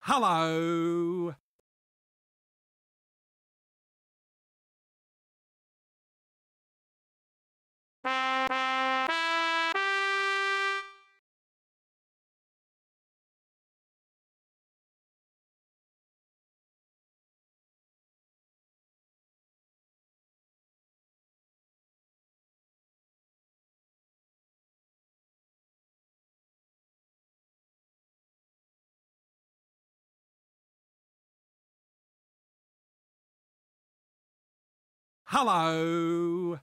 Hello. Hello.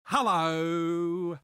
Hello.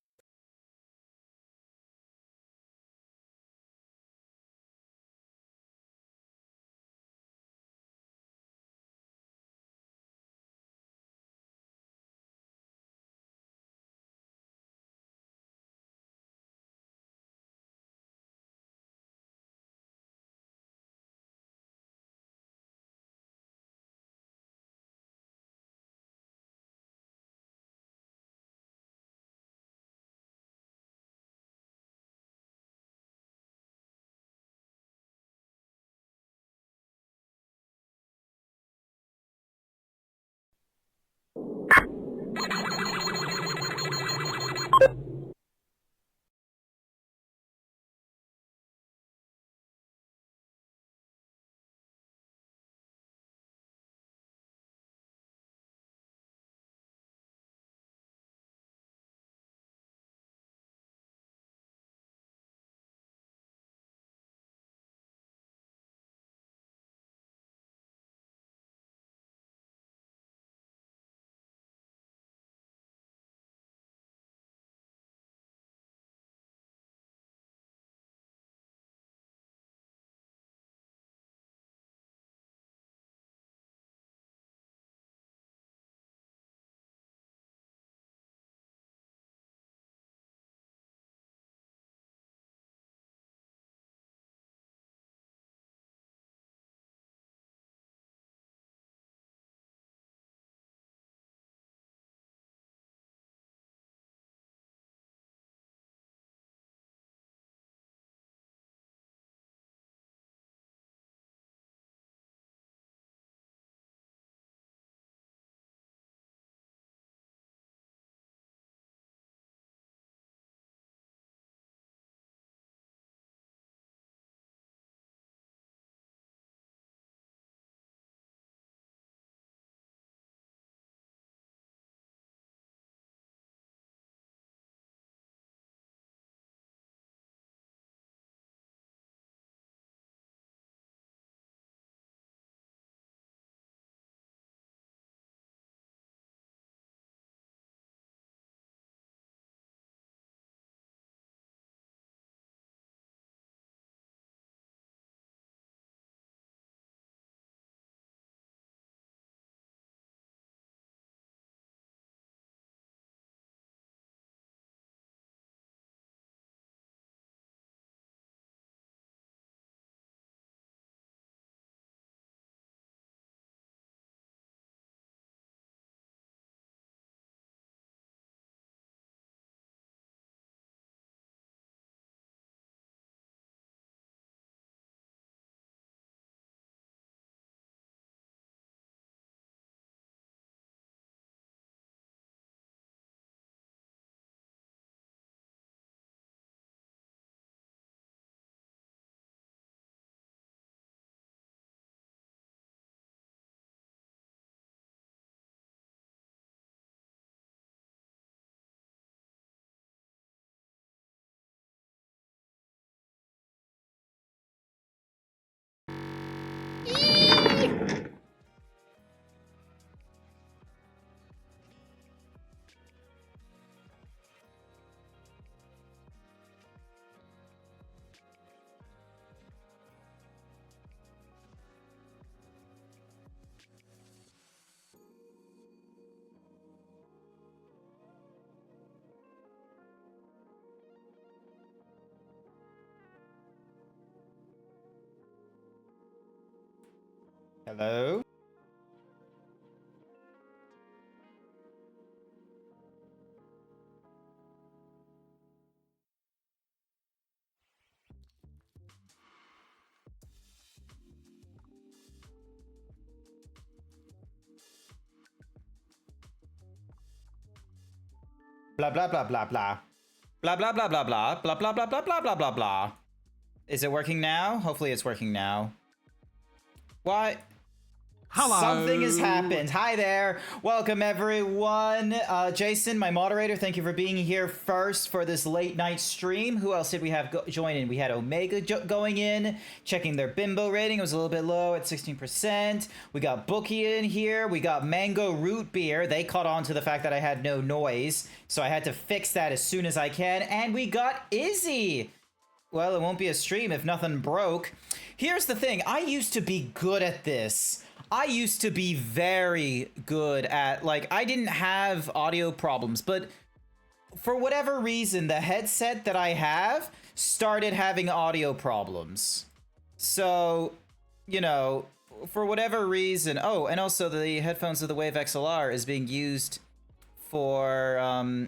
Hello? Blah blah blah blah blah. Blah blah blah blah blah. Blah blah blah blah blah blah blah blah. Is it working now? Hopefully it's working now. What? Hello. Something has happened. Hi there. Welcome, everyone. Jason, my moderator, thank you for being here first for this late night stream. Who else did we have join in? We had Omega going in, checking their bimbo rating. It was a little bit low at 16%. We got Bookie in here. We got Mango Root Beer. They caught on to the fact that I had no noise, so I had to fix that as soon as I can. And we got Izzy. Well, it won't be a stream if nothing broke. Here's the thing. I used to be good at this. I used to be very good at, like, I didn't have audio problems, but for whatever reason, the headset that I have started having audio problems. So, you know, for whatever reason, oh, and also the headphones of the Wave XLR is being used for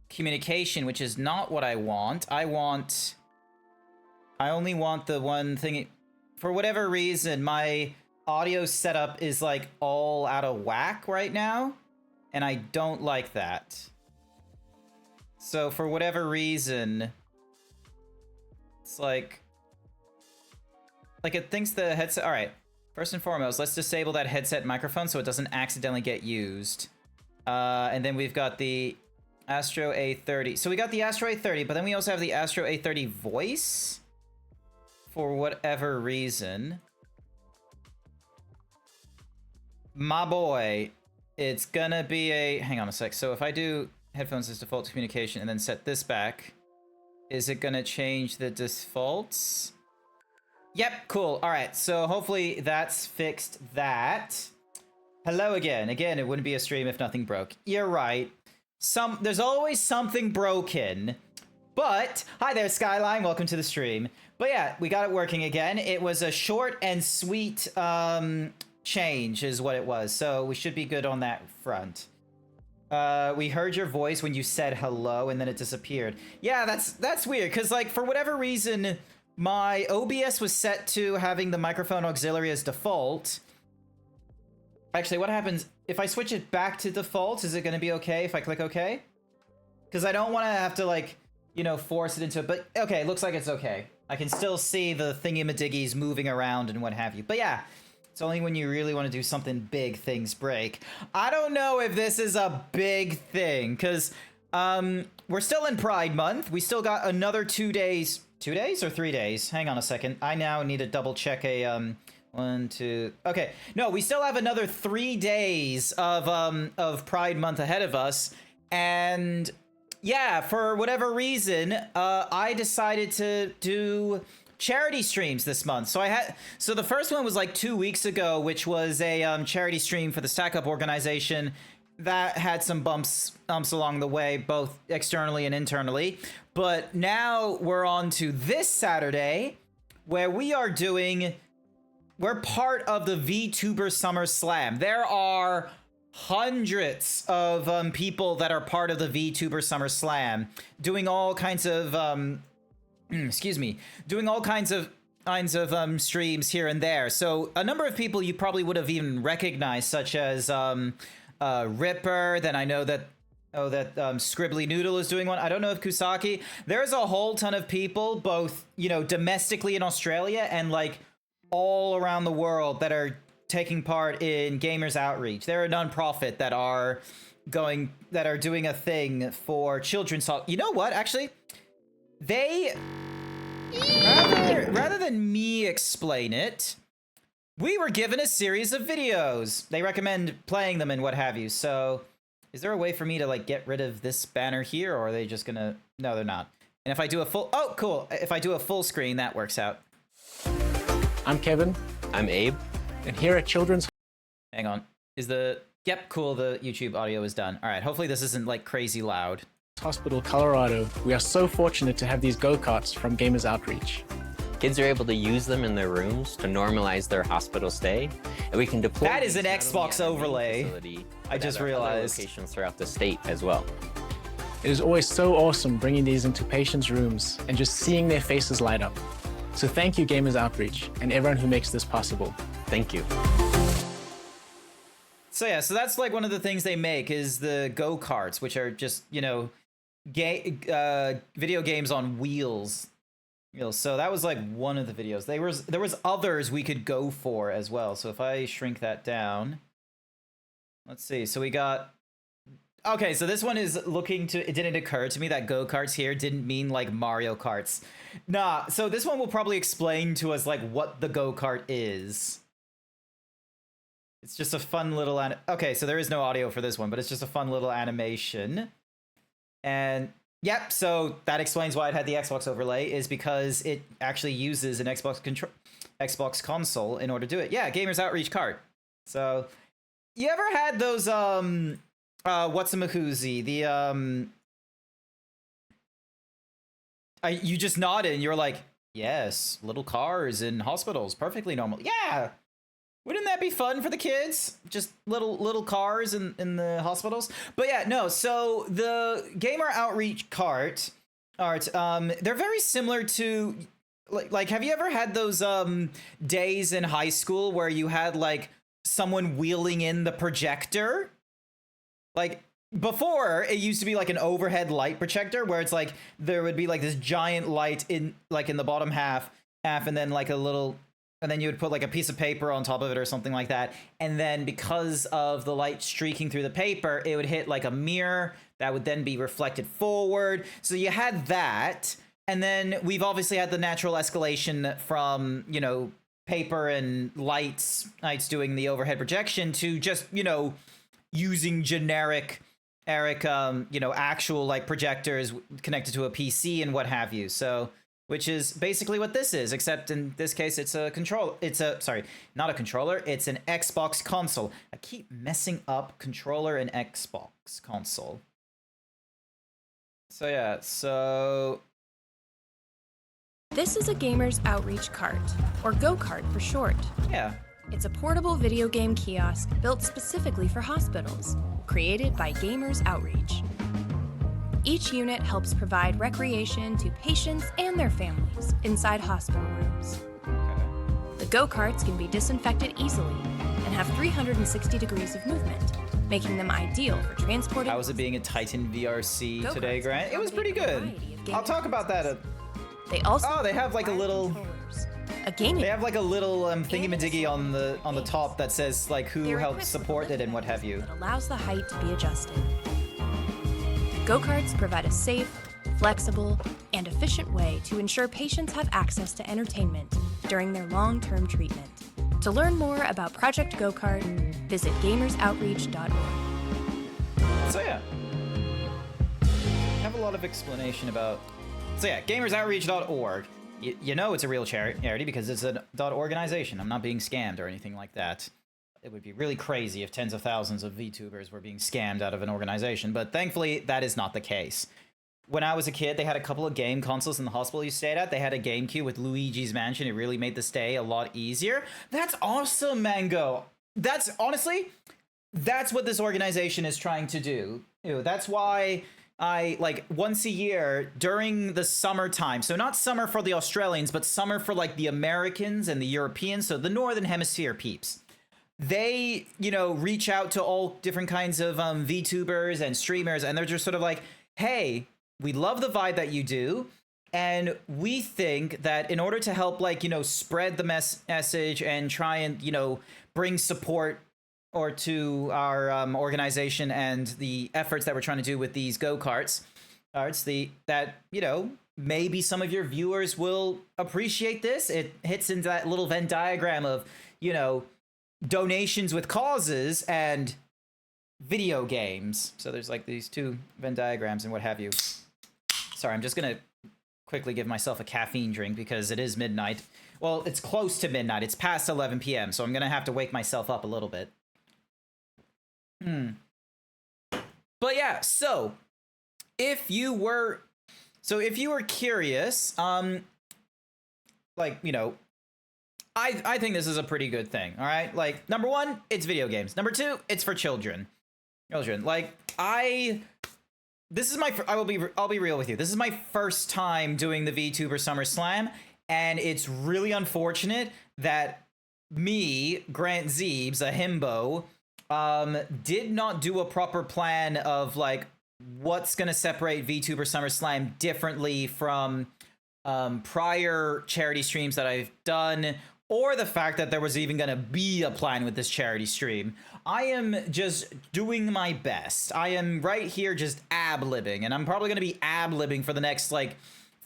communication, which is not what I want. I only want the one thing. For whatever reason, my audio setup is like all out of whack right now, and I don't like that. So for whatever reason, it's like it thinks the headset. All right, first and foremost, let's disable that headset microphone so it doesn't accidentally get used. And then we've got the Astro A30. So we got the Astro A30, but then we also have the Astro A30 voice for whatever reason. My boy, it's gonna be a... Hang on a sec. So if I do headphones as default communication and then set this back, is it gonna change the defaults? Yep, cool. All right, so hopefully that's fixed that. Hello again. Again, it wouldn't be a stream if nothing broke. You're right. There's always something broken. But, hi there, Skyline. Welcome to the stream. But yeah, we got it working again. It was a short and sweet change is what it was. So we should be good on that front. We heard your voice when you said hello and then it disappeared. Yeah, that's weird. Because, like, for whatever reason, my OBS was set to having the microphone auxiliary as default. Actually, what happens if I switch it back to default? Is it going to be okay if I click OK? Because I don't want to have to, like, you know, force it into it. But, okay, it looks like it's okay. I can still see the thingy-majiggies moving around and what have you. But yeah, it's only when you really want to do something big things break. I don't know if this is a big thing, because we're still in Pride Month. We still got another 2 days. 2 days or 3 days? Hang on a second. I now need to double check a... 1, 2... Okay, no, we still have another 3 days of Pride Month ahead of us, and yeah, for whatever reason, I decided to do charity streams this month. So the first one was like 2 weeks ago, which was a charity stream for the Stack Up organization that had some bumps along the way, both externally and internally. But now we're on to this Saturday, where we're part of the Vtuber Summer Slam. There are hundreds of people that are part of the Vtuber Summer Slam, doing all kinds of doing all kinds of streams here and there. So a number of people you probably would have even recognized, such as Ripper. Then I know that Scribbly Noodle is doing one. I don't know if Kusaki. There's a whole ton of people, both, you know, domestically in Australia and like all around the world, that are taking part in GamersOutreach. They're a nonprofit that are doing a thing for children's. You know what? Actually, they rather than me explain it, we were given a series of videos. They recommend playing them and what have you. So, is there a way for me to like get rid of this banner here, or are they just gonna? No, they're not. And if I do a full, oh, cool. If I do a full screen, that works out. I'm Kevin. I'm Abe. And here at Children's... Hang on. Yep, cool, the YouTube audio is done. All right, hopefully this isn't, like, crazy loud. Hospital, Colorado, we are so fortunate to have these go-karts from GamersOutreach. Kids are able to use them in their rooms to normalize their hospital stay, and we can deploy. That is these an not only Xbox at our main overlay. facility, I but just at our other realized. locations throughout the state as well. It is always so awesome bringing these into patients' rooms and just seeing their faces light up. So thank you, Gamers Outreach, and everyone who makes this possible. Thank you. So yeah, so that's like one of the things they make is the go-karts, which are just, you know, video games on wheels. You know, so that was like one of the videos. There was others we could go for as well. So if I shrink that down, let's see. So we got, okay, so this one is looking to, it didn't occur to me that go-karts here didn't mean like Mario Karts. Nah, so this one will probably explain to us like what the go-kart is. It's just a fun little, okay, so there is no audio for this one, but it's just a fun little animation. And yep, so that explains why it had the Xbox overlay, is because it actually uses an Xbox console in order to do it. Yeah, Gamers Outreach cart. So, you ever had those, what's-a-mahoozy, you just nodded and you're like, yes, little cars in hospitals, perfectly normal. Yeah! Wouldn't that be fun for the kids? Just little cars in the hospitals? But yeah, no, so the Gamer Outreach cart art, they're very similar to, like, have you ever had those days in high school where you had like someone wheeling in the projector? Like, before, it used to be like an overhead light projector where it's like there would be like this giant light in the bottom half, and then like a little, and then you would put like a piece of paper on top of it or something like that. And then because of the light streaking through the paper, it would hit like a mirror that would then be reflected forward. So you had that. And then we've obviously had the natural escalation from, you know, paper and lights doing the overhead projection to just, you know, using generic, you know, actual like projectors connected to a PC and what have you. So, which is basically what this is, except in this case, it's a controller. It's a, sorry, not a controller. It's an Xbox console. I keep messing up controller and Xbox console. So yeah, so. This is a Gamers Outreach cart, or go-kart for short. Yeah. It's a portable video game kiosk built specifically for hospitals, created by Gamers Outreach. Each unit helps provide recreation to patients and their families inside hospital rooms. The go-karts can be disinfected easily and have 360 degrees of movement, making them ideal for transporting. How was it being a Titan VRC Go-karts today, Grant? It was pretty good. I'll talk about that. They also they have like a little. controllers. A gaming. They have like a little thingy-majiggy on the top that says like who They're helped equipped support with it and what have you. that allows the height to be adjusted. Go-karts provide a safe, flexible, and efficient way to ensure patients have access to entertainment during their long-term treatment. To learn more about Project Go-Kart, visit gamersoutreach.org. So yeah, I have a lot of explanation about. So yeah, gamersoutreach.org. You know it's a real charity because it's an .organization. I'm not being scammed or anything like that. It would be really crazy if tens of thousands of VTubers were being scammed out of an organization, but thankfully that is not the case. When I was a kid, they had a couple of game consoles in the hospital you stayed at. They had a GameCube with Luigi's Mansion. It really made the stay a lot easier. That's awesome, Mango. That's honestly, that's what this organization is trying to do. That's why I, like, once a year during the summertime, so not summer for the Australians, but summer for like the Americans and the Europeans, so the Northern Hemisphere peeps. They, you know, reach out to all different kinds of VTubers and streamers, and they're just sort of like, hey, we love the vibe that you do, and we think that in order to help, like, you know, spread the message and try and, you know, bring support or to our organization and the efforts that we're trying to do with these go-karts, that, you know, maybe some of your viewers will appreciate this. It hits into that little Venn diagram of, you know, donations with causes and video games. So there's like these two Venn diagrams and what have you. Sorry, I'm just gonna quickly give myself a caffeine drink because it is midnight. Well, it's close to midnight. It's past 11 p.m., so I'm gonna have to wake myself up a little bit. But yeah, so if you were curious, like, you know, I think this is a pretty good thing, all right? Like, number one, it's video games. Number two, it's for children. Like, this is I'll be real with you. This is my first time doing the VTuber Summer Slam, and it's really unfortunate that me, GrantZeebs, a himbo, did not do a proper plan of, like, what's gonna separate VTuber Summer Slam differently from prior charity streams that I've done, or the fact that there was even gonna be a plan with this charity stream. I am just doing my best. I am right here just ab-libbing, and I'm probably gonna be ab-libbing for the next, like,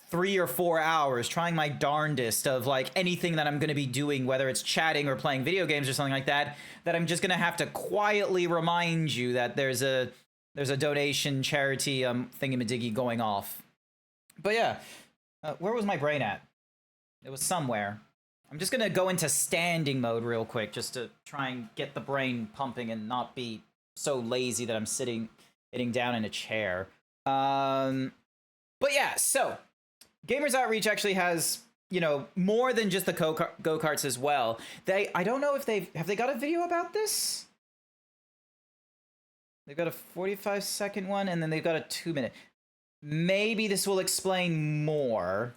3 or 4 hours, trying my darndest of, like, anything that I'm gonna be doing, whether it's chatting or playing video games or something like that, that I'm just gonna have to quietly remind you that there's a donation charity thingamadiggy going off. But yeah, where was my brain at? It was somewhere. I'm just gonna go into standing mode real quick just to try and get the brain pumping and not be so lazy that I'm sitting down in a chair. But yeah, so Gamers Outreach actually has, you know, more than just the go-karts as well. I don't know if have they got a video about this? They've got a 45-second one, and then they've got a 2-minute. Maybe this will explain more.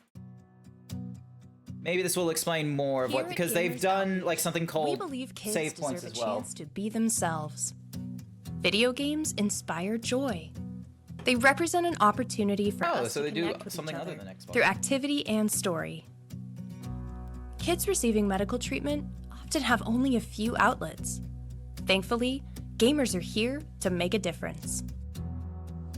Maybe this will explain more of what, because they've done like something called we believe kids save points deserve as a well. chance to be themselves. Video games inspire joy. They represent an opportunity for us so to they do connect with something each other other than Xbox. through activity and story. Kids receiving medical treatment often have only a few outlets. Thankfully, gamers are here to make a difference.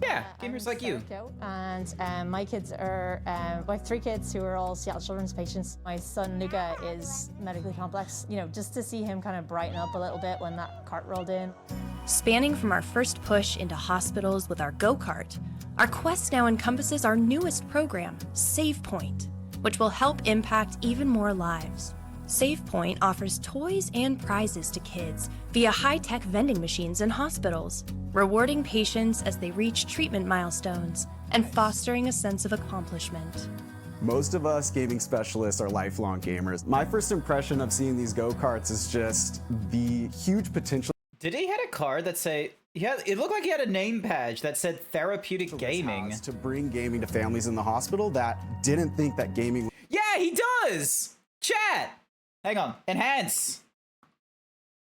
Yeah, gamers like you. And my kids are, I have 3 kids who are all Seattle Children's patients. My son Luca is medically complex. You know, just to see him kind of brighten up a little bit when that cart rolled in. Spanning from our first push into hospitals with our go-kart, our quest now encompasses our newest program, SavePoint, which will help impact even more lives. SavePoint offers toys and prizes to kids via high-tech vending machines in hospitals, rewarding patients as they reach treatment milestones and fostering a sense of accomplishment. Most of us gaming specialists are lifelong gamers. My first impression of seeing these go-karts is just the huge potential. Did he had a card that say it looked like he had a name badge that said therapeutic gaming to bring gaming to families in the hospital that didn't think that gaming. Yeah, he does. Chat. Hang on. Enhance.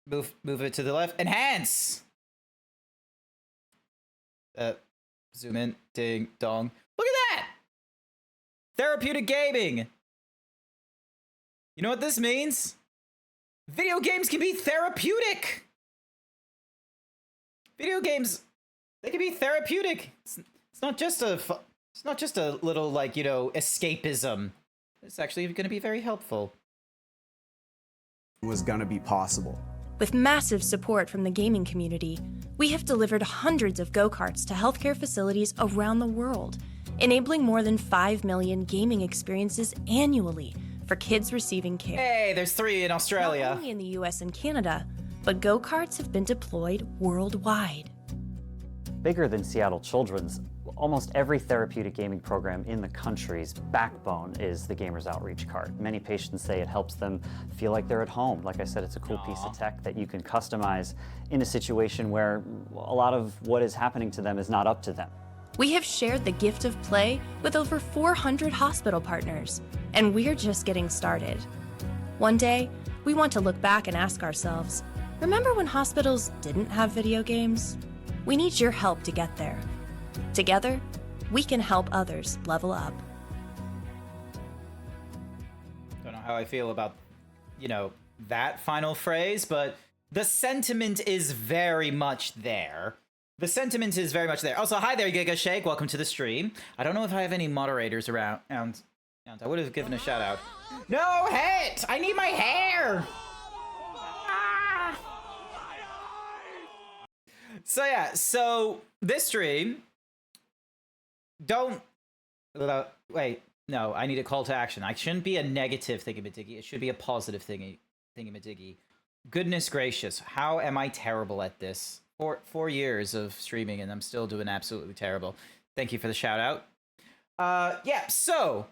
Move it to the left. Enhance. Zoom in. Ding dong. Look at that. Therapeutic gaming. You know what this means? Video games can be therapeutic. Video games, they can be therapeutic. It's not just a little, like, you know, escapism. It's actually going to be very helpful. Was gonna be possible. With massive support from the gaming community, we have delivered hundreds of go-karts to healthcare facilities around the world, enabling more than 5 million gaming experiences annually for kids receiving care. Hey, there's 3 in Australia. Not only in the US and Canada, but go-karts have been deployed worldwide. Bigger than Seattle Children's, almost every therapeutic gaming program in the country's backbone is the Gamers Outreach cart. Many patients say it helps them feel like they're at home. Like I said, it's a cool piece of tech that you can customize in a situation where a lot of what is happening to them is not up to them. We have shared the gift of play with over 400 hospital partners, and we're just getting started. One day, we want to look back and ask ourselves, remember when hospitals didn't have video games? We need your help to get there. Together, we can help others level up. Don't know how I feel about, you know, that final phrase, but the sentiment is very much there. The sentiment is very much there. Also, hi there, Giga Shake. Welcome to the stream. I don't know if I have any moderators around. I would have given a shout out. No, hat! I need my hair! Ah! So yeah, so this stream, wait, no, I need a call to action. I shouldn't be a negative thingamadiggy. It should be a positive thingamadiggy. Goodness gracious, how am I terrible at this? 4 years of streaming and I'm still doing absolutely terrible. Thank you for the shout out. Yeah, so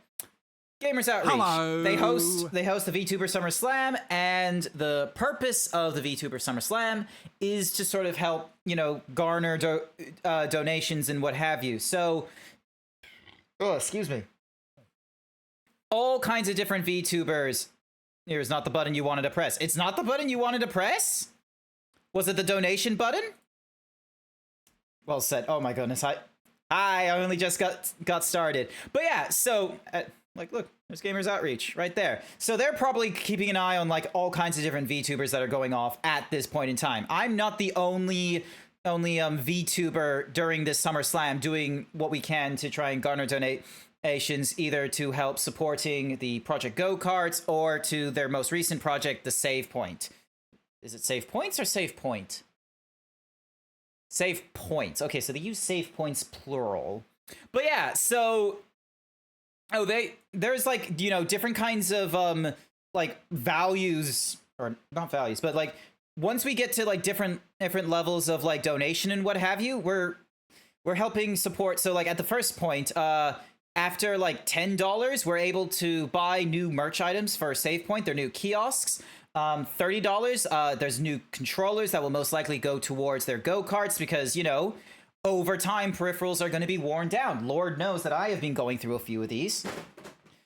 Gamers Outreach. Hello. They host the Vtuber Summer Slam, and the purpose of the Vtuber Summer Slam is to sort of help, garner donations and what have you. So, excuse me. All kinds of different VTubers. Here's not the button you wanted to press. It's not the button you wanted to press? Was it the donation button? Well said. Oh my goodness. I only just got started. But yeah, so look, there's Gamers Outreach right there. So they're probably keeping an eye on like all kinds of different VTubers that are going off at this point in time. I'm not the only VTuber during this Summer Slam doing what we can to try and garner donations, either to help supporting the Project Go-Karts or to their most recent project, the Save Point. Is it Save Points or Save Point? Save Points. Okay, so they use Save Points plural. But yeah, so there's like, different kinds of like values, or not values, but like once we get to like different levels of like donation and what have you, we're helping support. So like at the first point, after like $10, we're able to buy new merch items for Save Point, their new kiosks. $30, there's new controllers that will most likely go towards their go-karts because, over time, peripherals are going to be worn down. Lord knows that I have been going through a few of these.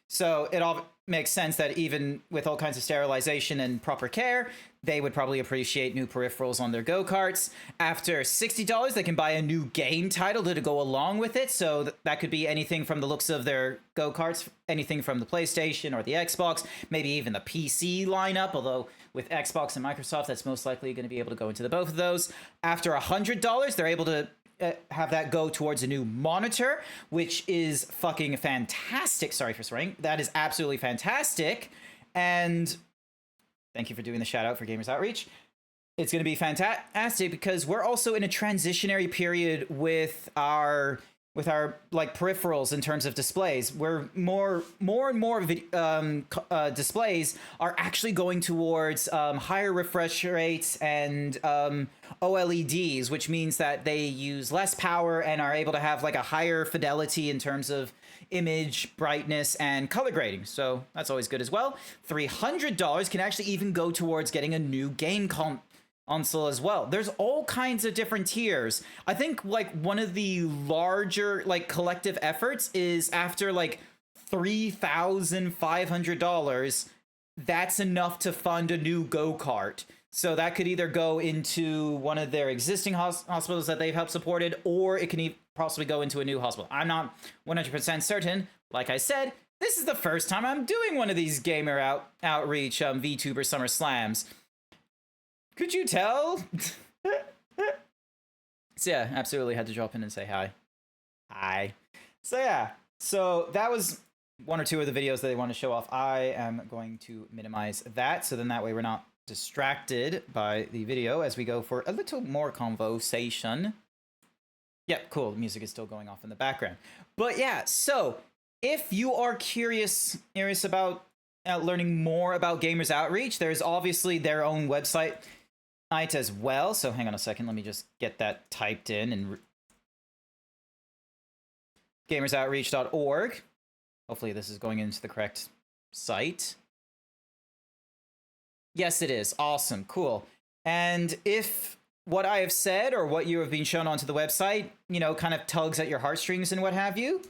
So it all makes sense that even with all kinds of sterilization and proper care, they would probably appreciate new peripherals on their go-karts. After $60, they can buy a new game title to go along with it. So that could be anything from the looks of their go-karts, anything from the PlayStation or the Xbox, maybe even the PC lineup, although with Xbox and Microsoft, that's most likely going to be able to go into both of those. After $100, they're able to have that go towards a new monitor, which is fucking fantastic. Sorry for swearing. That is absolutely fantastic. And thank you for doing the shout out for Gamers Outreach. It's going to be fantastic because we're also in a transitionary period with our like peripherals in terms of displays, where more and more displays are actually going towards higher refresh rates and OLEDs, which means that they use less power and are able to have like a higher fidelity in terms of image brightness and color grading. So that's always good as well. $300 can actually even go towards getting a new game console as well. There's all kinds of different tiers. I think like one of the larger like collective efforts is after like $3,500, that's enough to fund a new go-kart. So that could either go into one of their existing hospitals that they've helped supported, or it can possibly go into a new hospital. I'm not 100% certain. Like I said, this is the first time I'm doing one of these Gamer Outreach VTuber Summer Slams. Could you tell? So yeah, absolutely had to drop in and say hi. Hi. So yeah, so that was one or two of the videos that they want to show off. I am going to minimize that, so then that way we're not distracted by the video as we go for a little more conversation. Yeah, cool. The music is still going off in the background. But yeah, so if you are curious about learning more about Gamers Outreach, there's obviously their own website as well. So hang on a second, let me just get that typed in, and GamersOutreach.org. Hopefully this is going into the correct site. Yes, it is. Awesome. Cool. And if what I have said or what you have been shown onto the website, kind of tugs at your heartstrings and what have you,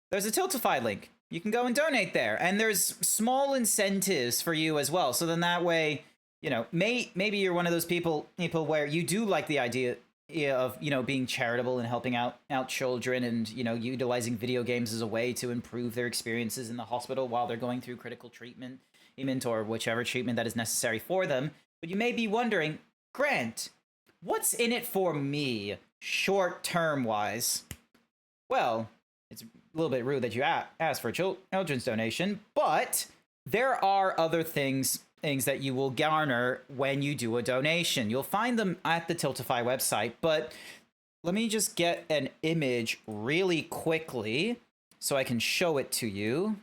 there's a Tiltify link. You can go and donate there. And there's small incentives for you as well. So then that way, maybe you're one of those people where you do like the idea of, being charitable and helping out children and, utilizing video games as a way to improve their experiences in the hospital while they're going through critical treatment or whichever treatment that is necessary for them. But you may be wondering, Grant, what's in it for me short-term wise? Well, it's a little bit rude that you ask for a children's donation, but there are other things that you will garner when you do a donation. You'll find them at the Tiltify website, but let me just get an image really quickly so I can show it to you.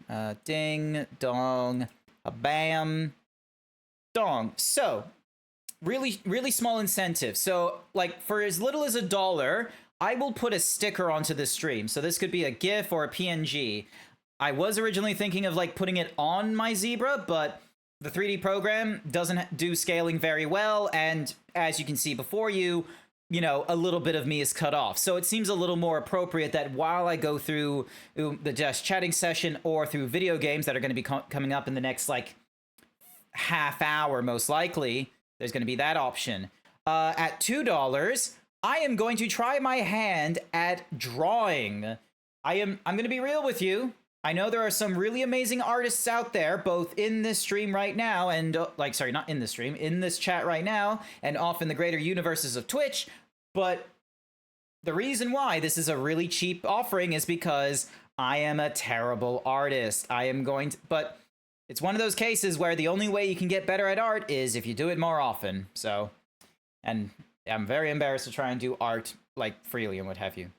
Ding, dong, bam, dong. So, really, really small incentive. So, like, for as little as $1, I will put a sticker onto this stream. So this could be a GIF or a PNG. I was originally thinking of like putting it on my zebra, but the 3D program doesn't do scaling very well. And as you can see before you, a little bit of me is cut off. So it seems a little more appropriate that while I go through the just chatting session or through video games that are going to be coming up in the next like half hour, most likely, there's going to be that option. At $2, I am going to try my hand at drawing. I'm going to be real with you. I know there are some really amazing artists out there, both in this stream right now and, sorry, not in this stream, in this chat right now, and off in the greater universes of Twitch, but the reason why this is a really cheap offering is because I am a terrible artist. But it's one of those cases where the only way you can get better at art is if you do it more often, so, and I'm very embarrassed to try and do art, like, freely and what have you.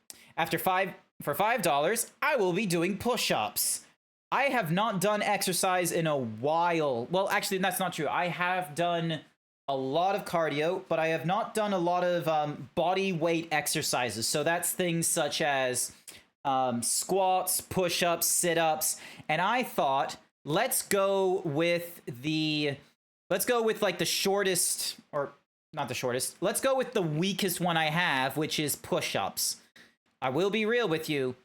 For $5, I will be doing push-ups. I have not done exercise in a while. Well, actually, that's not true. I have done a lot of cardio, but I have not done a lot of body weight exercises. So that's things such as squats, push-ups, sit-ups. And I thought, let's go with like the shortest, or not the shortest. Let's go with the weakest one I have, which is push-ups. I will be real with you.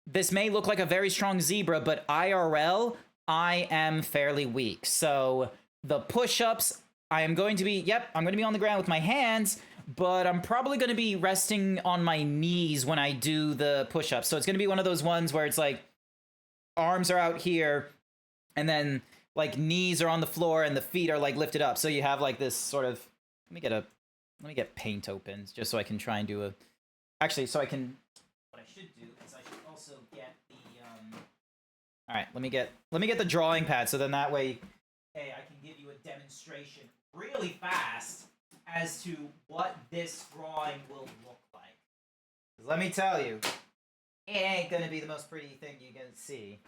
This may look like a very strong zebra, but IRL, I am fairly weak. So the push-ups, I'm going to be on the ground with my hands, but I'm probably going to be resting on my knees when I do the push-ups. So it's going to be one of those ones where it's like arms are out here and then like knees are on the floor and the feet are like lifted up. So you have like this sort of, let me get paint open just so I can try and do what I should do is I should also get the, all right, let me get the drawing pad, so then that way, hey, I can give you a demonstration really fast as to what this drawing will look like. 'Cause let me tell you, it ain't gonna be the most pretty thing you're gonna see.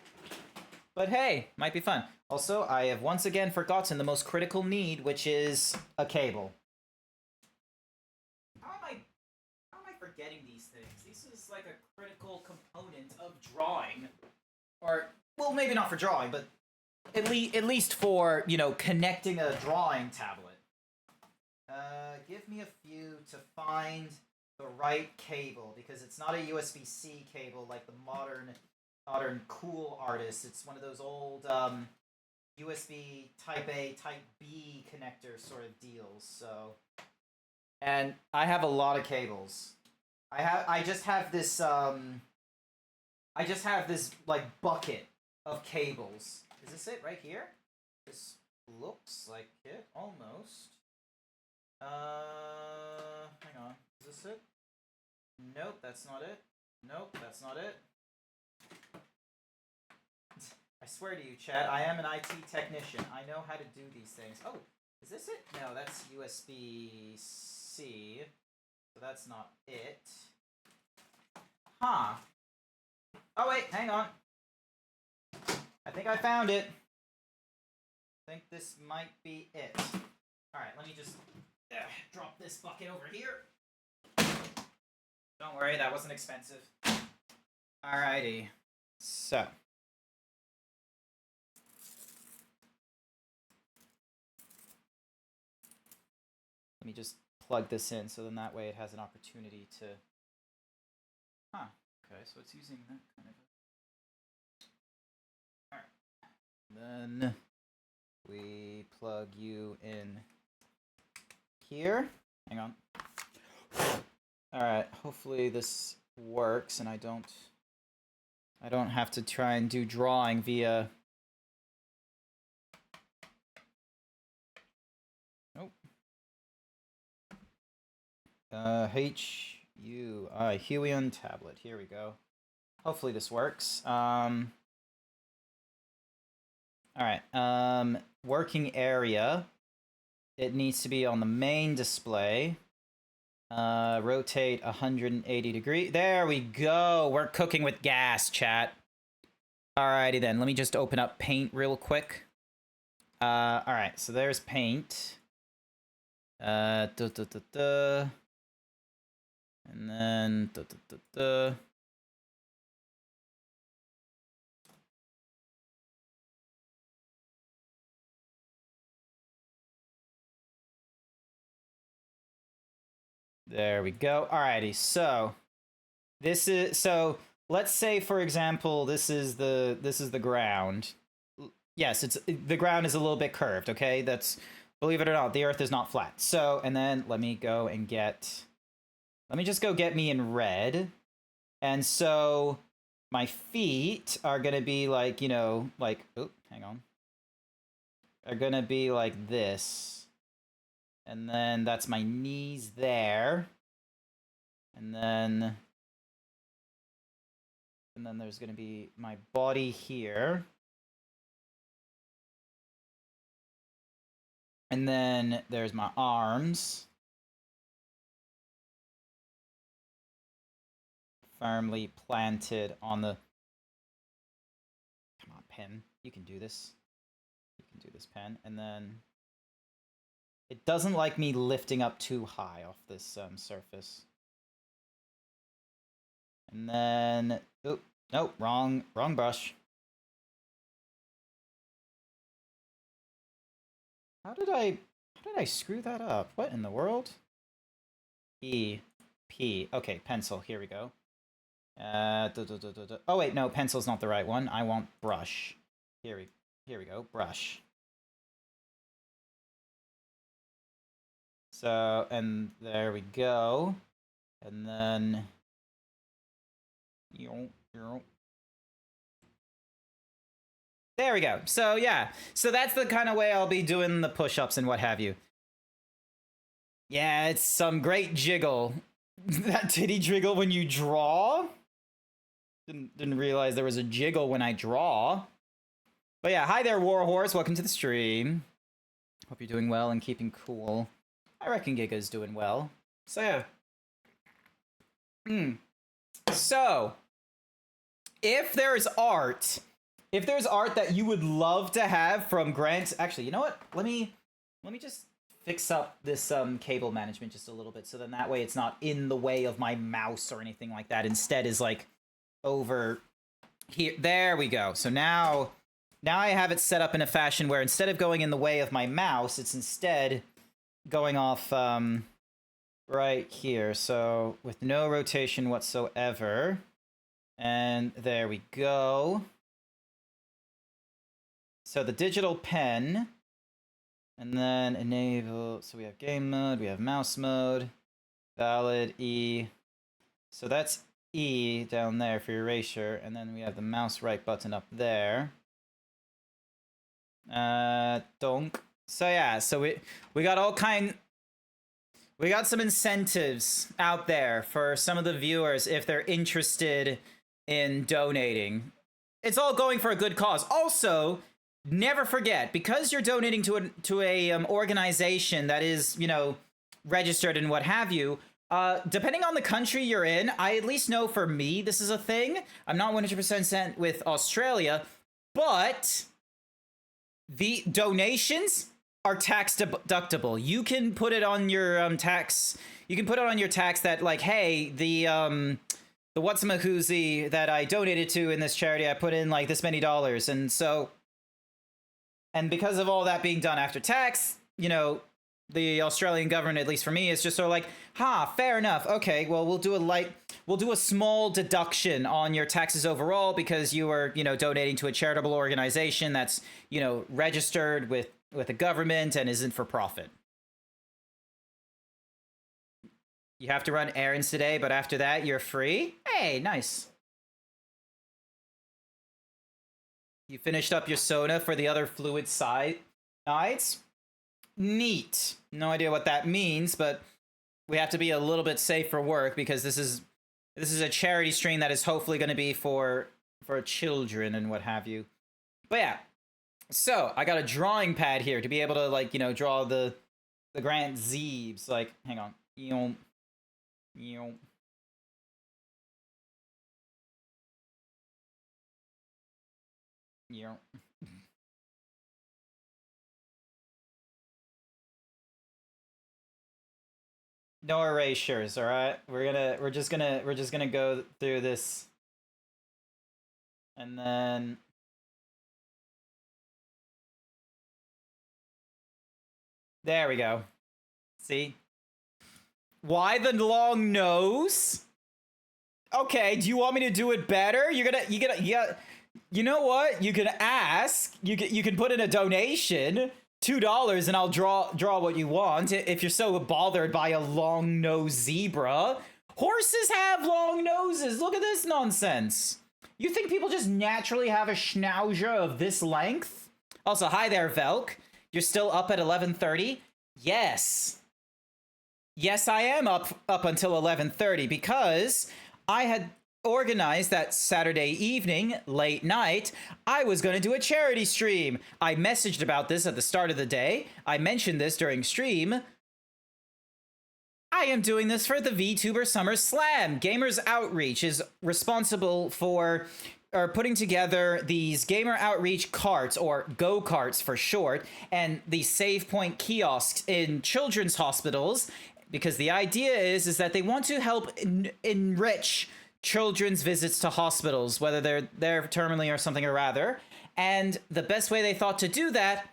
But hey, might be fun. Also, I have once again forgotten the most critical need, which is a cable. How am I forgetting these things? This is like a critical component of drawing. Or, well, maybe not for drawing, but at least for, connecting a drawing tablet. Give me a few to find the right cable, because it's not a USB-C cable like the modern cool artists. It's one of those old USB Type A, Type B connector sort of deals, so... And I have a lot of cables. I just have this like bucket of cables. Is this it right here? This looks like it almost. Hang on. Is this it? Nope, that's not it. Nope, that's not it. I swear to you, chat, I am an IT technician. I know how to do these things. Oh, is this it? No, that's USB-C. So that's not it. Huh. Oh wait, hang on. I think I found it. I think this might be it. Alright, let me just drop this bucket over here. Don't worry, that wasn't expensive. Alrighty. So. Let me just plug this in, so then that way it has an opportunity to... Huh. Okay, so it's using that kind of... Alright. Then we plug you in here. Hang on. Alright, hopefully this works and I don't have to try and do drawing via... Nope. Huion tablet. Here we go. Hopefully this works. Alright, working area. It needs to be on the main display. Rotate 180 degrees. There we go. We're cooking with gas, chat. Alrighty then. Let me just open up Paint real quick. Alright, so there's Paint. And then there we go. Alrighty, so this is let's say for example this is the ground. Yes, the ground is a little bit curved, okay? That's, believe it or not, the earth is not flat. So, and then let me just go get me in red. And so my feet are going to be like, you know, like, oh, hang on. Are going to be like this. And then that's my knees there. And then there's going to be my body here. And then there's my arms. Firmly planted on the... Come on, pen. You can do this. You can do this, pen. And then... It doesn't like me lifting up too high off this surface. And then... Oh, nope, wrong brush. How did I screw that up? What in the world? P. Okay, pencil. Here we go. Oh wait, no, pencil's not the right one. I want brush. Here we go. Brush. So, and there we go. And then there we go. So yeah, so that's the kind of way I'll be doing the push-ups and what have you. Yeah, it's some great jiggle. That titty jiggle when you draw? Didn't realize there was a jiggle when I draw. But yeah, hi there, Warhorse. Welcome to the stream. Hope you're doing well and keeping cool. I reckon Giga's doing well. So yeah. So, if there's art that you would love to have from Grant, actually, you know what? Let me just fix up this cable management just a little bit, so then that way it's not in the way of my mouse or anything like that. Instead, is like over here. There we go. So now I have it set up in a fashion where instead of going in the way of my mouse, it's instead going off right here. So with no rotation whatsoever. And there we go. So the digital pen, and then enable, so we have game mode, we have mouse mode, valid, E. So that's E down there for erasure, and then we have the mouse right button up there. Donk. So yeah, so we got we got some incentives out there for some of the viewers if they're interested in donating. It's all going for a good cause. Also, never forget, because you're donating to a organization that is, you know, registered and what have you, depending on the country you're in, I at least know for me this is a thing. I'm not 100% with Australia, but the donations are tax deductible. You can put it on your tax. You can put it on your tax that, like, hey, the what's-a-mahoozy that I donated to in this charity, I put in like this many dollars, and so, and because of all that being done after tax, you know, the Australian government, at least for me, is just sort of like, fair enough. Okay, well, we'll do a small deduction on your taxes overall because you are, you know, donating to a charitable organization that's, you know, registered with the government and isn't for profit. You have to run errands today, but after that, you're free? Hey, nice. You finished up your soda for the other fluid sides? Neat. No idea what that means, but we have to be a little bit safe for work because this is a charity stream that is hopefully going to be for children and what have you. But yeah, so I got a drawing pad here to be able to, like, you know, draw the GrantZeebs. Like, hang on. No erasures, all right? We're just gonna go through this. And then there we go. See? Why the long nose? Okay, do you want me to do it better? You know what? You can ask. You can put in a donation, $2, and I'll draw what you want. If you're so bothered by a long nosed zebra, horses have long noses. Look at this nonsense. You think people just naturally have a schnauzer of this length? Also, hi there, Velk. You're still up at 11:30? Yes. Yes, I am up until 11:30 because I had organized that Saturday evening, late night, I was going to do a charity stream. I messaged about this at the start of the day. I mentioned this during stream. I am doing this for the Vtuber Summer Slam. Gamers Outreach is responsible for putting together these Gamer Outreach carts, or go-karts for short, and the save point kiosks in children's hospitals, because the idea is that they want to help enrich children's visits to hospitals, whether they're terminally or something or rather. And the best way they thought to do that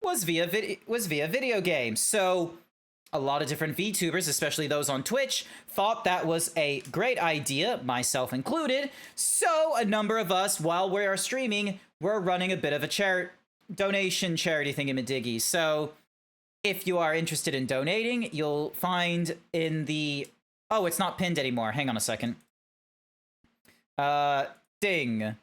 was via video games. So a lot of different VTubers, especially those on Twitch, thought that was a great idea, myself included. So a number of us, while we are streaming, we're running a bit of a donation charity thingamadiggy. So if you are interested in donating, you'll find in the... Oh, it's not pinned anymore. Hang on a second. Manually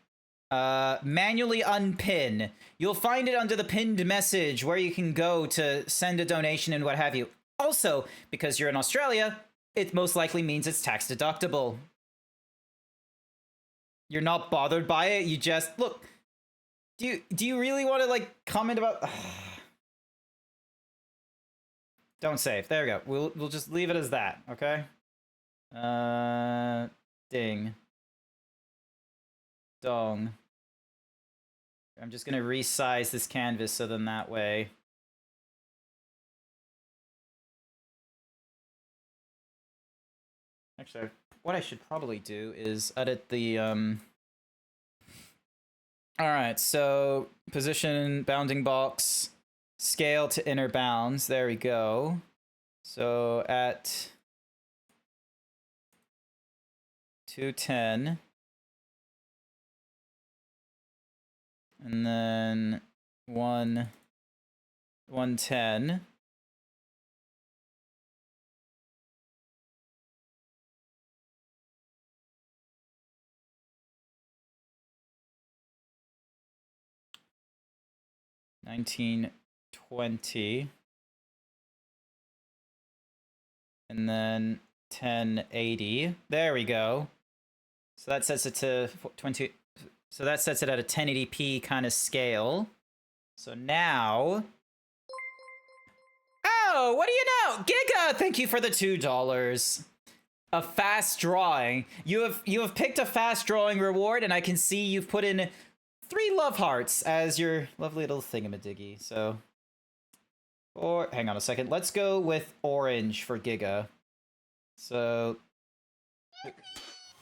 unpin. You'll find it under the pinned message where you can go to send a donation and what have you. Also, because you're in Australia, it most likely means it's tax deductible. You're not bothered by it. You just look. Do you really want to like comment about? Don't save. There we go. We'll just leave it as that. Okay. Ding. Dong. I'm just gonna resize this canvas so then that way. Actually, what I should probably do is edit the, Alright, so position, bounding box, scale to inner bounds. There we go. So at 210. And then 110. $19.20, and then 1080. There we go. So that sets it to 20. So that sets it at a 1080p kind of scale. So now, oh, what do you know, Giga? Thank you for the $2. A fast drawing. You have picked a fast drawing reward, and I can see you've put in 3 love hearts as your lovely little thingamadiggy. So, or hang on a second. Let's go with orange for Giga. So,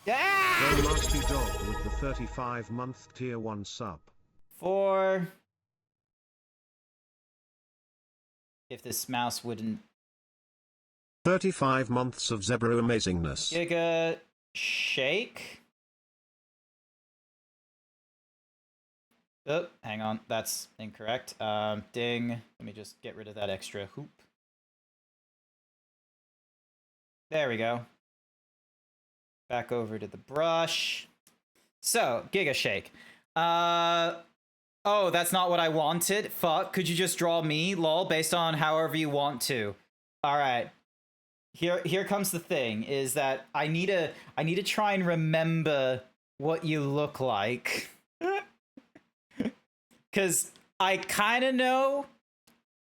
yeah. Nasty Dog with the 35-month tier 1 sub. For if this mouse wouldn't. 35 months of zebra amazingness. Giga shake. Oh, hang on, that's incorrect. Ding. Let me just get rid of that extra hoop. There we go. Back over to the brush. So, Giga Shake. Oh, that's not what I wanted. Fuck, could you just draw me, lol, based on however you want to? Alright. Here comes the thing, is that I need to try and remember what you look like. Cause I kind of know,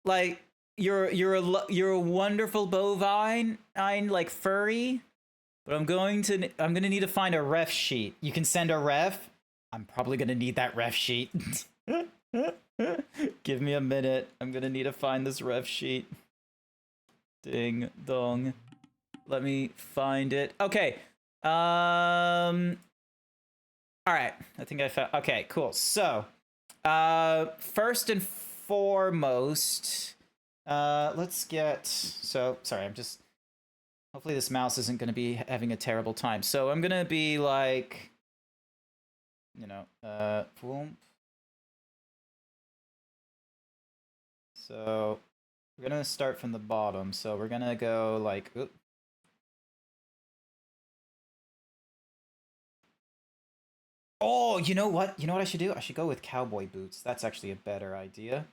like you're a wonderful bovine, like furry, but I'm gonna need to find a ref sheet. You can send a ref. I'm probably gonna need that ref sheet. Give me a minute. I'm gonna need to find this ref sheet. Ding dong. Let me find it. Okay. All right. I think I found. Okay, cool. So, first and foremost, let's get. So, sorry, I'm just. Hopefully, this mouse isn't going to be having a terrible time. So, I'm going to be like, you know, boom. So, we're going to start from the bottom. So, we're going to go like, oop. Oh, you know what? You know what I should do? I should go with cowboy boots. That's actually a better idea.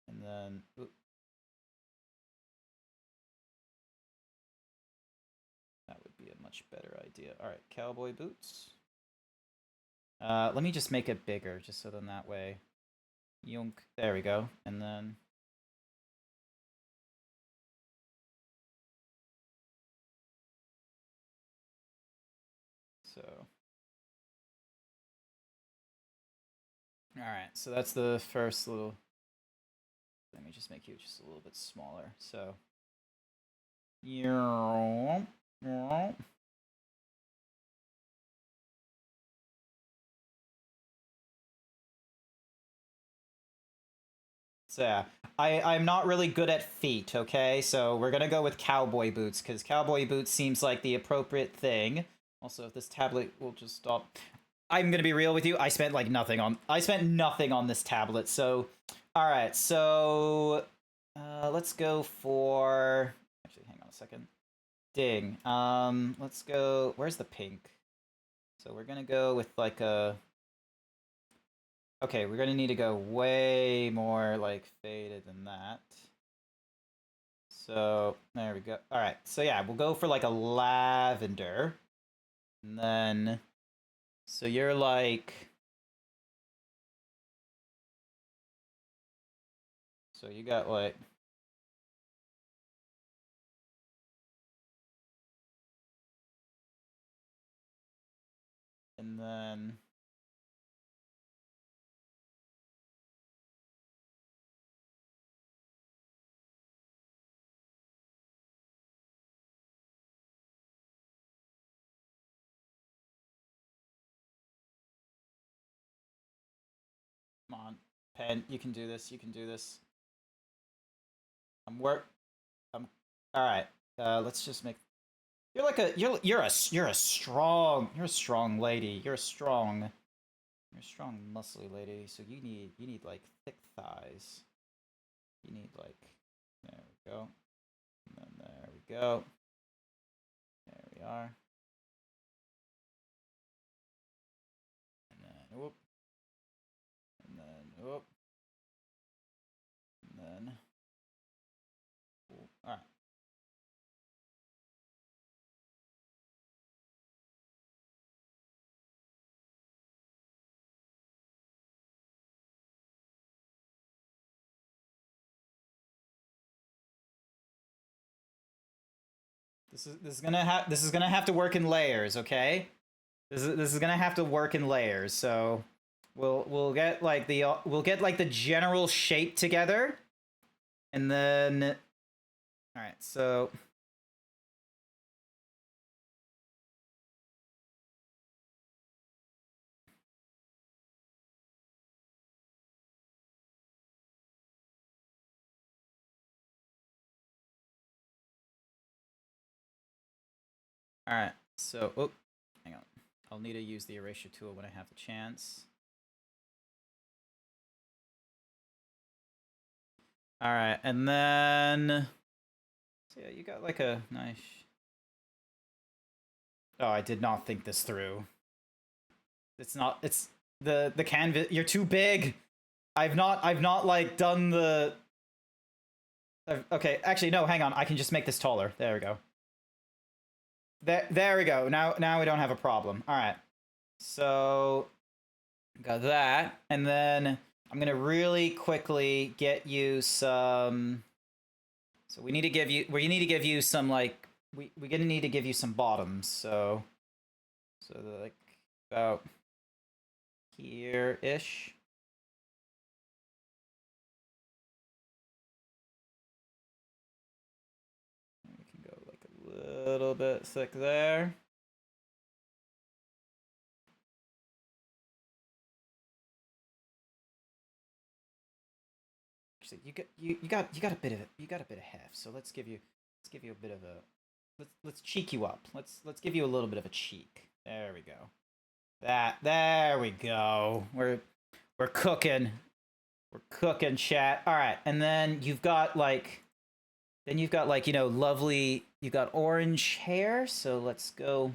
And then, oop. That would be a much better idea. All right, cowboy boots. Let me just make it bigger, just so then that way, yunk. There we go. And then. So. Alright, so that's the first little... Let me just make you just a little bit smaller. So... So yeah, I'm not really good at feet, okay? So we're gonna go with cowboy boots, because cowboy boots seems like the appropriate thing. Also, if this tablet will just stop... I'm gonna be real with you, I spent nothing on this tablet, so... Alright, so... let's go for... Actually, hang on a second. Ding. Let's go... Where's the pink? So we're gonna go with like a... Okay, we're gonna need to go way more faded than that. So, there we go. Alright, so yeah, we'll go for like a lavender. And then... So you're like... So you got like... And then... Come on, pen, you can do this, you can do this. Alright, let's just make... You're like a... You're a strong lady. You're a strong, muscly lady. So you need like thick thighs. You need like... There we go. And then there we go. There we are. And then whoop. And then whoop. And then... Cool. Alright. This is gonna have to work in layers, okay? This is gonna have to work in layers. So we'll get like the general shape together, and then all right. So all right. So oh, hang on. I'll need to use the erasure tool when I have the chance. All right, and then so yeah, you got like a nice. Oh, I did not think this through. It's not. It's the canvas. You're too big. I've not like done the. Okay, actually no. Hang on. I can just make this taller. There we go. There we go. Now we don't have a problem. All right. So got that, and then I'm gonna really quickly get you some. So we need to give you some like we're gonna need to give you some bottoms. So like about here-ish. little bit thick there. Actually, you got a bit of heft. So let's give you a bit of a let's cheek you up. Let's give you a little bit of a cheek. There we go. There we go. We're cooking. We're cooking, chat. All right, and then you've got like you know, lovely. You got orange hair. So let's go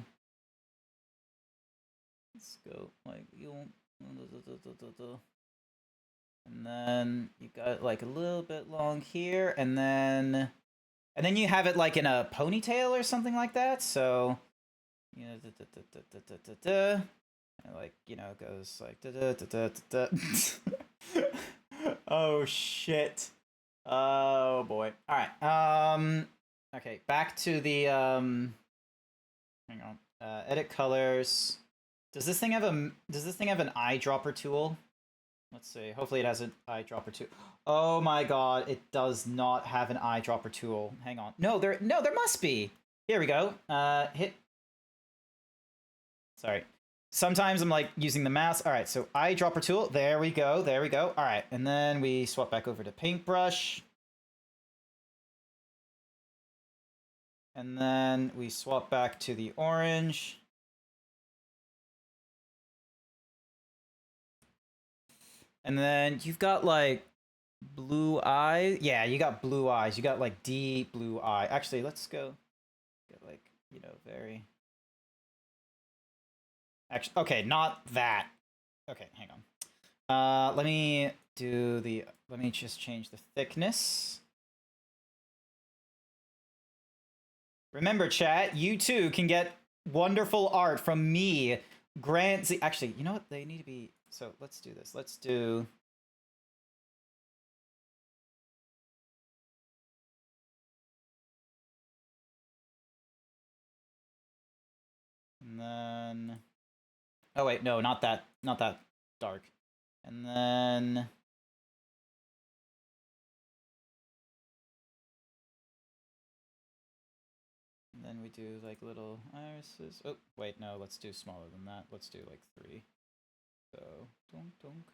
like you. And then you got it like a little bit long here, and then you have it like in a ponytail or something like that. So you know, and like, you know, it goes like oh shit. Oh boy. All right. Okay, back to the hang on. Edit colors. Does this thing have an eyedropper tool? Let's see. Hopefully it has an eyedropper tool. Oh my god, it does not have an eyedropper tool. Hang on. No, there must be. Here we go. Hit. Sorry. Sometimes I'm like using the mouse. All right, so eyedropper tool. There we go. There we go. All right, and then we swap back over to paintbrush. And then we swap back to the orange. And then you've got like blue eyes. Yeah, you got blue eyes. You got like deep blue eye. Actually, let's go get like, you know, very. Actually, okay, not that. Okay, hang on. Let me just change the thickness. Remember, chat, you too can get wonderful art from me, GrantZeebs. Actually, you know what? They need to be. So let's do this. Let's do. And then. Oh wait, no, not that dark. And then. And then we do like little irises. Oh, wait, no, let's do smaller than that. Let's do like 3. So, donk, donk.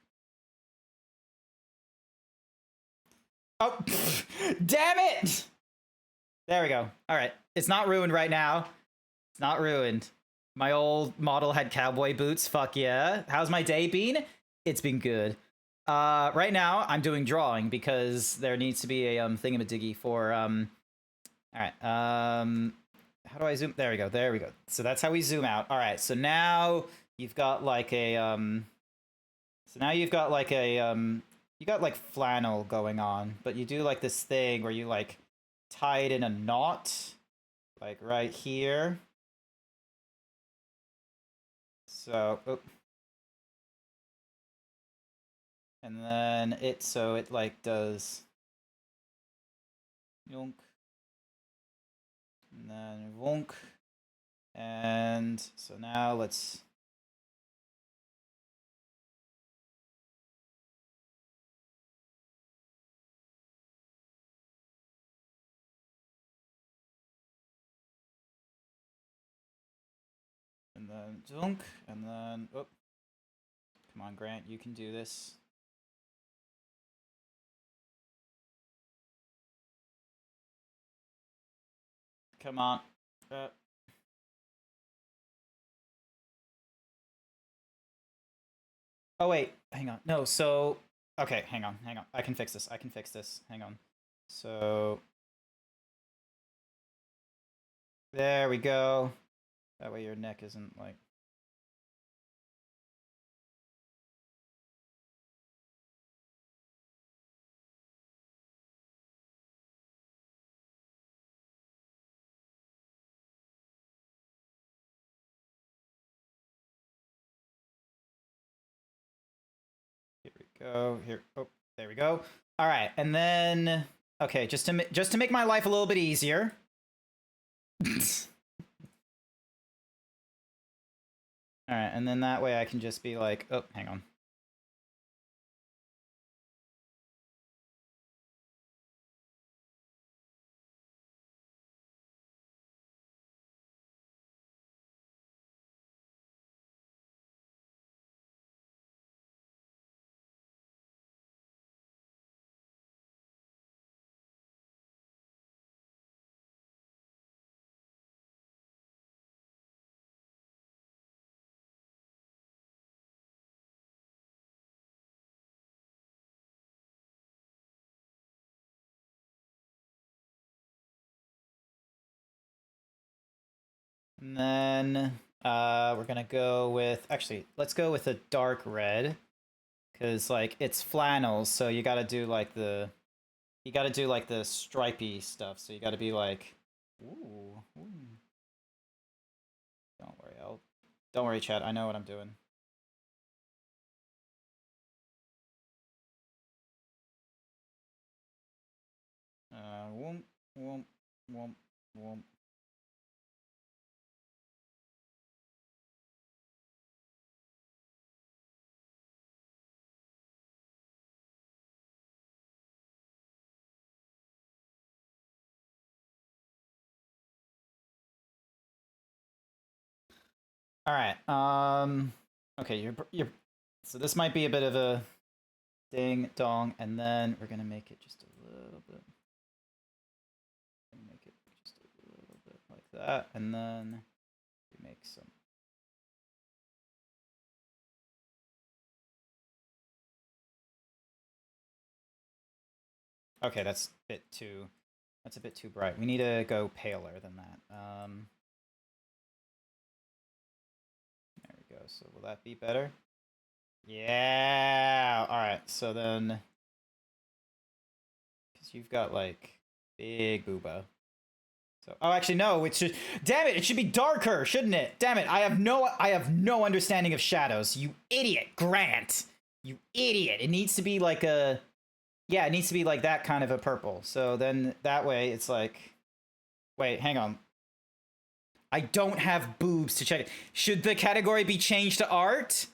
Oh, damn it! There we go. All right, it's not ruined right now. It's not ruined. My old model had cowboy boots. Fuck yeah. How's my day been? It's been good. Right now, I'm doing drawing because there needs to be a thingamadiggy for all right. How do I zoom? There we go. There we go. So that's how we zoom out. All right. So now you've got like a you got like flannel going on, but you do like this thing where you like tie it in a knot, like right here. So, and then it like does yonk, and then wonk, and so now let's. And then dunk, and then oh, come on, Grant, you can do this. Come on. Oh wait, hang on. No, so okay, hang on. I can fix this. Hang on. So there we go. That way your neck isn't like. Here we go. Here. Oh, there we go. All right, and then okay, just to make my life a little bit easier. All right, and then that way I can just be like, oh, hang on. And then we're gonna go with, actually, let's go with a dark red. Cause like it's flannels, so you gotta do like the stripy stuff. So you gotta be like, ooh. Don't worry, chat. I know what I'm doing. Whoomp, whoomp, whoomp, whoomp. All right. Okay, you're. So this might be a bit of a ding dong, and then we're gonna make it just a little bit. Make it just a little bit like that, and then we make some. Okay, that's a bit too bright. We need to go paler than that. There we go. So will that be better? Yeah. All right. So then, because you've got like big booba. So, oh, actually, no. It's just, damn it! It should be darker, shouldn't it? Damn it! I have no understanding of shadows. You idiot, Grant. You idiot. It needs to be like a, yeah, it needs to be like that kind of a purple. So then that way it's like, wait, hang on. I don't have boobs to check it. Should the category be changed to art?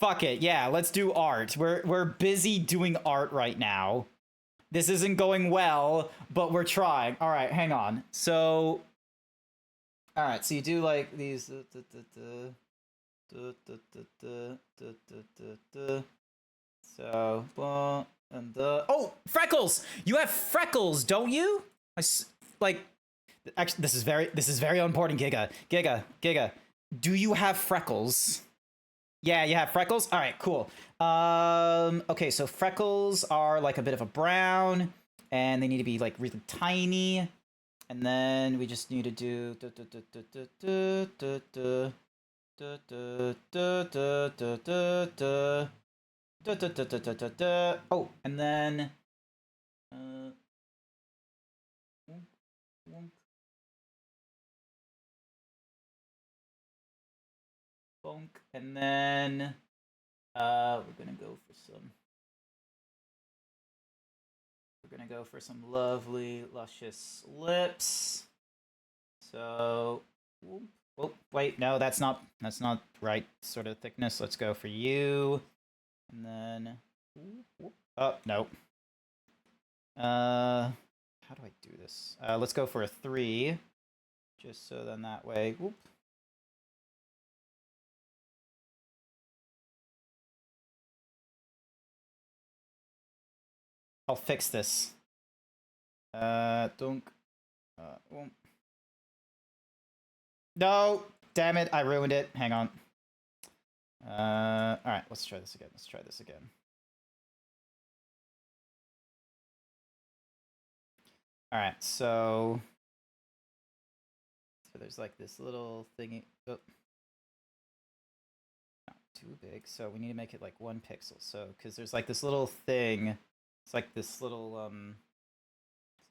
Fuck it. Yeah, let's do art. We're busy doing art right now. This isn't going well, but we're trying. All right, hang on. So, all right, so you do like these. So, and oh, freckles! You have freckles, don't you? Like, actually, this is very important, Giga. Do you have freckles? Yeah, you have freckles? All right, cool. Okay, so freckles are like a bit of a brown, and they need to be like really tiny. And then we just need to do oh, and then bonk, and then we're gonna go for some lovely luscious lips. So oh, wait, no, that's not right sort of thickness. Let's go for you, and then oh no. How do I do this? Let's go for a 3, just so then that way. Whoop. I'll fix this. Dunk. No! Damn it, I ruined it. Hang on. Alright, let's try this again. Alright, so there's like this little thingy. Oh. Not too big, so we need to make it like 1 pixel. So, because there's like this little thing. It's like this little, whoop. It's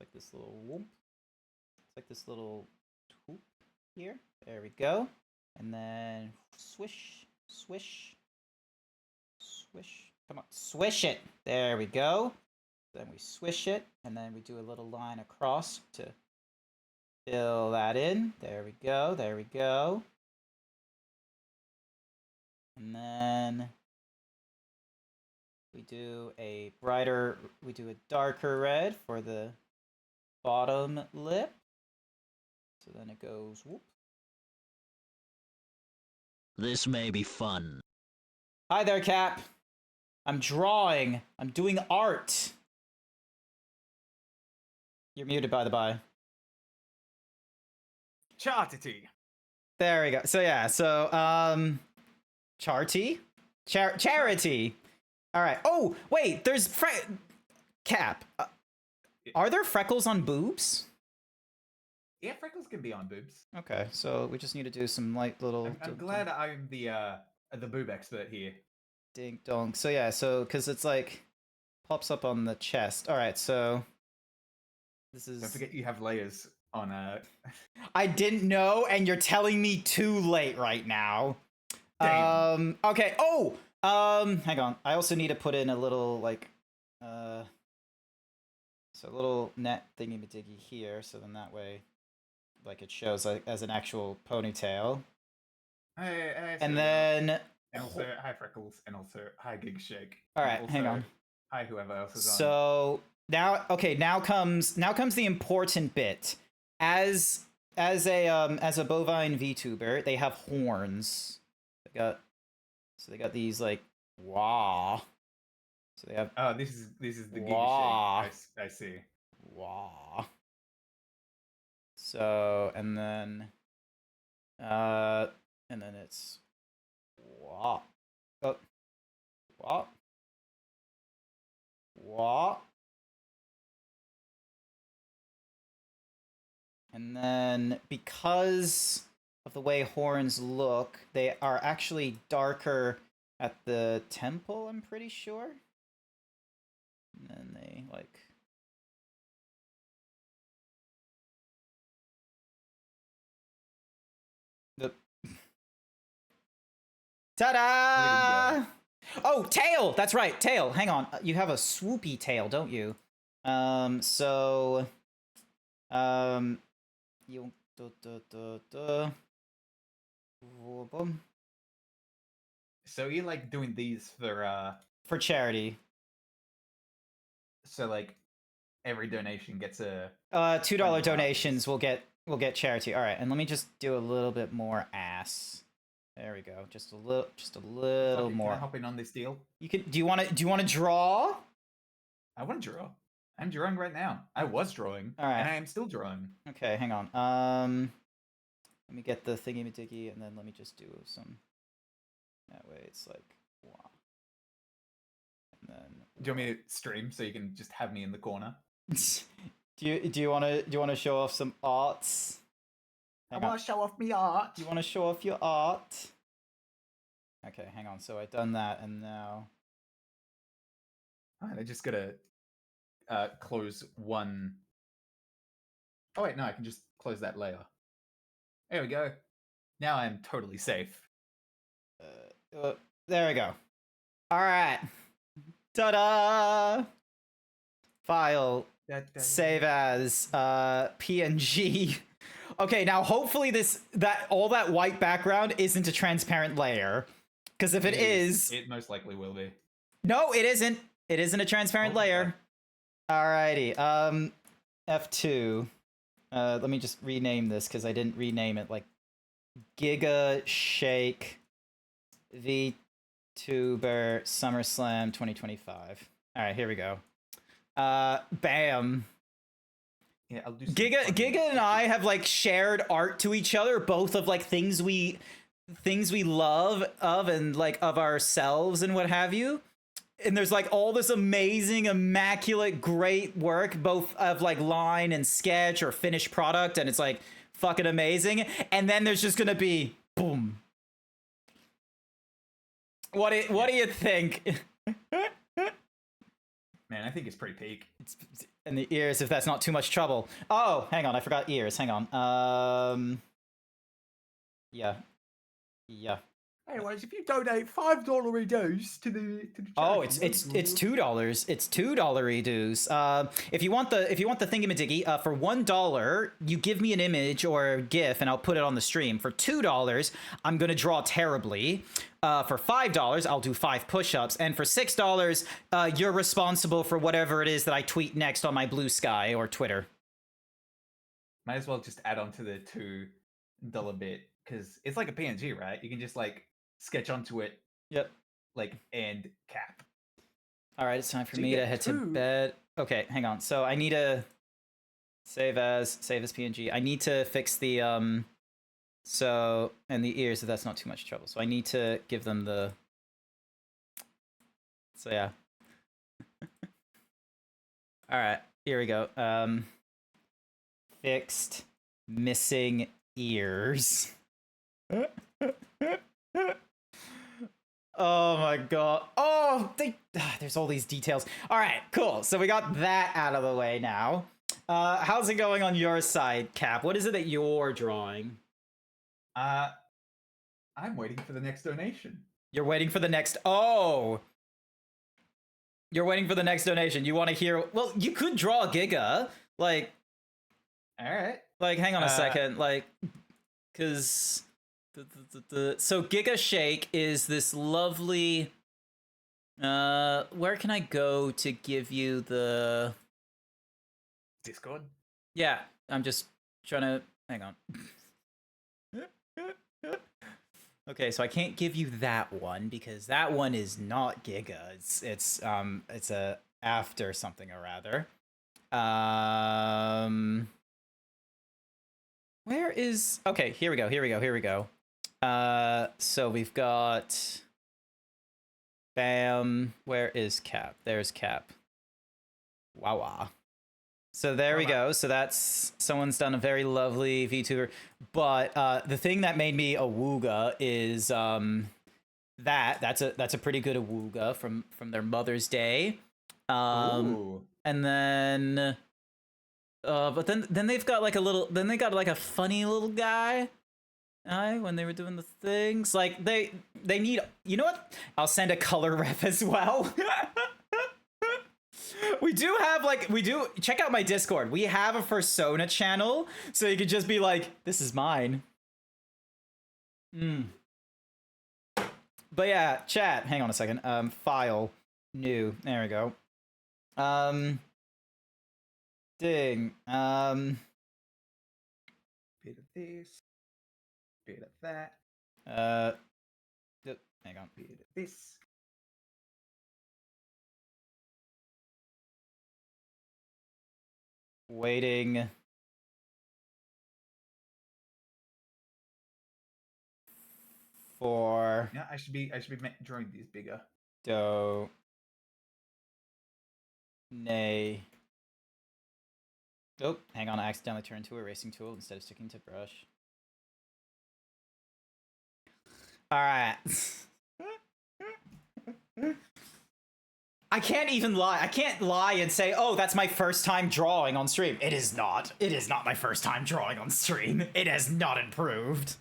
like this little hoop here. There we go. And then swish, swish, swish. Come on, swish it. There we go. Then we swish it, and then we do a little line across to fill that in. There we go, there we go. And then we do a darker red for the bottom lip. So then it goes whoop. This may be fun. Hi there, Cap. I'm drawing. I'm doing art. You're muted, by the by. Chartity. There we go. So yeah, so Chartity? Charity. All right. Oh, wait, there's Cap. Are there freckles on boobs? Yeah, freckles can be on boobs. Okay, so we just need to do some light little. I'm glad I'm the boob expert here. Ding dong. So yeah, so because it's like pops up on the chest. All right, so this is. Don't forget you have layers on. I didn't know, and you're telling me too late right now. Damn. Okay. Oh. Hang on. I also need to put in a little like. So a little net thingy-majiggy here, so then that way, like it shows like as an actual ponytail. And then. And also, hi Freckles, and also, hi Gig Shake. All right, hang on. Hi whoever else is on. So now, okay, now comes the important bit. As a bovine VTuber, they have horns. They got these like wah. So they have. Oh, this is the Gig wah. Shake. I see. Wah. So and then it's wah. Oh. Wah. Wah. And then, because of the way horns look, they are actually darker at the temple, I'm pretty sure. And then they, like... Ta-da! Oh, tail! That's right, tail. Hang on. You have a swoopy tail, don't you? You... So you're like doing these for charity. So like every donation gets a $2 donations will get charity. All right, and let me just do a little bit more ass. There we go. Just a little more. Can I hop in on this deal? You can. Do you want to draw? I want to draw. I'm drawing right now. I was drawing. All right. And I am still drawing. Okay, hang on. Let me get the thingy-majiggy, and then let me just do some. That way, it's like wow. And then. Do you want me to stream so you can just have me in the corner? do you want to show off some arts? I want to show off my art. You want to show off your art? Okay, hang on. So I've done that, and now. Alright, I just gotta close one. Oh wait, no, I can just close that layer. There we go. Now I'm totally safe. There we go. All right. Ta-da! File. Save as PNG. Okay, now hopefully all that white background isn't a transparent layer. Because if it is... It most likely will be. No, it isn't. It isn't a transparent layer. Alrighty. F2. Let me just rename this because I didn't rename it. Like Giga Shake VTuber SummerSlam 2025. Alright, here we go. Bam. Yeah, I'll do Giga and I have like shared art to each other, both of like things we love of and like of ourselves and what have you. And there's like all this amazing, immaculate, great work, both of like line and sketch or finished product, and it's like fucking amazing. And then there's just gonna be boom. What do you think? Man, I think it's pretty peak. It's in the ears, if that's not too much trouble. Oh, hang on, I forgot ears. Hang on. Yeah. Anyways, if you donate $5 dues to the oh, it's $2. It's $2 dues. If you want the thingamajiggy, for $1, you give me an image or GIF, and I'll put it on the stream. For $2, I'm gonna draw terribly. For $5, I'll do 5 push-ups, and for $6, you're responsible for whatever it is that I tweet next on my Blue Sky or Twitter. Might as well just add on to the $2 bit, because it's like a PNG, right? You can just like sketch onto it. Yep. Like, and cap. All right, it's time for me to head to bed. Okay, hang on. So I need to save as PNG. I need to fix the and the ears, if that's not too much trouble. So I need to give them the. So yeah. All right, here we go. Fixed missing ears. Oh my god. Oh, there's all these details. All right, cool. So we got that out of the way now. How's it going on your side, Cap? What is it that you're drawing? I'm waiting for the next donation. You're waiting for the next... Oh! You're waiting for the next donation. You want to hear... Well, you could draw Giga. Like... Alright. Like, hang on a second. Like... Because... So Giga Shake is this lovely... where can I go to give you the... Discord? Yeah, I'm just trying to... Hang on. Okay, so I can't give you that one because that one is not Giga. It's a after something or rather. Where is... Okay, here we go. So we've got... Bam. Where is Cap? There's Cap. Wow. So there we go. So that's... Someone's done a very lovely VTuber. But the thing that made me a wooga is that's a pretty good awooga from their Mother's Day. Ooh. And then... but then they've got like a little... Then they got like a funny little guy. When they were doing the things. Like, they need... You know what? I'll send a color rep as well. We do have, like... Check out my Discord. We have a Persona channel. So you could just be like, this is mine. But yeah, chat. Hang on a second. File. New. There we go. Ding. Bit of this. Bit of that. Hang on. Bit of this. Waiting. For... Yeah, I should be drawing these bigger. Nay. Oh, hang on, I accidentally turned to a erasing tool instead of sticking to brush. Alright. I can't even lie. I can't lie and say, oh, that's my first time drawing on stream. It is not. It is not my first time drawing on stream. It has not improved.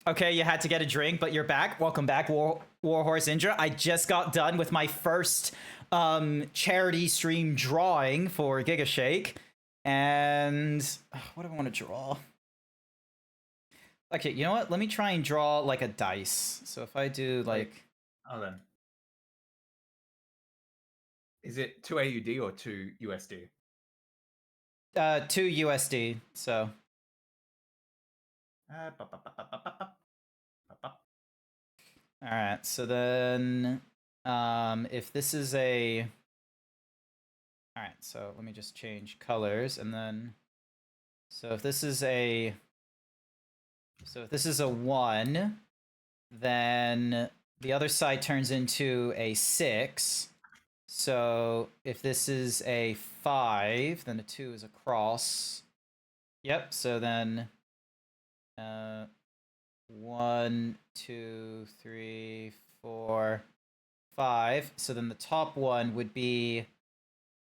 Okay, you had to get a drink, but you're back. Welcome back, Warhorse Indra. I just got done with my first charity stream drawing for Giga Shake. And what do I want to draw? Okay, you know what? Let me try and draw like a dice. So if I do like... Oh, then. Is it 2 AUD or 2 USD? 2 USD, so... Alright, so then... if this is a... Alright, so let me just change colors, and then... So if this is a... So if this is a 1, then the other side turns into a 6. So if this is a 5, then a 2 is a cross. Yep, so then 1, 2, 3, 4, 5. So then the top one would be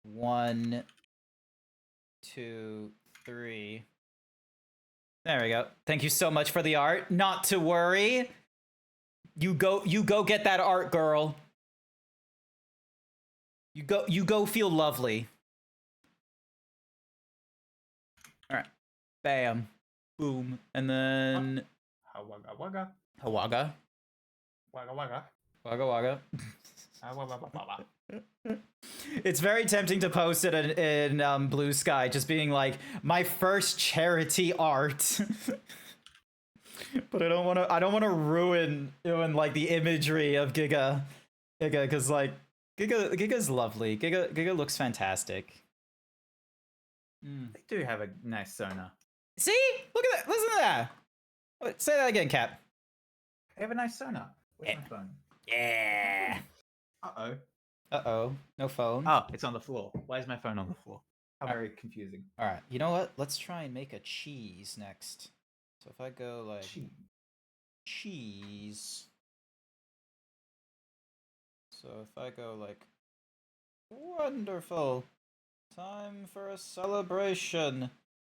1, 2, 3. There we go. Thank you so much for the art. Not to worry. You go get that art, girl. You go feel lovely. All right. Bam. Boom. And then Hawaga waga. Hawaga. Waga waga. Waga waga. Waga. It's very tempting to post it in Blue Sky, just being like, my first charity art. But I don't want to ruin like the imagery of Giga, because like Giga's lovely. Giga looks fantastic. They do have a nice Sona. See? Look at that. Listen to that. Wait, say that again, Cap. They have a nice Sona. Where's my phone? Yeah. Uh-oh. Uh-oh. No phone. Oh, it's on the floor. Why is my phone on the floor? How very confusing. All right, you know what? Let's try and make a cheese next. So if I go like cheese. So if I go like wonderful. Time for a celebration.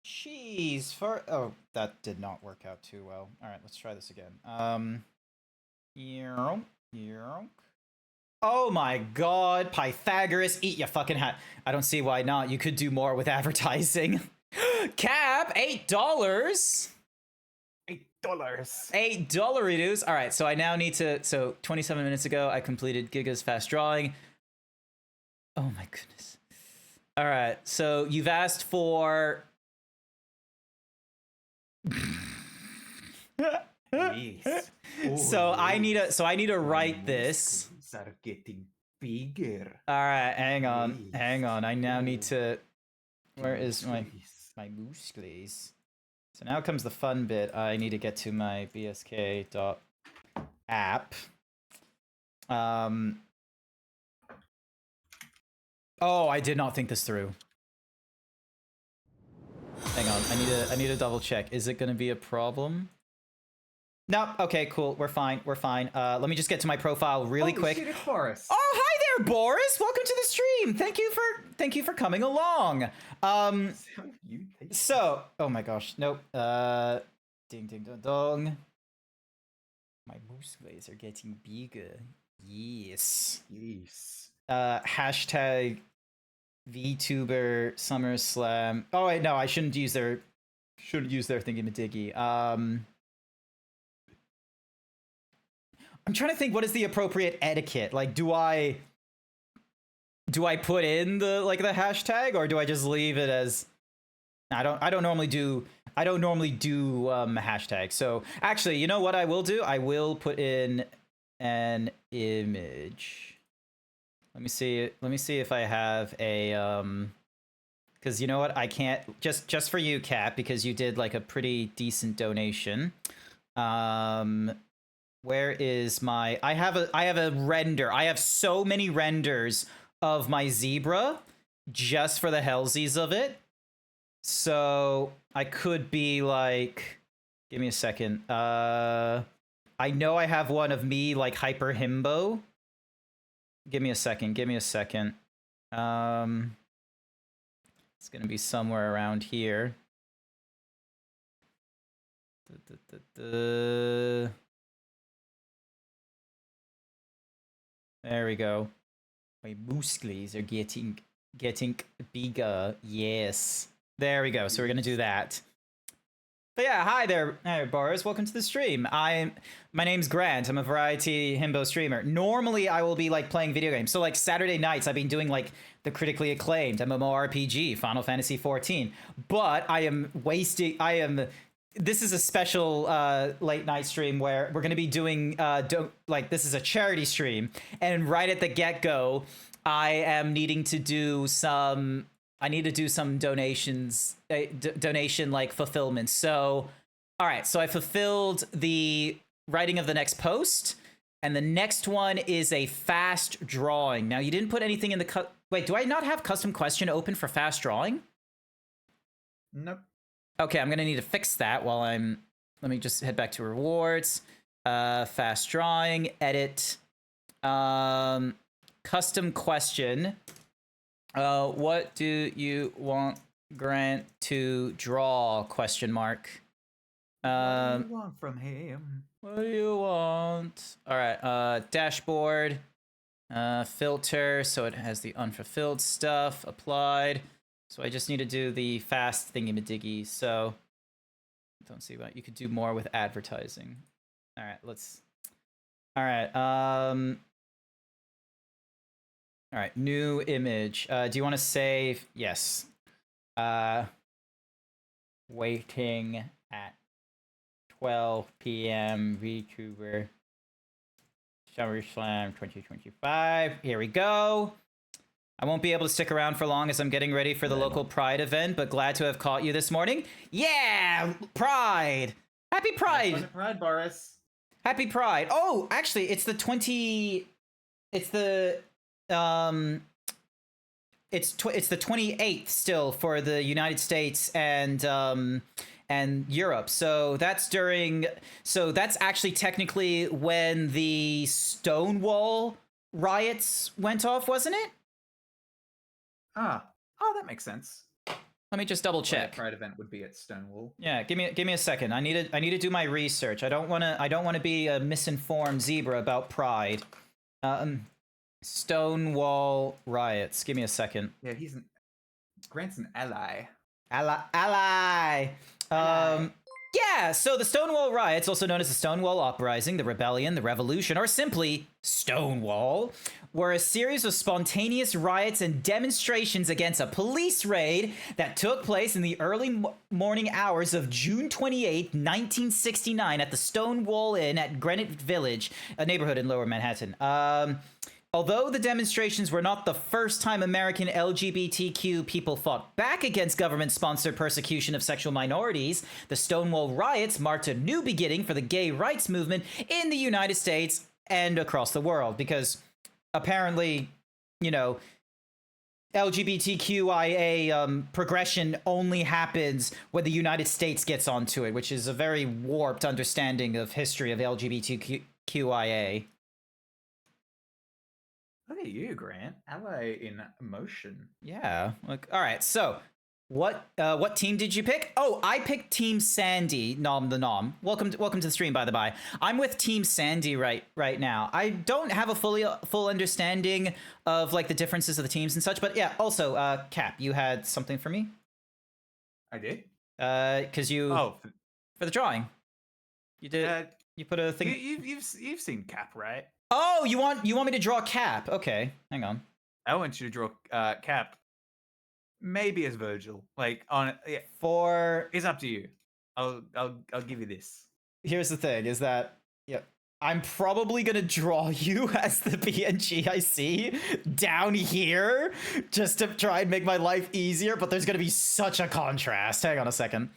Cheese for oh, that did not work out too well. All right, let's try this again. Oh my god, Pythagoras, eat your fucking hat. I don't see why not. You could do more with advertising. Cap, $8. $8. $8. All right, so I now need to. So 27 minutes ago, I completed Giga's fast drawing. Oh my goodness. All right, so you've asked for. Yes. So I need to write this. Are getting bigger. All right, hang on. I now need to. Where is my muscles? So now comes the fun bit. I need to get to my bsk.app. Oh, I did not think this through. Hang on, I need to double check. Is it gonna be a problem? No, okay, cool. We're fine. Let me just get to my profile really quick. Shit, it's Boris. Oh, hi there, Boris. Welcome to the stream. Thank you for coming along. So, oh my gosh, nope. Ding ding dong dong. My muscles are getting bigger. Yes. Hashtag Vtuber SummerSlam. Oh wait, no, I shouldn't use their thingy-majiggy. I'm trying to think what is the appropriate etiquette. Like, do I put in the hashtag, or do I just leave it as I don't normally do hashtags. So actually, you know what I will do? I will put in an image. Let me see if I have a because you know what? I can't just for you, Cap, because you did like a pretty decent donation. Where is my I have a render. I have so many renders of my zebra just for the hellsies of it. So I could be like, give me a second. I know I have one of me like hyper himbo. Give me a second. It's gonna be somewhere around here. There we go. My muscles are getting bigger. Yes. There we go. So we're gonna do that. But yeah, hi there, Boris. Welcome to the stream. My name's Grant. I'm a variety himbo streamer. Normally, I will be like playing video games. So like Saturday nights, I've been doing like the critically acclaimed MMORPG, Final Fantasy XIV. But this is a special late night stream where we're going to be doing this is a charity stream, and right at the get-go I am needing to do some donations donation like fulfillment. So all right, so I fulfilled the writing of the next post, and the next one is a fast drawing. Now you didn't put anything in the wait, do I not have custom question open for fast drawing? Nope. Okay, I'm gonna need to fix that while let me just head back to rewards. Fast drawing, edit, custom question. What do you want Grant to draw? Question mark. What do you want from him? What do you want? All right, dashboard, filter, so it has the unfulfilled stuff applied. So I just need to do the fast thingy-majiggy, so don't see what you could do more with advertising. All right, all right, new image. Do you want to save? Yes. Waiting at 12 p.m. VTuber SummerSlam 2025. Here we go. I won't be able to stick around for long as I'm getting ready for the local Pride event, but glad to have caught you this morning. Yeah, Pride! Happy Pride! Happy Pride, Boris. Happy Pride. Oh, actually, it's the it's the 28th still for the United States and Europe. So that's actually technically when the Stonewall riots went off, wasn't it? Oh, that makes sense. Let me just double check. Pride event would be at Stonewall. Yeah, give me a second. I need to do my research. I don't want to be a misinformed zebra about Pride. Stonewall riots. Give me a second. Yeah, Grant's an ally. Ally. Yeah, so the Stonewall riots, also known as the Stonewall Uprising, the Rebellion, the Revolution, or simply Stonewall, were a series of spontaneous riots and demonstrations against a police raid that took place in the early morning hours of June 28, 1969 at the Stonewall Inn at Greenwich Village, a neighborhood in Lower Manhattan. Although the demonstrations were not the first time American LGBTQ people fought back against government-sponsored persecution of sexual minorities, the Stonewall riots marked a new beginning for the gay rights movement in the United States and across the world, because apparently, you know, LGBTQIA progression only happens when the United States gets onto it, which is a very warped understanding of history of LGBTQIA. Look at you, Grant. Ally in motion. Yeah. Like, all right. So, what team did you pick? Oh, I picked Team Sandy. Nom the nom. Welcome to the stream, by the by. I'm with Team Sandy right now. I don't have a full understanding of like the differences of the teams and such, but yeah. Also, Cap, you had something for me. I did. Because you for the drawing, you did. You put a thing. You've seen Cap, right? Oh, you want me to draw Cap? Okay, hang on. I want you to draw Cap. Maybe as Virgil. Like it's up to you. I'll give you this. Here's the thing: is that I'm probably gonna draw you as the PNG I see down here just to try and make my life easier. But there's gonna be such a contrast. Hang on a second.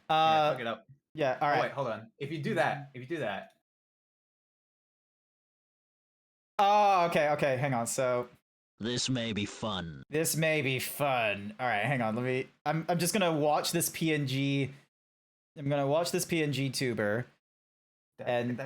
Fuck it up. Yeah. All right. Wait, hold on. If you do that. Oh, okay, hang on. So this may be fun. All right, hang on. I'm just gonna watch this PNG. I'm gonna watch this PNG tuber. And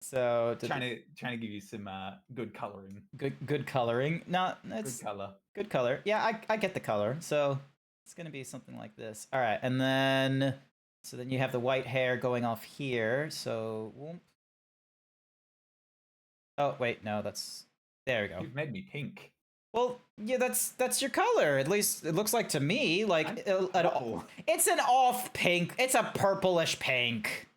so trying to give you some good coloring. Good coloring. No, that's good color. Good color. Yeah, I get the color. So it's gonna be something like this. All right, and then you have the white hair going off here. So. Whoop. Oh, wait, no, there we go. You've made me pink. Well, yeah, that's your color. At least it looks like to me. Like, it's an off pink. It's a purplish pink.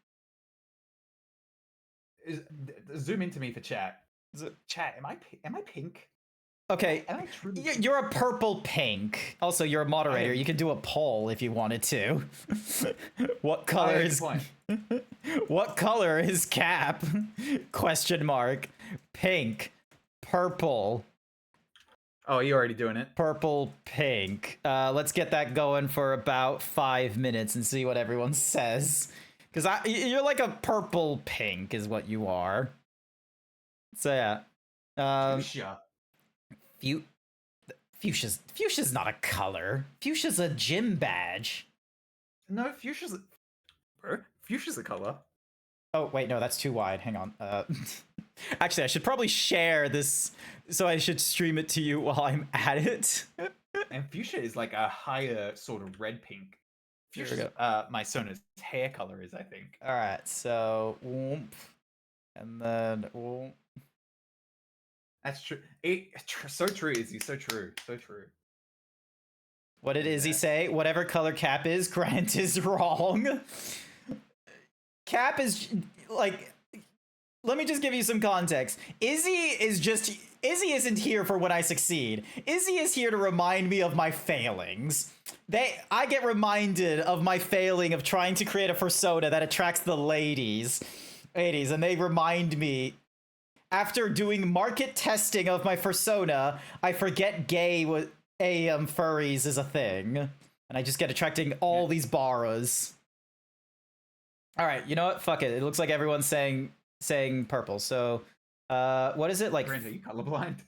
Zoom into me for chat. Chat, am I pink? Okay, Am I truly you're a purple pink. Also, you're a moderator. You can do a poll if you wanted to. What color What color is Cap? Question mark. Pink. Purple. Oh, you're already doing it. Purple, pink. Let's get that going for about 5 minutes and see what everyone says. Because you're like a purple pink is what you are. So yeah. Fuchsia's not a color. Fuchsia's a gym badge. No, fuchsia's a color. Oh, wait, no, that's too wide. Hang on. Actually, I should probably share this, so I should stream it to you while I'm at it. And fuchsia is like a higher sort of red pink. Fuchsia, my Sona's hair color is, I think. All right, so whoomp, and then whoomp. That's true. So true, Izzy. So true. So true. What did Izzy say? Whatever color Cap is, Grant is wrong. Cap is like. Let me just give you some context. Izzy isn't here for when I succeed. Izzy is here to remind me of my failings. I get reminded of my failing of trying to create a persona that attracts the ladies, and they remind me. After doing market testing of my persona, I forget furries is a thing, and I just get attracting all these borrows. All right, you know what? Fuck it. It looks like everyone's saying purple. So, what is it like? Brand, are you colorblind?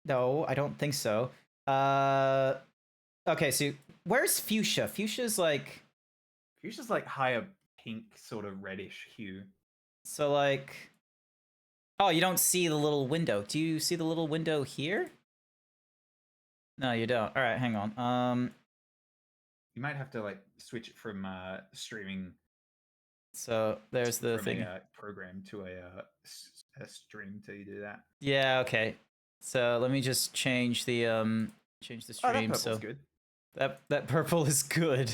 No, I don't think so. Okay, so where's Fuchsia? Fuchsia's like... Fuchsia's like higher pink, sort of reddish hue. So like... Oh, you don't see the little window. Do you see the little window here? No, you don't. All right, hang on. You might have to like switch it from streaming. So there's the from thing. A program to a stream till you do that. Yeah. Okay. So let me just change the stream. That So purple's good. that purple is good.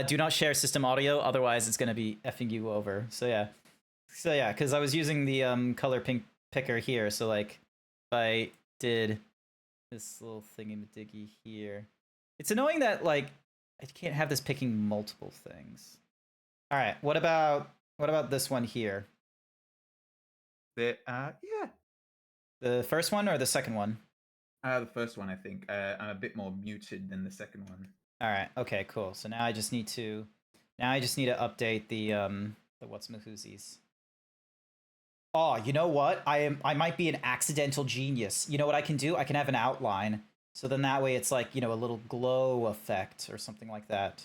Do not share system audio, otherwise it's gonna be effing you over. So yeah, because I was using the color pink picker here. So like, if I did this little thingy-majiggy here, it's annoying that like I can't have this picking multiple things. All right, what about this one here? Yeah. The first one or the second one? The first one, I think. I'm a bit more muted than the second one. All right. Okay. Cool. So now I just need to update the what's-mahoozies. Oh, you know what? I might be an accidental genius. You know what I can do? I can have an outline. So then that way it's like, you know, a little glow effect or something like that.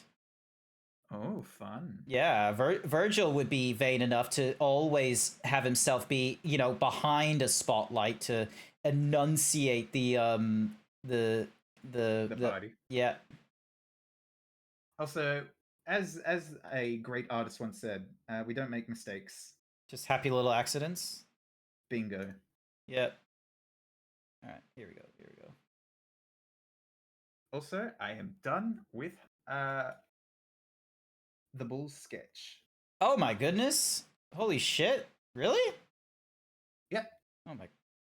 Oh, fun. Yeah, Virgil would be vain enough to always have himself be, you know, behind a spotlight to enunciate the party. Yeah. Also, as a great artist once said, we don't make mistakes. Just happy little accidents. Bingo. Yep. All right, here we go. Also, I am done with the Bulls sketch. Oh my goodness! Holy shit! Really? Yep. Oh my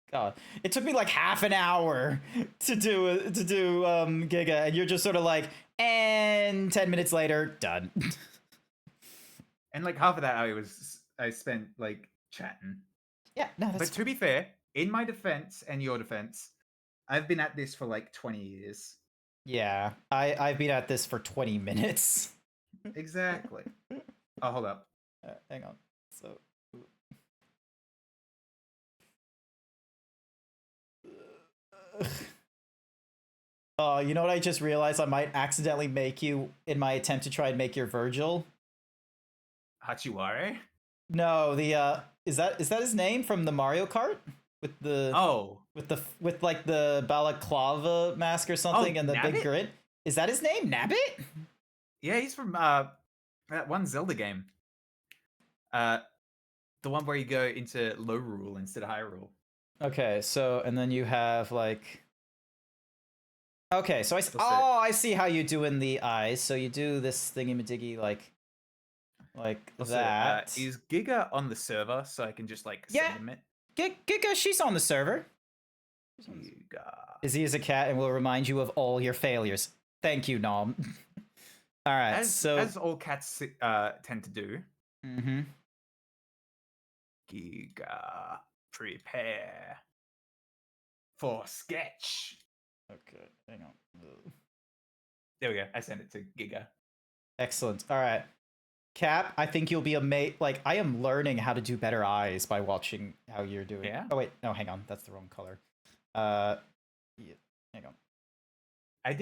god! It took me like half an hour to do Giga, and you're just sort of like, and 10 minutes later, done. And like half of that I spent like chatting. Yeah, no, that's... But to be fair, in my defense and your defense, I've been at this for like 20 years. Yeah, I've been at this for 20 minutes. Exactly. Oh, hold up. Hang on. So. Oh, you know what I just realized? I might accidentally make you in my attempt to try and make your Virgil. Hachiware? No, the is that his name from the Mario Kart with the with like the balaclava mask or something and the Nabbit? big grid? Is that his name, Nabbit? Yeah, he's from that one Zelda game. The one where you go into low rule instead of high rule. Okay, so and then you have like. Okay, so I see how you do in the eyes. So you do this thingy-majiggy like Also, that. Is Giga on the server so I can just like send him it? Giga, she's on the server. Giga. Izzy is a cat and will remind you of all your failures. Thank you, Nom. All right, as all cats tend to do. Mm-hmm. Giga, prepare for sketch. Okay, hang on. There we go. I sent it to Giga. Excellent. All right. Cap, I think you'll be amazed. Like, I am learning how to do better eyes by watching how you're doing. Yeah? Oh, wait. No, hang on. That's the wrong color. Yeah. Hang on. I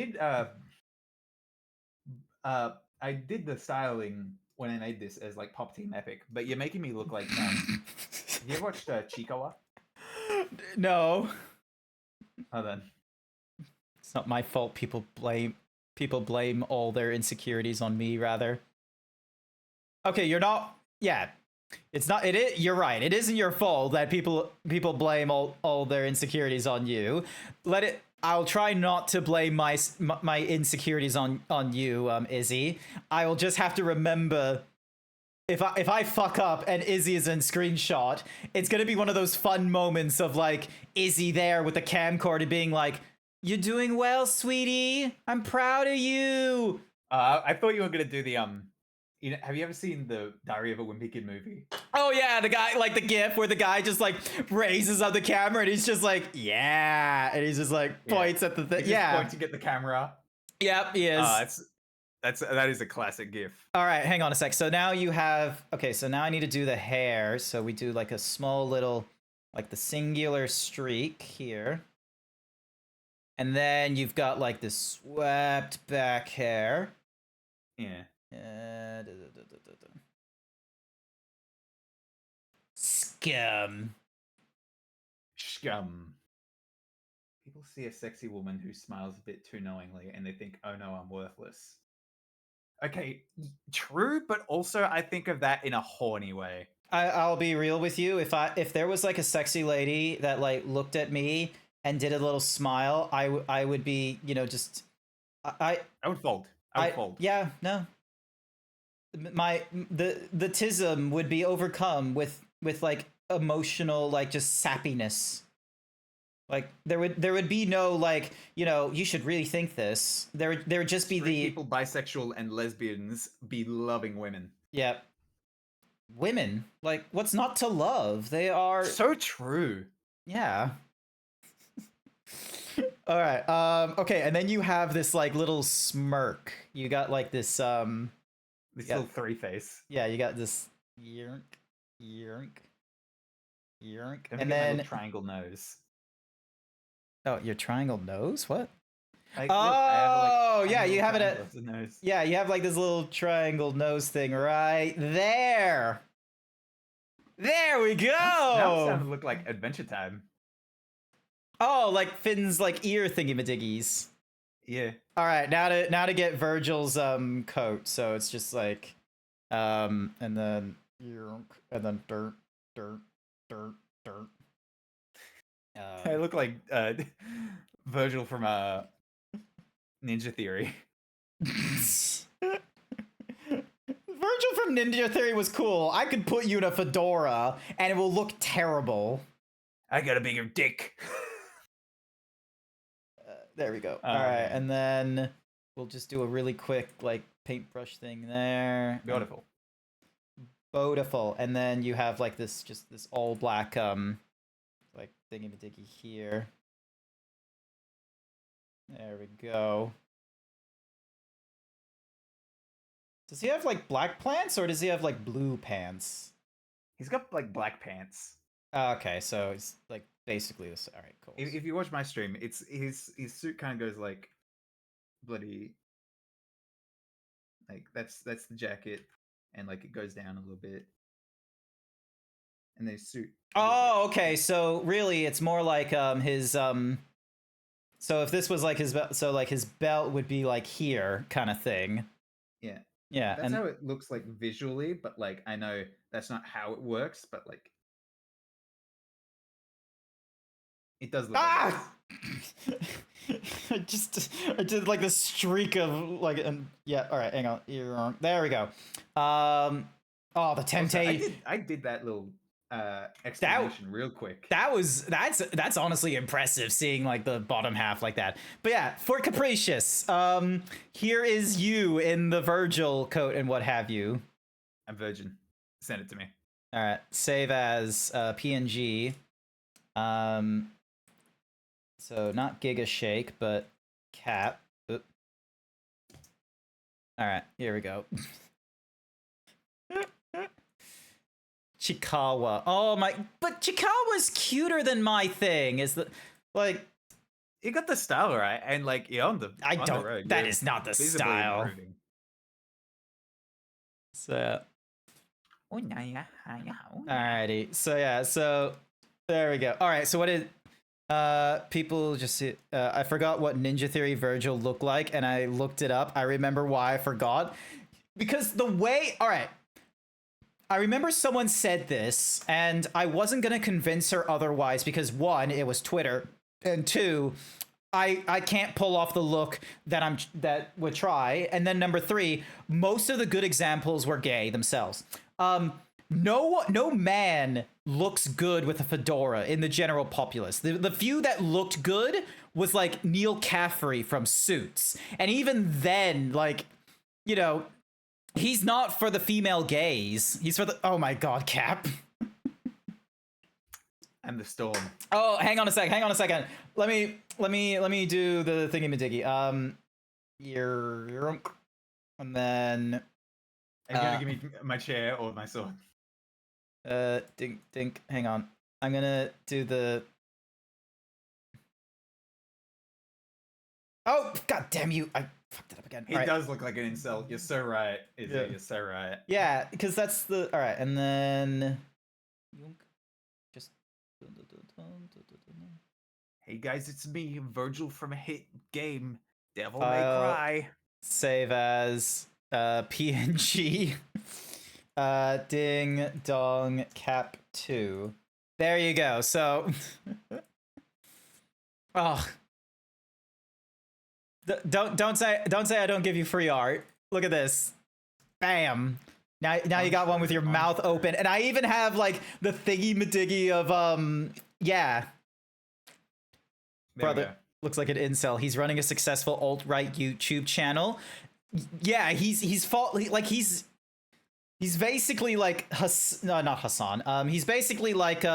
did the styling when I made this as, like, Pop Team Epic, but you're making me look like, you ever watched Chikawa? No. Oh, then. It's not my fault. People blame all their insecurities on me, rather. Okay, you're not. Yeah, it's not. You're right. It isn't your fault that people blame all their insecurities on you. I'll try not to blame my insecurities on you, Izzy. I will just have to remember. If I fuck up and Izzy is in screenshot, it's gonna be one of those fun moments of like Izzy there with the camcorder being like, "You're doing well, sweetie. I'm proud of you." I thought you were gonna do the You know, have you ever seen the Diary of a Wimpy Kid movie? Oh yeah, the guy, like the GIF where the guy just like raises up the camera and he's just like, yeah, and he's just like points at the thing. Yeah, pointing at the camera. Yep, he is. That is a classic GIF. All right, hang on a sec. So now you have so now I need to do the hair. So we do like a small little, like the singular streak here. And then you've got like this swept back hair. Yeah. Scum. Scum. People see a sexy woman who smiles a bit too knowingly and they think, oh no, I'm worthless. Okay, true, but also I think of that in a horny way. I'll be real with you. If there was like a sexy lady that like looked at me and did a little smile, I would be, you know, just I would fold. I would fold. Yeah, no. The tism would be overcome with like emotional like just sappiness. Like there would be no like, you know, you should really think this. There would just be people bisexual and lesbians be loving women. Yeah. Women, like what's not to love? They are so true. Yeah. All right. Okay, and then you have this like little smirk. You got like this little three face. Yeah, you got this yerk. And then triangle nose. Oh, your triangle nose? What? Like, oh, look, yeah, you have it at nose. Yeah, you have like this little triangle nose thing right there. There we go. Now it sounds look like Adventure Time. Oh, like Finn's like ear thingy-madiggies. Yeah. All right, now to get Virgil's coat. So it's just like and then dirt. I look like Virgil from Ninja Theory. Virgil from Ninja Theory was cool. I could put you in a fedora and it will look terrible. I got a bigger dick. There we go. All right, and then we'll just do a really quick like paintbrush thing there. Beautiful. Beautiful. And then you have like this all black like thingy-majiggy here. There we go. Does he have like black pants or does he have like blue pants? He's got like black pants. Okay, so it's like basically this. All right, cool. If you watch my stream, it's his suit kind of goes like bloody. Like that's the jacket, and like it goes down a little bit, and then his suit. Oh, okay. So really, it's more like his So if this was like his so like his belt would be like here, kind of thing. Yeah. Yeah. That's how it looks like visually, but like I know that's not how it works, but like it does look. Ah! I did like this streak of like, and yeah. All right, hang on. There we go. Oh, the temptation. I did that little explanation real quick. That's honestly impressive seeing like the bottom half like that. But yeah, for Capricious, here is you in the Virgil coat and what have you. I'm Virgin. Send it to me. All right, save as PNG. So not Giga Shake, but Cat. Oop. All right, here we go. Chikawa. Oh my! But Chikawa's cuter than my thing. Is the like? You got the style right, and like you're on the. I on don't. The road. That is not the style. So. Alrighty. So yeah. So there we go. All right. So what did people just see? I forgot what Ninja Theory Virgil looked like, and I looked it up. I remember why I forgot because the way. All right. I remember someone said this, and I wasn't gonna convince her otherwise because one, it was Twitter, and two, I can't pull off the look that would try, and then number three, most of the good examples were gay themselves. No man looks good with a fedora in the general populace. The few that looked good was like Neil Caffrey from Suits, and even then, like, you know. He's not for the female gaze. He's for the. Oh my God, Cap. And the storm. Oh, hang on a second. Let me do the thingy-majiggy. And then. Are you gonna give me my chair or my sword? Dink. Hang on. I'm gonna do the. Oh, god damn you! I fucked it up again. He Alright. does look like an incel. You're so right, Izzy. Yeah. You're so right. Yeah, because that's the alright, and then just Hey guys, it's me, Virgil from a hit game, Devil May File. Cry. Save as PNG. Ding dong cap 2. There you go. So oh, don't say I don't give you free art. Look at this. Bam. Now you got one with your mouth open, and I even have like the thingy madiggy of yeah. Brother looks like an incel. He's running a successful alt-right YouTube channel. Yeah, he's basically like not Hassan. He's basically like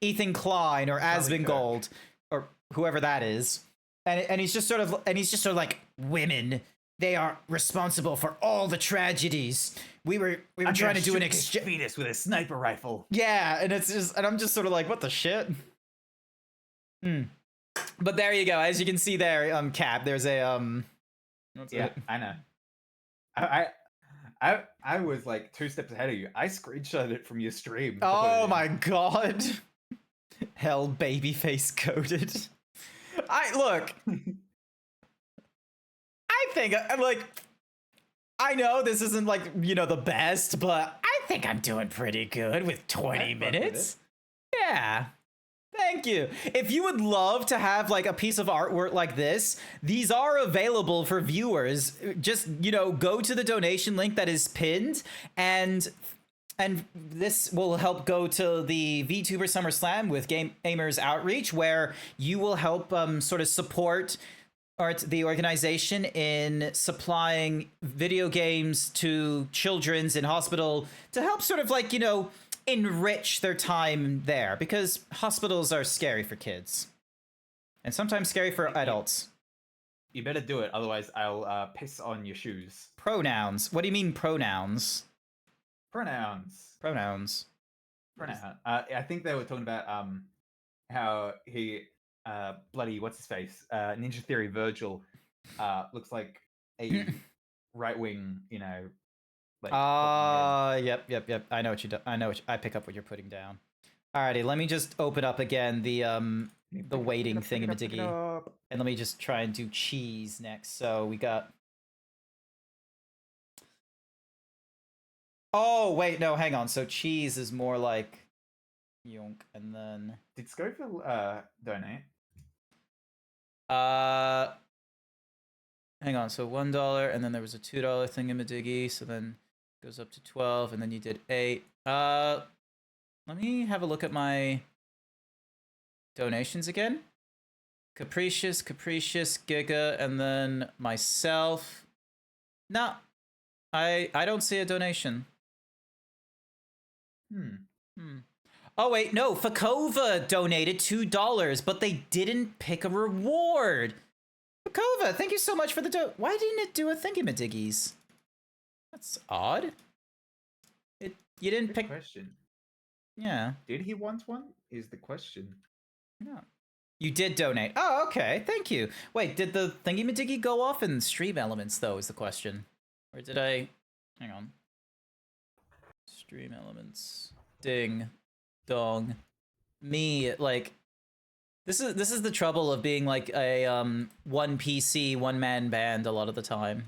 Ethan Klein or Asmongold or whoever that is. And he's just sort of like, women, they are responsible for all the tragedies. We were trying to do an exchange fetus with a sniper rifle. Yeah, and I'm just sort of like, what the shit? But there you go. As you can see there, Cap, there's a yeah, I know. I was like 2 steps ahead of you. I screenshotted it from your stream. Oh my god. Hell babyface coded. Look. I think like I know this isn't like, you know, the best, but I think I'm doing pretty good with 20 minutes. Yeah. Thank you. If you would love to have like a piece of artwork like this, these are available for viewers. Just, you know, go to the donation link that is pinned, and this will help go to the VTuber Summer Slam with Gamers Outreach, where you will help sort of support the organization in supplying video games to children's in hospital to help sort of like, you know, enrich their time there, because hospitals are scary for kids and sometimes scary for adults. You better do it, otherwise I'll piss on your shoes. Pronouns. What do you mean pronouns? Pronouns. I think they were talking about how he bloody what's his face Ninja Theory Virgil looks like a right wing, you know. Yep. I know what you do. I pick up what you're putting down. Alrighty, let me just open up again the waiting thingamadiggy, and let me just try and do cheese next. So we got. Oh wait, no, hang on. So cheese is more like yonk, and then did Schofield donate? Hang on. So $1, and then there was a $2 thingamadiggy. So then goes up to 12, and then you did 8. Let me have a look at my donations again. Capricious, Giga, and then myself. No, I don't see a donation. Oh wait, no, Fakova donated $2, but they didn't pick a reward. Fakova, thank you so much for the Why didn't it do a thingamadiggies? That's odd. You didn't pick. Question. Yeah. Did he want one? Is the question. No. You did donate. Oh, okay. Thank you. Wait, did the thingy-madiggy go off in stream elements, though, is the question. Or did I... Hang on. Stream elements. Ding. Dong. Me, like... This is the trouble of being, like, a, one PC, one-man band a lot of the time.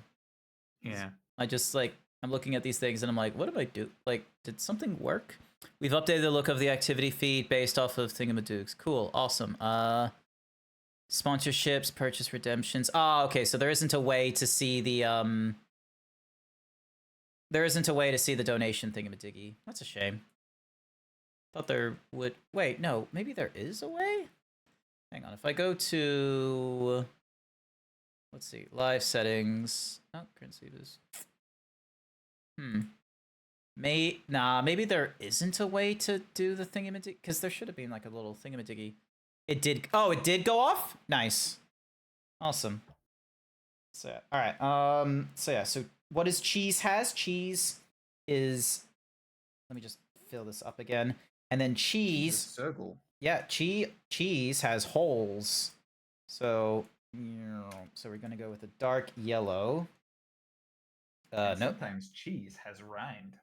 Yeah. I just, like... I'm looking at these things and I'm like, what did I do? Like, did something work? We've updated the look of the activity feed based off of Thingamadoogs. Cool, awesome. Sponsorships, purchase redemptions. Ah, okay, so there isn't a way to see the donation Thingamadiggy. That's a shame. Thought there would. Wait, no, maybe there is a way. Hang on, if I go to, let's see, live settings. Oh, GrantZeebs. Maybe there isn't a way to do the thingamadiggy, because there should have been like a little thingamadiggy. It did. Oh, it did go off. Nice, awesome. So yeah. All right. So yeah. So what does cheese has? Cheese is. Let me just fill this up again, and then cheese. Circle. Yeah, cheese has holes. So So we're gonna go with a dark yellow. And Nope. Sometimes cheese has rind.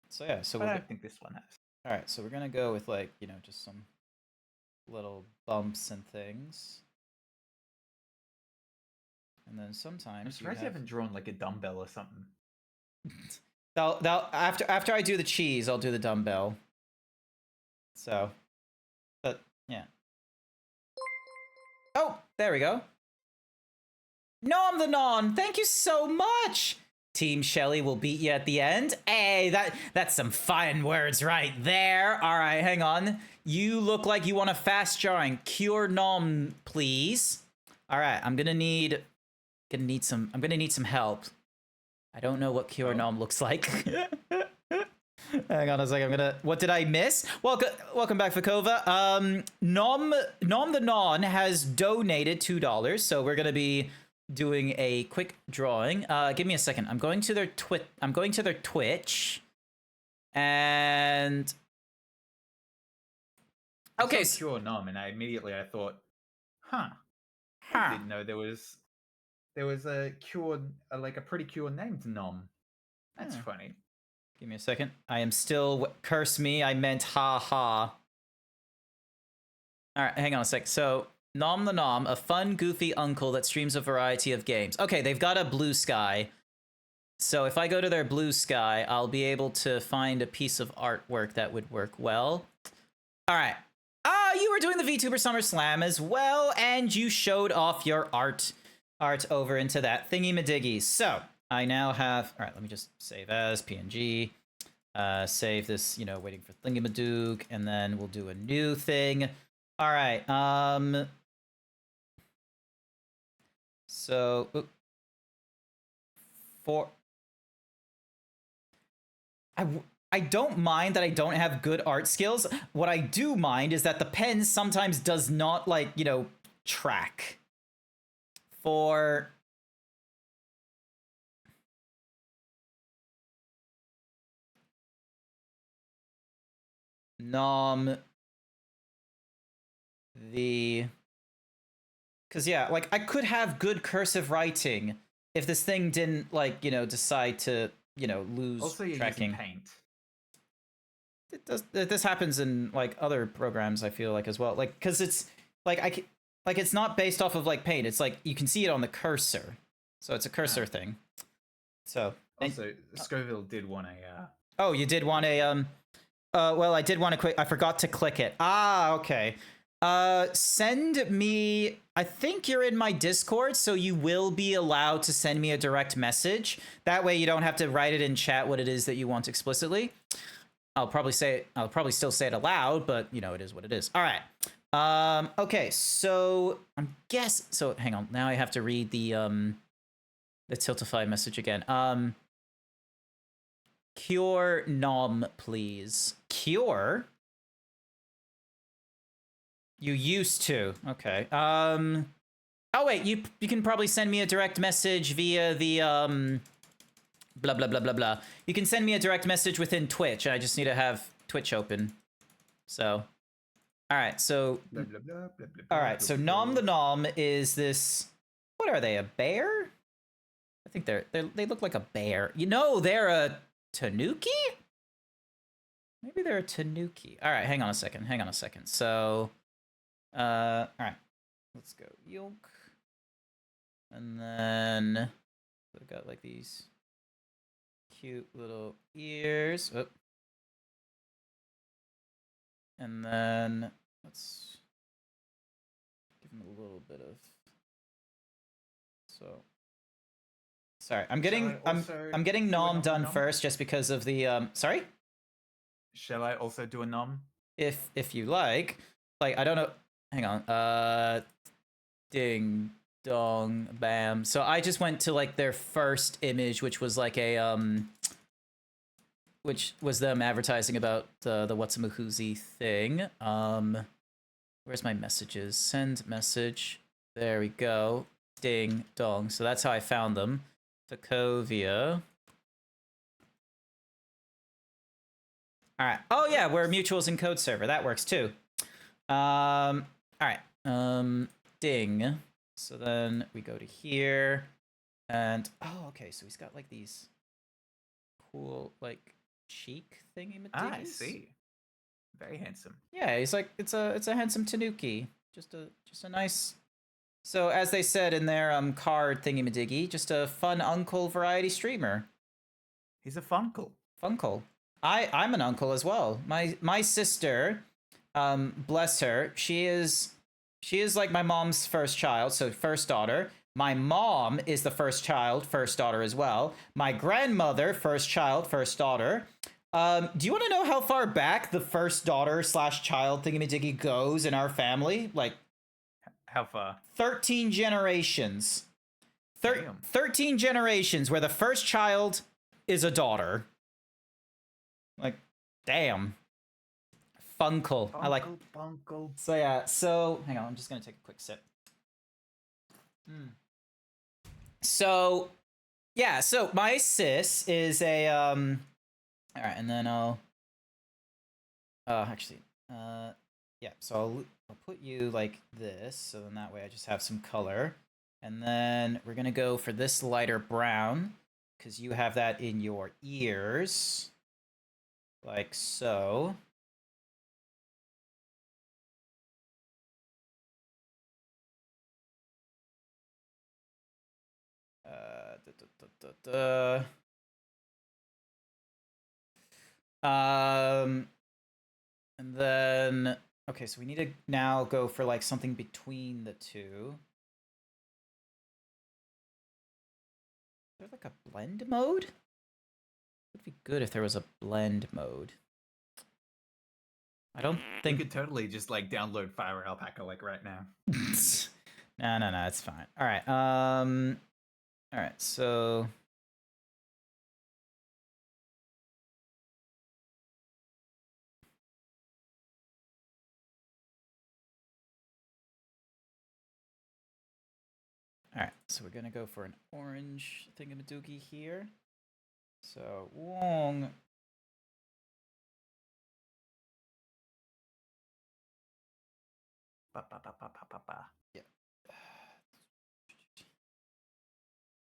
So yeah, so But I we'll don't think this one has. all right. So we're gonna go with like just some little bumps and things, and then I'm sometimes surprised you haven't drawn like a dumbbell or something. After I do the cheese, I'll do the dumbbell. So, but yeah. Oh, there we go. Nom the Non, thank you so much. Team Shelly will beat you at the end. Hey, that's some fine words right there. All right, hang on. You look like you want a fast drawing. Cure Nom, please. All right, I'm gonna need some help. I don't know what Cure Nom looks like. Hang on a second. What did I miss? Welcome back, Fakova. Nom the Non has donated $2, so we're gonna be doing a quick drawing. Give me a second. I'm going to their Twitch, and okay. I saw Cure Nom, and I thought, I didn't know there was a cure, like a pretty cure named Nom. That's funny. Give me a second. I am still curse me. I meant ha ha. All right, hang on a sec. So Nom the Nom, a fun, goofy uncle that streams a variety of games. Okay, they've got a Blue Sky. So if I go to their Blue Sky, I'll be able to find a piece of artwork that would work well. All right. You were doing the VTuber Summer Slam as well, and you showed off your art over into that thingy-madiggy. So I now have, all right, let me just save as PNG, save this, waiting for thingy-madoog, and then we'll do a new thing. All right, so, I don't mind that I don't have good art skills. What I do mind is that the pen sometimes does not, track. For Nom the... Because, yeah, I could have good cursive writing if this thing didn't, decide to, lose Also, you're tracking. using paint. This happens in other programs, I feel like, as well, because it's it's not based off of paint. It's you can see it on the cursor, so it's a cursor thing. So Also, Scoville did want a oh, you did want a well, I did want to quick, I forgot to click it. Okay. Send me, I think you're in my Discord, so you will be allowed to send me a direct message. That way you don't have to write it in chat what it is that you want explicitly. I'll probably still say it aloud, but it is what it is. All right. Okay, so so hang on. Now I have to read the Tiltify message again. Cure Nom, please. Cure? You used to. Okay. Oh wait, you can probably send me a direct message via the blah blah blah blah blah. You can send me a direct message within Twitch. I just need to have Twitch open. So, all right. So, blah, blah, blah, blah, blah, all right. So Nom the Nom is this. What are they? A bear? I think they look like a bear. They're a tanuki. Maybe they're a tanuki. All right. Hang on a second. So, all right. Let's go yolk, and then we've got these cute little ears. Oh. And then let's give him a little bit of. So sorry, I'm getting Nom done first just because of the sorry? Shall I also do a Nom? If you like. I don't know. Hang on. Ding dong bam. So I just went to their first image, which was which was them advertising about the What's-a-Mahoozy thing. Where's my messages? Send message. There we go. Ding dong. So that's how I found them. Sokovia. All right. Oh yeah, we're mutuals in code server. That works too. All right. Ding. So then we go to here, and oh, okay. So he's got like these cool like cheek thingy. I see. Very handsome. Yeah, he's like it's a handsome Tanuki. Just a nice. So as they said in their card thingy madiggy, just a fun uncle variety streamer. He's a funkle. Funkle. I'm an uncle as well. My sister, bless her, she is like my mom's first child, so first daughter. My mom is the first child, first daughter as well. My grandmother, first child, first daughter. Do you want to know how far back the first daughter / child thingy-majiggy goes in our family? Like, how far? 13 generations. Damn. 13 generations where the first child is a daughter. Like, damn. Funkle. I like. Funkle. So yeah. So hang on. I'm just gonna take a quick sip. So yeah. So my sis is a All right, and then I'll. Actually. Yeah. So I'll put you like this, so then that way I just have some color, and then we're gonna go for this lighter brown, because you have that in your ears, like so. And then okay, so we need to now go for like something between the two. Is there like a blend mode? It would be good if there was a blend mode. I don't think You could totally just like download Fire Alpaca like right now. No, it's fine. All right. All right. So all right. So we're gonna go for an orange thingamadoogie here. So Wong. Yeah.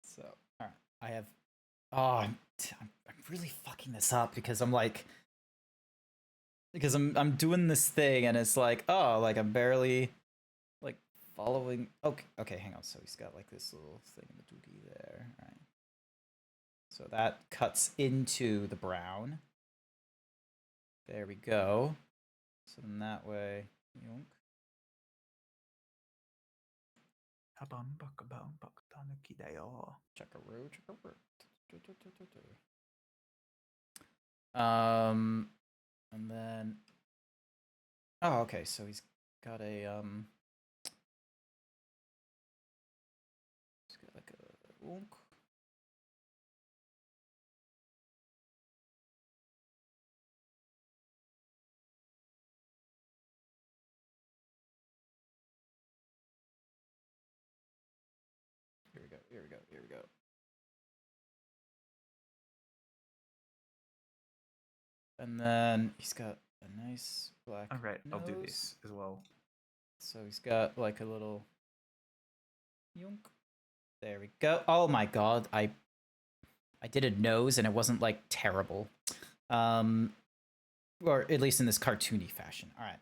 So, all right, I have. Oh, I'm really fucking this up because I'm like, because I'm doing this thing and it's like, oh, like I'm barely, like following. Okay, hang on. So he's got like this little thing in the doogie there. All right. So that cuts into the brown. There we go. So then that way, yonk. Checkaroo. And then, oh, okay, so he's got a, he's got like a, wonk. Here we go. And then he's got a nice black All right, I'll do nose. this as well. So he's got like a little yonk. There we go. Oh my god, I did a nose and it wasn't like terrible. Or at least in this cartoony fashion. All right.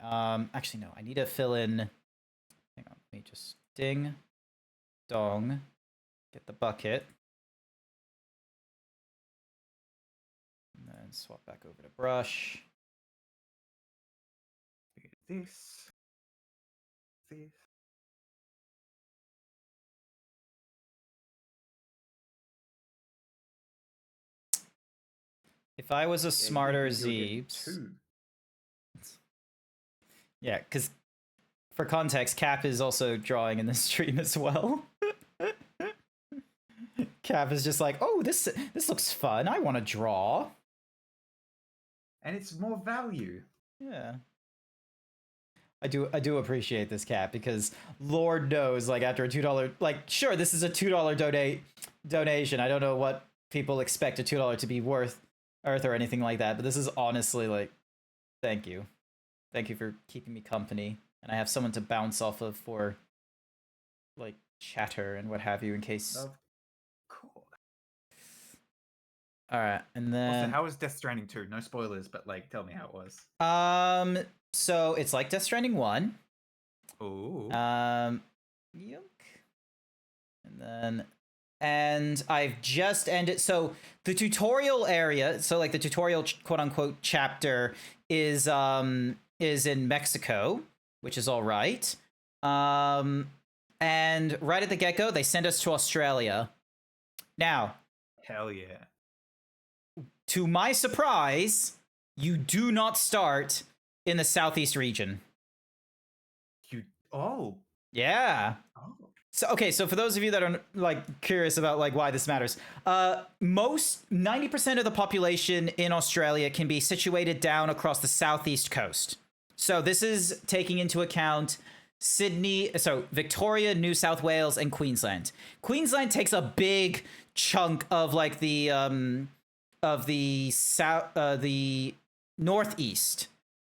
Actually no, I need to fill in. Hang on, let me just ding dong. Get the bucket. And then swap back over to brush. This. If I was a smarter you'll get Zeebs. two. Yeah, because for context, Cap is also drawing in this stream as well. Cap is just like, oh, this looks fun. I want to draw. And it's more value. Yeah. I do appreciate this, Cap, because Lord knows, like after a $2, like sure, this is a $2 donation. I don't know what people expect a $2 to be worth or anything like that, but this is honestly like, thank you for keeping me company, and I have someone to bounce off of for like chatter and what have you in case. Of course. All right, and Also, then how was Death Stranding 2? No spoilers, but like, tell me how it was. so it's like Death Stranding 1. Ooh. Yunk. And I've just ended. So the tutorial area, so like the tutorial quote unquote chapter is in Mexico, which is all right. And right at the get-go, they send us to Australia. Now, Hell yeah. to my surprise, you do not start in the southeast region. Oh. Yeah. Oh. So okay, so for those of you that are like curious about like why this matters, 90% of the population in Australia can be situated down across the southeast coast. So this is taking into account Victoria, New South Wales, and Queensland. Queensland takes a big chunk of like the northeast,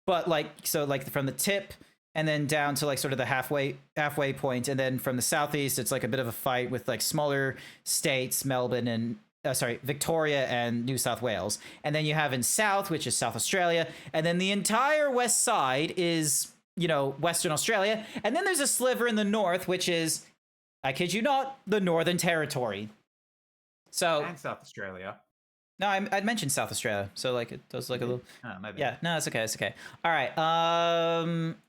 but like so like from the tip and then down to like sort of the halfway point, and then from the southeast it's like a bit of a fight with like smaller states, Melbourne and Victoria and New South Wales, and then you have in south, which is South Australia, and then the entire west side is Western Australia, and then there's a sliver in the north, which is, I kid you not, the Northern Territory. So and South Australia. No, I'd mentioned South Australia, so like it does like a little. Oh, maybe. Yeah, no, it's okay, it's okay. All right,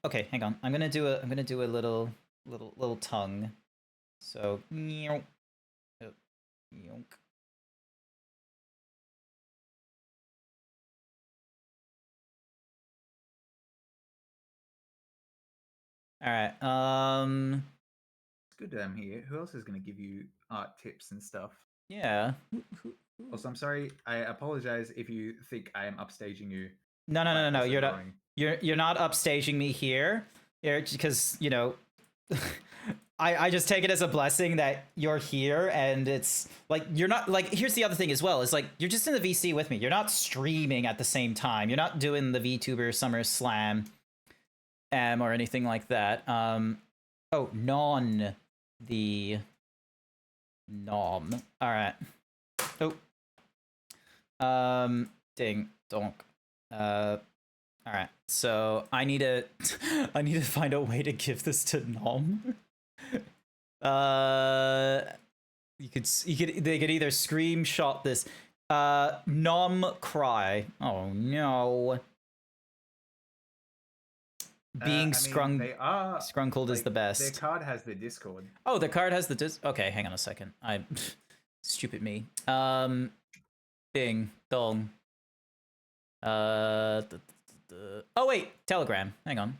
okay, hang on. I'm gonna do a little tongue. So, yonk. All right. It's good to hear. Who else is going to give you art tips and stuff? Yeah. Also, I'm sorry. I apologize if you think I am upstaging you. No. You're not. You're not upstaging me here. Because I just take it as a blessing that you're here, and it's like you're not like. Here's the other thing as well. Is like you're just in the VC with me. You're not streaming at the same time. You're not doing the VTuber Summer Slam. Or anything like that. Oh, the nom. All right. Oh. Ding donk. All right. So I need to find a way to give this to nom. They could either screenshot this. Nom cry. Oh no. Being scrunkled is the best. Their card has the Discord. Oh, the card has the Okay, hang on a second. Stupid me. Ding dong. Oh wait, Telegram. Hang on.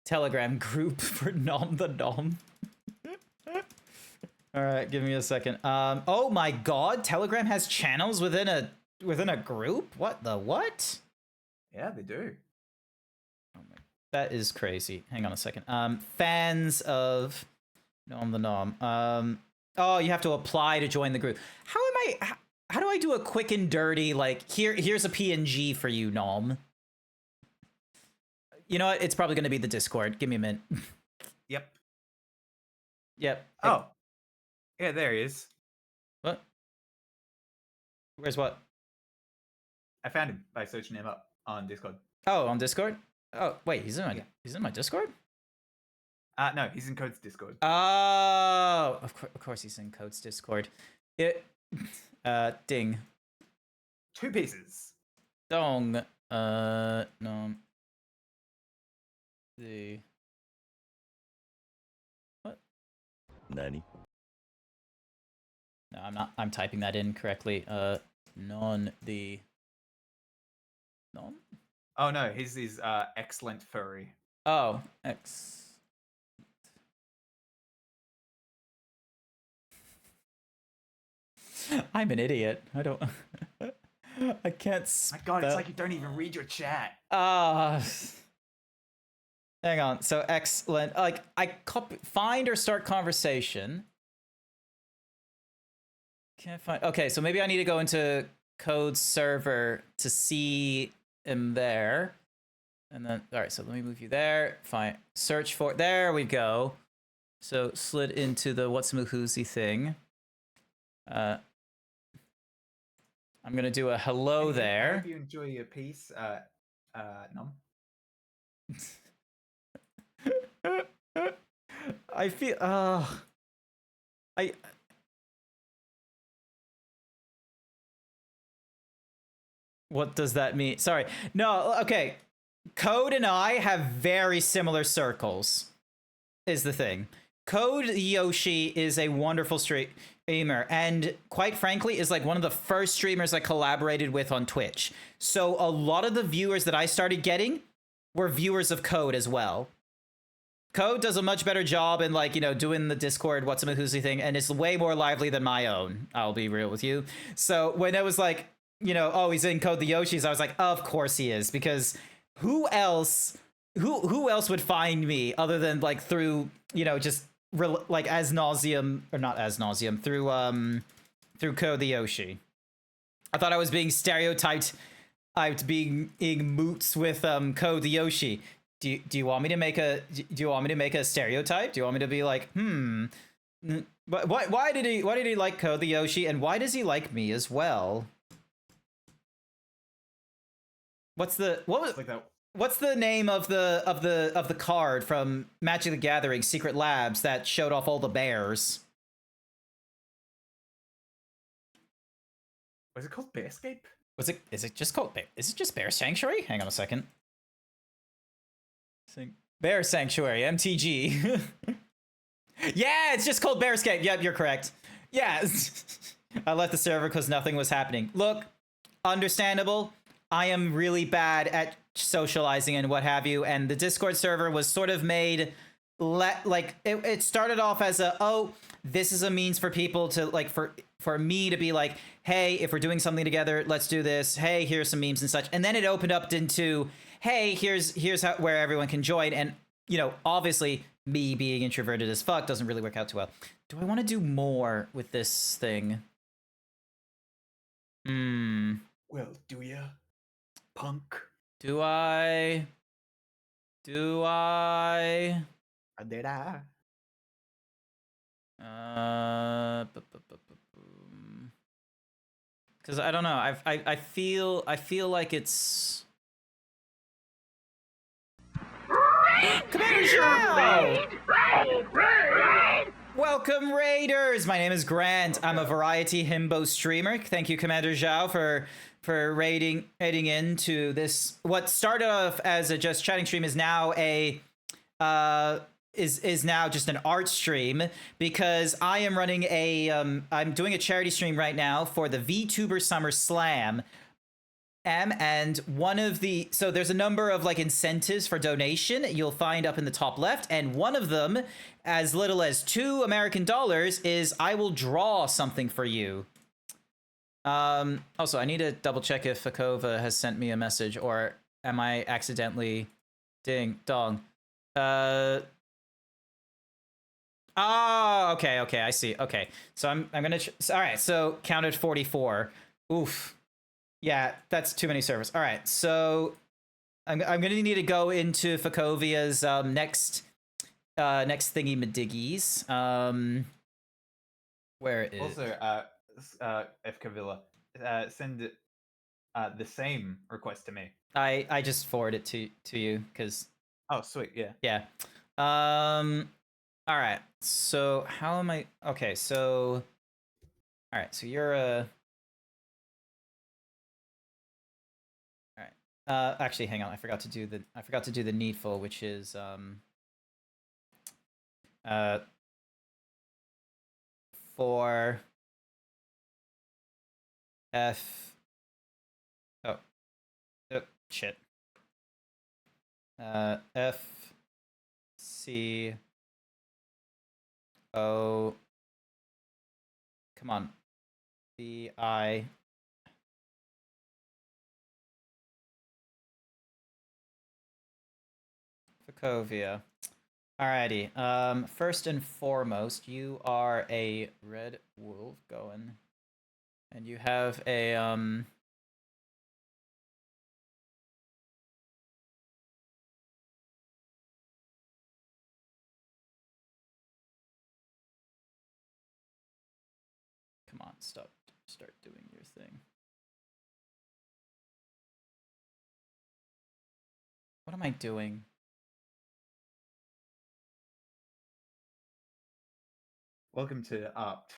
Telegram group for Nom the Nom. All right, give me a second. Oh my God, Telegram has channels within a group. What the what? Yeah, they do. Oh my, that is crazy. Hang on a second. Fans of Nom the Nom. Oh, you have to apply to join the group. How do I do a quick and dirty like here's a PNG for you, Nom? You know what? It's probably going to be the Discord. Give me a minute. Yep. Oh. Yeah, there he is. What? Where's what? I found him by searching him up on Discord. Oh, on Discord? Oh, wait, he's in my Discord? No, he's in Code's Discord. Oh, of course he's in Code's Discord. Ding. 2 pieces. Dong. No. The. What? Nani? No, I'm not. I'm typing that in correctly. Non. Oh no, he's excellent furry. Oh, I'm an idiot. I don't. I can't. My God, it's like you don't even read your chat. Hang on. So excellent. Like I find or start conversation. Can't find. Okay, so maybe I need to go into Code server to see him there. And then, all right, so let me move you there. Fine. Search for, there we go. So slid into the what's Mahoozy thing. I'm gonna do a hello I there. hope you enjoy your piece, Nom. I feel, what does that mean? Sorry. No, okay. Code and I have very similar circles, is the thing. Code Yoshi is a wonderful streamer, and quite frankly, is like one of the first streamers I collaborated with on Twitch. So a lot of the viewers that I started getting were viewers of Code as well. Code does a much better job in, like, you know, doing the Discord what's a Mahoozy thing, and it's way more lively than my own. I'll be real with you. So when it was like, you know, oh, he's in Code the Yoshis, I was like, of course he is, because who else would find me other than, like, through, you know, just like as nauseum, or not as nauseum, through Code the Yoshi. I thought I was being stereotyped. I was being moots with Code the Yoshi. Do you want me to make a stereotype? Do you want me to be like, but why did he like Code the Yoshi, and why does he like me as well? What's the name of the card from Magic the Gathering Secret Labs that showed off all the bears? Was it called Bearscape? Is it just called Bear Sanctuary? Hang on a second. Bear Sanctuary, MTG. Yeah, it's just called Bearscape. Yep, you're correct. Yeah. I left the server because nothing was happening. Look, understandable. I am really bad at socializing and what have you, and the Discord server was sort of made like it started off as a, oh, this is a means for people to, like, for me to be like, hey, if we're doing something together, let's do this. Hey, here's some memes and such. And then it opened up into, hey, here's how, where everyone can join. And, you know, obviously me being introverted as fuck doesn't really work out too well. Do I want to do more with this thing? Well, do ya, punk? Do I? Did I? Because I don't know. I feel like it's. Commander Zhao! Welcome, Raiders! My name is Grant. I'm a variety himbo streamer. Thank you, Commander Zhao, for raiding into this. What started off as a just chatting stream is now a is now just an art stream, because I am running a I'm doing a charity stream right now for the Vtuber Summer Slam. And one of the, so there's a number of, like, incentives for donation you'll find up in the top left, and one of them, as little as $2 American, is I will draw something for you. Also, I need to double check if Fakova has sent me a message, or am I accidentally ding dong. Oh, okay, I see. Okay, so I'm gonna all right, so counted 44. Oof. Yeah, that's too many servers. All right, so I'm gonna need to go into Fakovia's next thingy madiggies. Where is Also, F. Cavilla, send the same request to me. I just forwarded it to you because. Oh, sweet, yeah. Yeah. All right. So how am I? Okay, so. All right, so you're a. Actually, hang on. I forgot to do the needful, which is for F. Oh, shit. F C O. Come on. B I. Sokovia. Alrighty. First and foremost, you are a red wolf going, and you have a come on, start doing your thing. What am I doing? Welcome to art.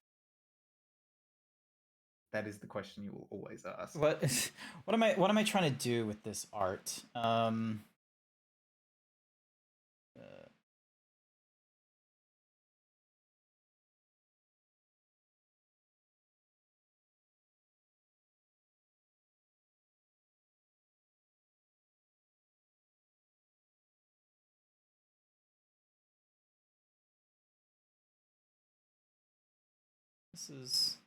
That is the question you will always ask. What am I trying to do with this art? This is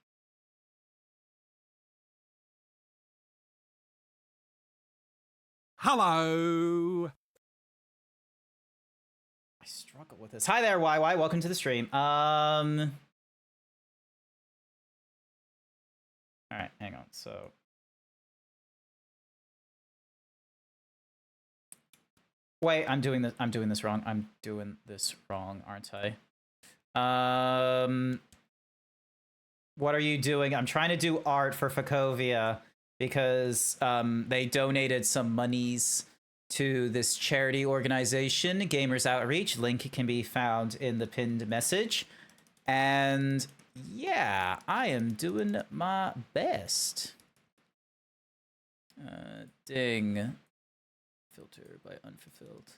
Hello. I struggle with this. Hi there, YY. Welcome to the stream. All right, hang on. So wait, I'm doing this wrong. I'm doing this wrong, aren't I? What are you doing? I'm trying to do art for Fakovia because they donated some monies to this charity organization, Gamers Outreach. Link can be found in the pinned message. And yeah, I am doing my best. Ding. Filter by unfulfilled.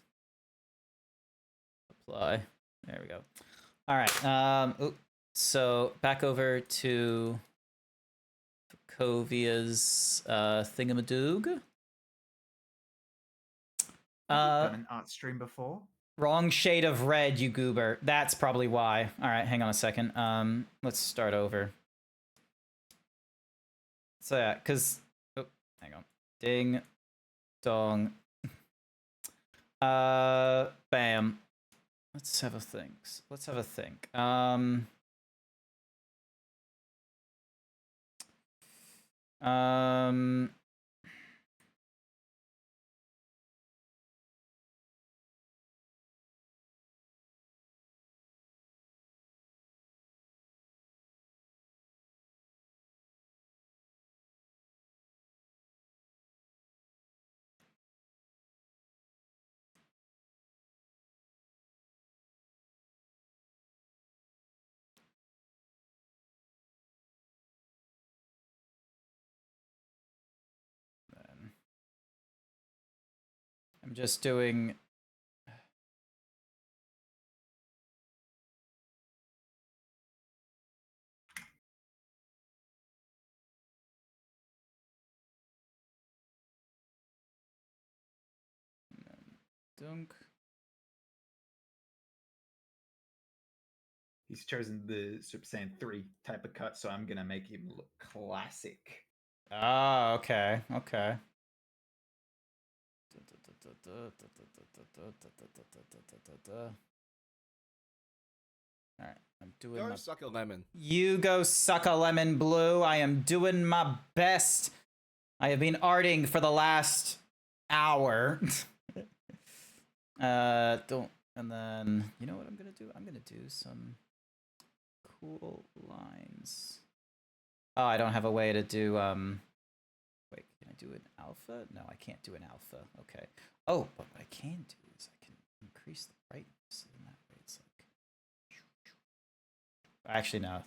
Apply. There we go. All right. So back over to Fakovia's thingamadoog. Done an art stream before. Wrong shade of red, you goober. That's probably why. All right, hang on a second. Let's start over. So yeah, cause hang on. Ding, dong. Bam. Let's have a think. Let's have a think. I'm just doing. Dunk. He's chosen the Super Saiyan 3 type of cut, so I'm gonna make him look classic. Ah, okay, okay. All right, I'm doing. Go suck a lemon. You go suck a lemon, Blue. I am doing my best. I have been arting for the last hour. Don't. And then, you know what I'm gonna do? I'm gonna do some cool lines. Oh, I don't have a way to do. Wait, can I do an alpha? No, I can't do an alpha. Okay. Oh, but what I can do is I can increase the brightness, and that way it's like. Actually, no.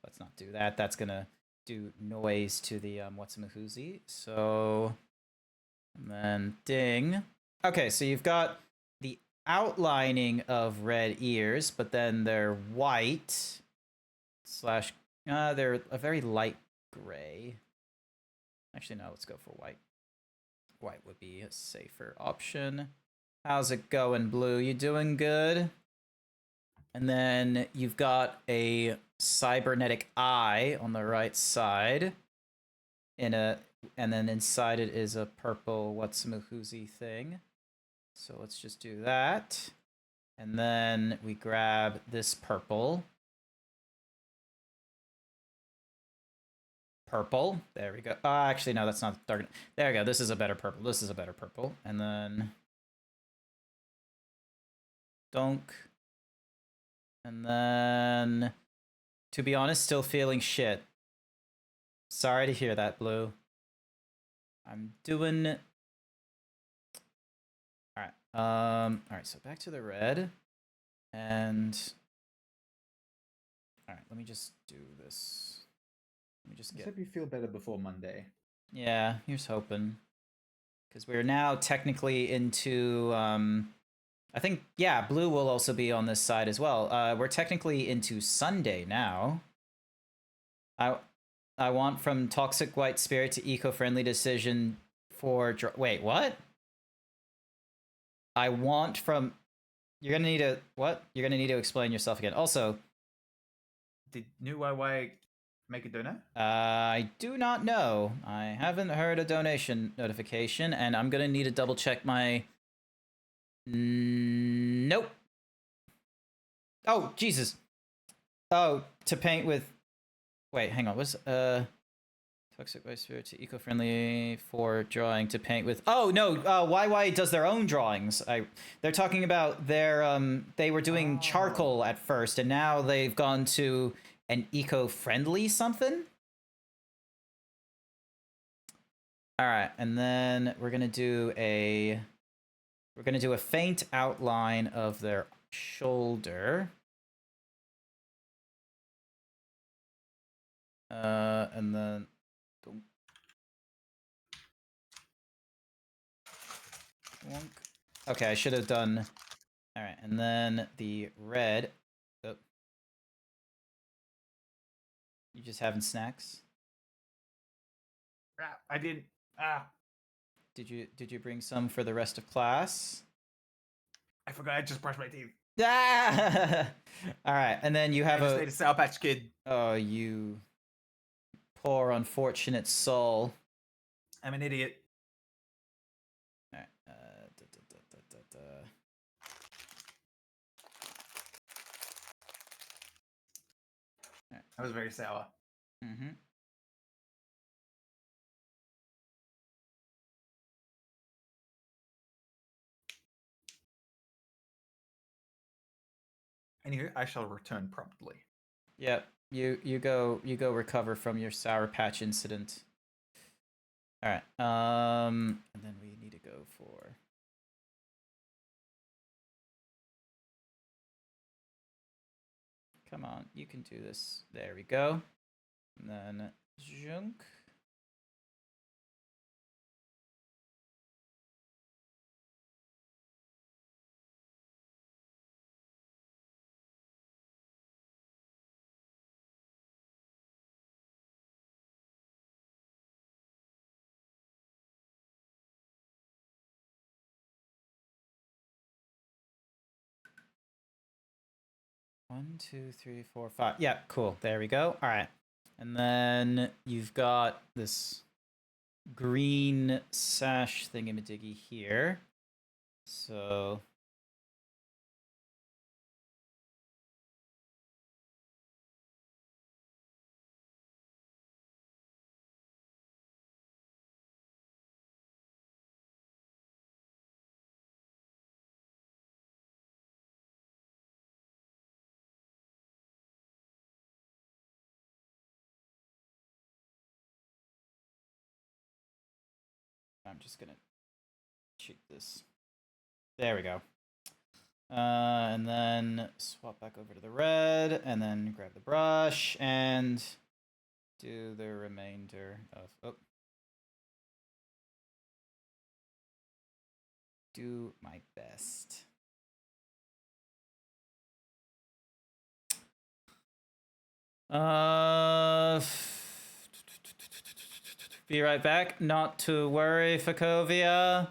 Let's not do that. That's gonna do noise to the what's-a-mahoozy. So, and then ding. Okay, so you've got the outlining of red ears, but then they're white slash. They're a very light gray. Actually, no. Let's go for white. White would be a safer option. How's it going, Blue? You doing good? And then you've got a cybernetic eye on the right side. And then inside it is a purple what's-a-mahoozy thing. So let's just do that. And then we grab this purple. Purple. There we go. Actually, no, that's not dark. There we go. This is a better purple. This is a better purple. And then donk. And then, to be honest, still feeling shit. Sorry to hear that, Blue. I'm doing... Alright, alright, so back to the red. And... Alright, let me just do this. Let me just Let's get... hope you feel better before Monday. Yeah, here's hoping. Because we're now technically into... I think, yeah, Blue will also be on this side as well. We're technically into Sunday now. I want from toxic white spirit to eco-friendly decision for... Wait, what? I want from... You're gonna need to... What? You're gonna need to explain yourself again. Also... Did New YY make a donut? I do not know. I haven't heard a donation notification, and I'm gonna need to double check my... Nope. Oh, Jesus. Oh, to paint with... Wait, hang on. What's... Toxic white spirit to eco-friendly for drawing to paint with... Oh, no. YY does their own drawings. They're talking about their... They were doing charcoal at first, and now they've gone to an eco-friendly something? All right, and then we're gonna do a... We're gonna do a faint outline of their shoulder. And then... Okay, I should have done... Alright, and then the red... Oh. You just having snacks? I didn't... Did you bring some for the rest of class? I forgot I just brushed my teeth. Ah! Alright, and then you have I just ate a Sour Patch Kid. Oh, you... Poor unfortunate soul. I'm an idiot. Alright, That was very sour. Mm-hmm. Anywho, I shall return promptly. Yep, you go recover from your Sour Patch incident. All right, and then we need to go for... Come on, you can do this. There we go. And then junk. One, two, three, four, five. Yeah, cool. There we go. All right. And then you've got this green sash thingamadiggy here. So... I'm just gonna shoot this. There we go. And then swap back over to the red, and then grab the brush, and do the remainder of... Oh. Do my best. Be right back. Not to worry, Fakovia.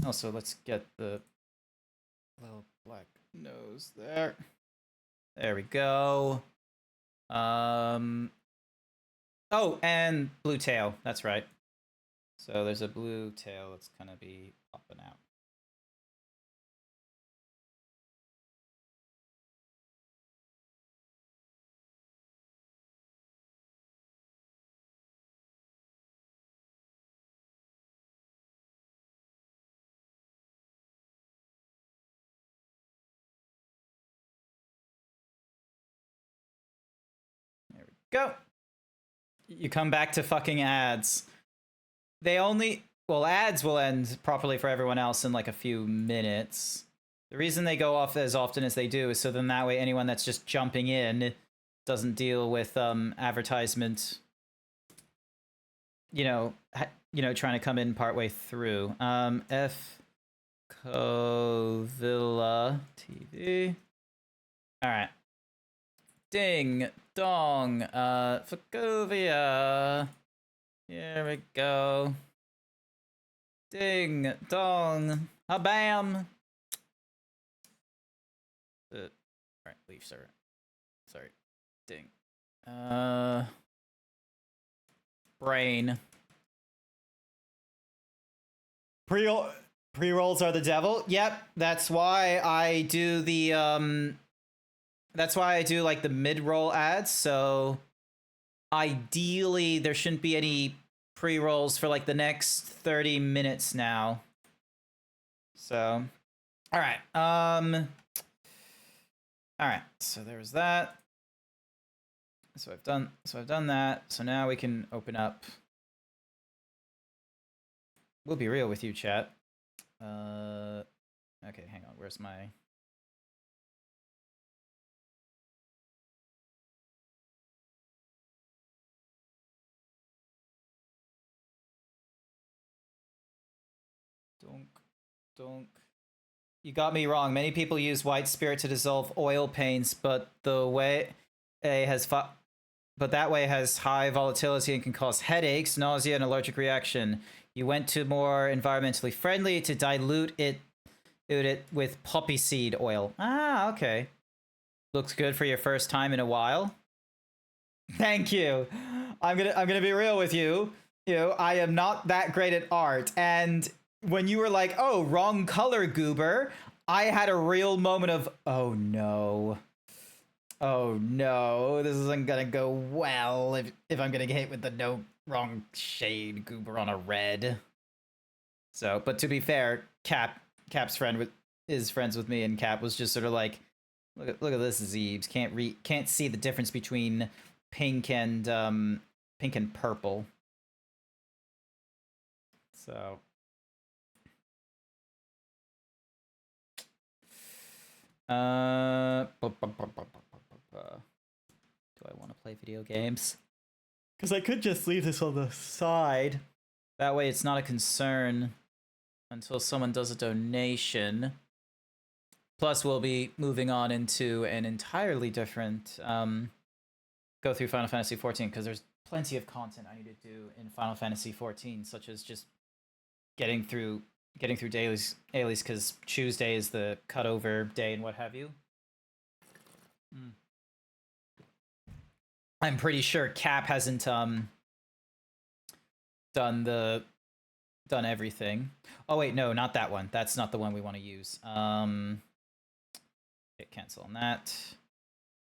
Also, let's get the little black nose there. There we go. Oh, and blue tail. That's right. So there's a blue tail that's gonna be popping out. Go. You come back to fucking ads. They only... Well, ads will end properly for everyone else in like a few minutes. The reason they go off as often as they do is so then that way anyone that's just jumping in doesn't deal with advertisement, trying to come in partway through. F Covilla TV. All right. Ding dong. Fagovia. Here we go. Ding dong. Bam. Alright, leave, sir. Sorry. Ding. Brain. Pre-rolls are the devil. Yep, that's why I do the that's why I do like the mid-roll ads. So ideally there shouldn't be any pre-rolls for like the next 30 minutes now. So all right. All right, so there was that. So I've done that. So now we can open up. We'll be real with you, chat. Okay, hang on. Where's my... Donk. You got me wrong. Many people use white spirit to dissolve oil paints, but that way has high volatility and can cause headaches, nausea, and allergic reaction. You went to more environmentally friendly to dilute it with poppy seed oil. Ah, okay. Looks good for your first time in a while. Thank you. I'm gonna be real with you. I am not that great at art, and when you were like, oh, wrong color, goober, I had a real moment of, oh no, this isn't gonna go well if I'm gonna get hit with the no wrong shade goober on a red. So, but to be fair, Cap's friend is friends with me, and Cap was just sort of like, look at this Zeebs, can't see the difference between pink and purple. So. Do I want to play video games? Because I could just leave this on the side. That way it's not a concern until someone does a donation. Plus we'll be moving on into an entirely different go through Final Fantasy XIV, because there's plenty of content I need to do in Final Fantasy XIV, such as just getting through dailies, because Tuesday is the cutover day and what have you. I'm pretty sure Cap hasn't done everything. Oh wait, no, not that one. That's not the one we want to use. Hit cancel on that.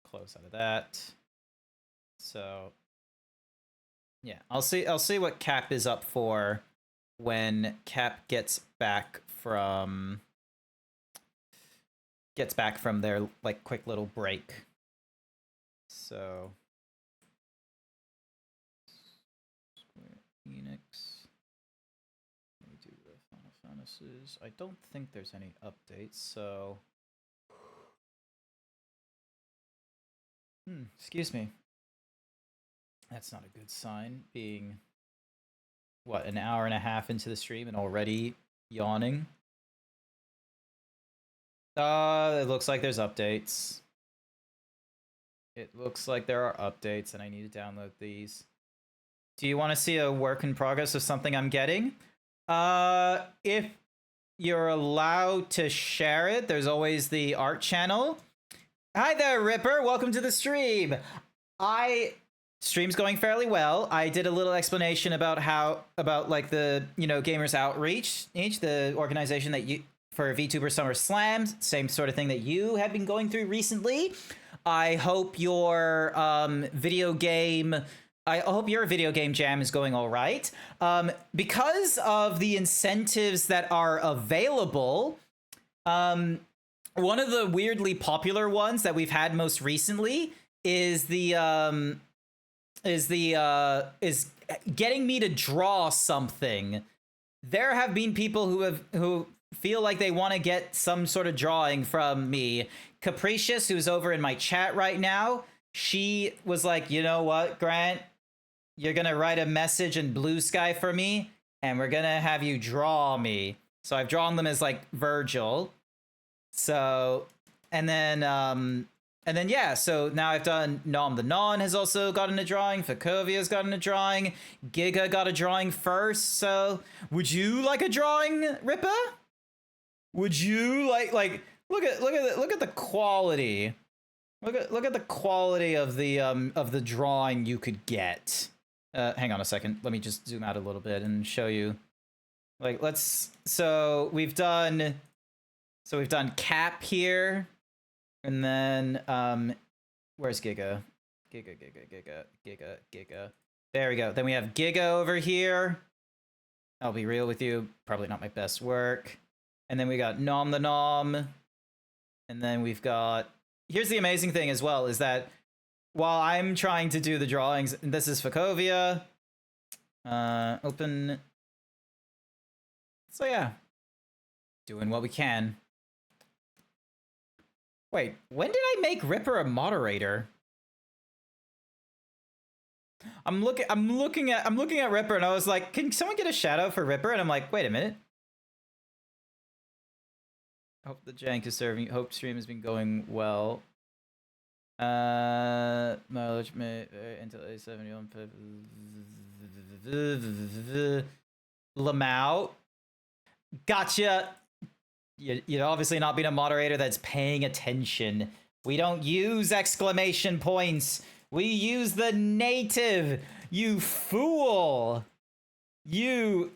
Close out of that. So yeah, I'll see what Cap is up for when Cap gets back from their like quick little break. So Square Enix. Let me do the Final Fantasies. I don't think there's any updates, so excuse me. That's not a good sign, being what, an hour and a half into the stream and already yawning. It looks like there's updates. It looks like there are updates, and I need to download these. Do you want to see a work in progress of something I'm getting? If you're allowed to share it, there's always the art channel. Hi there, Ripper. Welcome to the stream. Stream's going fairly well. I did a little explanation about like the, Gamers Outreach, the organization that for Vtuber Summer Slams, same sort of thing that you have been going through recently. I hope your video game jam is going all right. Because of the incentives that are available, one of the weirdly popular ones that we've had most recently is the is getting me to draw something. There have been people who feel like they want to get some sort of drawing from me. Capricious, who's over in my chat right now, she was like, you know what, Grant? You're gonna write a message in Blue Sky for me, and we're gonna have you draw me. So I've drawn them as like Virgil. So, and then yeah, so now I've done Nom the Non has also gotten a drawing, Fakovia's gotten a drawing, Giga got a drawing first, so would you like a drawing, Ripper? Would you like look at the quality. Look at the quality of the drawing you could get. Hang on a second. Let me just zoom out a little bit and show you. Like so we've done Cap here. And then, where's Giga? Giga. There we go. Then we have Giga over here. I'll be real with you, probably not my best work. And then we got Nom the Nom. And then we've got, here's the amazing thing as well, is that while I'm trying to do the drawings, this is Fakovia. Open. So yeah, doing what we can. Wait, when did I make Ripper a moderator? I'm looking at Ripper and I was like, can someone get a shout out for Ripper? And I'm like, wait a minute. Hope the jank is serving. Hope stream has been going well. Mileage until A71. Lamau. Gotcha. You're obviously not being a moderator that's paying attention. We don't use exclamation points. We use the native. You fool. You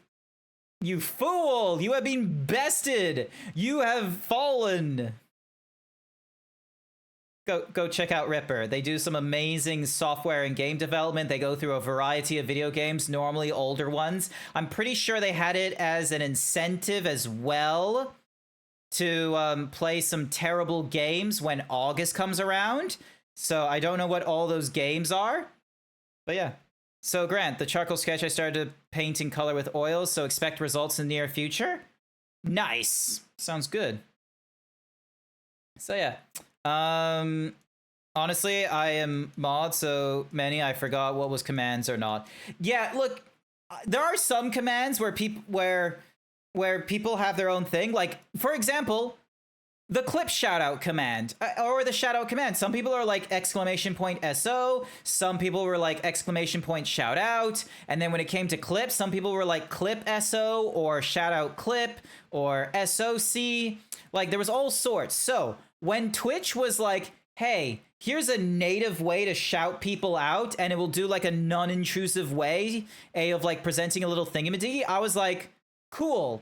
fool. You have been bested. You have fallen. Go check out Ripper. They do some amazing software and game development. They go through a variety of video games, normally older ones. I'm pretty sure they had it as an incentive as well to play some terrible games when August comes around. So I don't know what all those games are. But yeah. So Grant, the charcoal sketch I started to paint in color with oils, so expect results in the near future. Nice. Sounds good. So yeah. Honestly, I am mod, so many I forgot what was commands or not. Yeah, look, there are some commands where people have their own thing. Like, for example, the clip shoutout command, or the shoutout command. Some people are like exclamation point SO. Some people were like exclamation point shoutout. And then when it came to clips, some people were like clip SO or shoutout clip or SOC. Like, there was all sorts. So when Twitch was like, hey, here's a native way to shout people out, and it will do like a non-intrusive way of like presenting a little thingamadiggy, I was like, cool.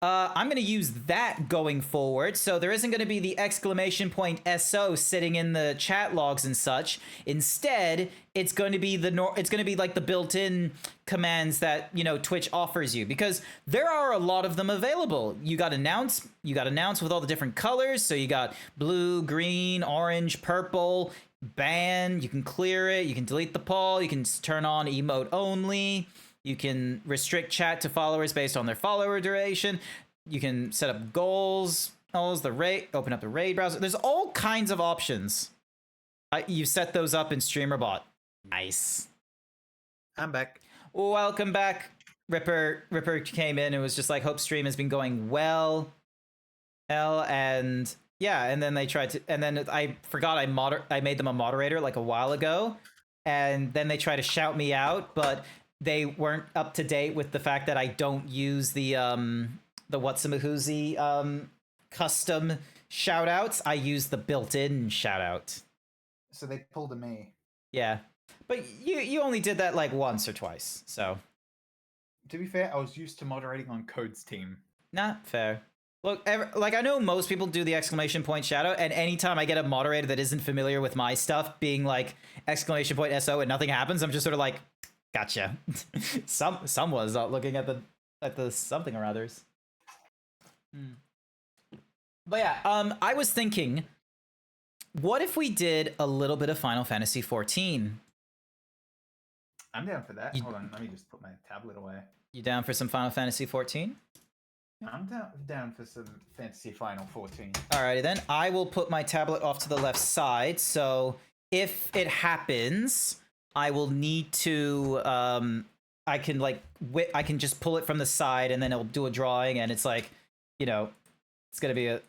I'm going to use that going forward. So there isn't going to be the exclamation point SO sitting in the chat logs and such. Instead, it's going to be like the built-in commands that, you know, Twitch offers you, because there are a lot of them available. You got announce with all the different colors. So you got blue, green, orange, purple, ban, you can clear it, you can delete the poll, you can turn on emote only. You can restrict chat to followers based on their follower duration. You can set up goals, open up the raid browser. There's all kinds of options. You set those up in StreamerBot. Nice. I'm back. Welcome back. Ripper came in and was just like, hope stream has been going well. And yeah, and then they tried to, and then I forgot I made them a moderator like a while ago. And then they tried to shout me out, but they weren't up to date with the fact that I don't use the Whatsamahoozy custom shoutouts. I use the built-in shoutout. So they pulled a me. Yeah, but you only did that like once or twice. So to be fair, I was used to moderating on Code's team. Nah, fair. Look, like I know most people do the exclamation point shoutout, and anytime I get a moderator that isn't familiar with my stuff being like exclamation point SO and nothing happens, I'm just sort of like, gotcha. Someone's not looking at the something or others. But yeah, I was thinking, what if we did a little bit of Final Fantasy XIV? I'm down for that. You- Hold on, let me just put my tablet away. You down for some Final Fantasy 14? I'm down for some Fantasy Final 14. Alrighty then. I will put my tablet off to the left side, so if it happens, I will need to I can like I can just pull it from the side and then it'll do a drawing and it's like, you know, it's gonna be a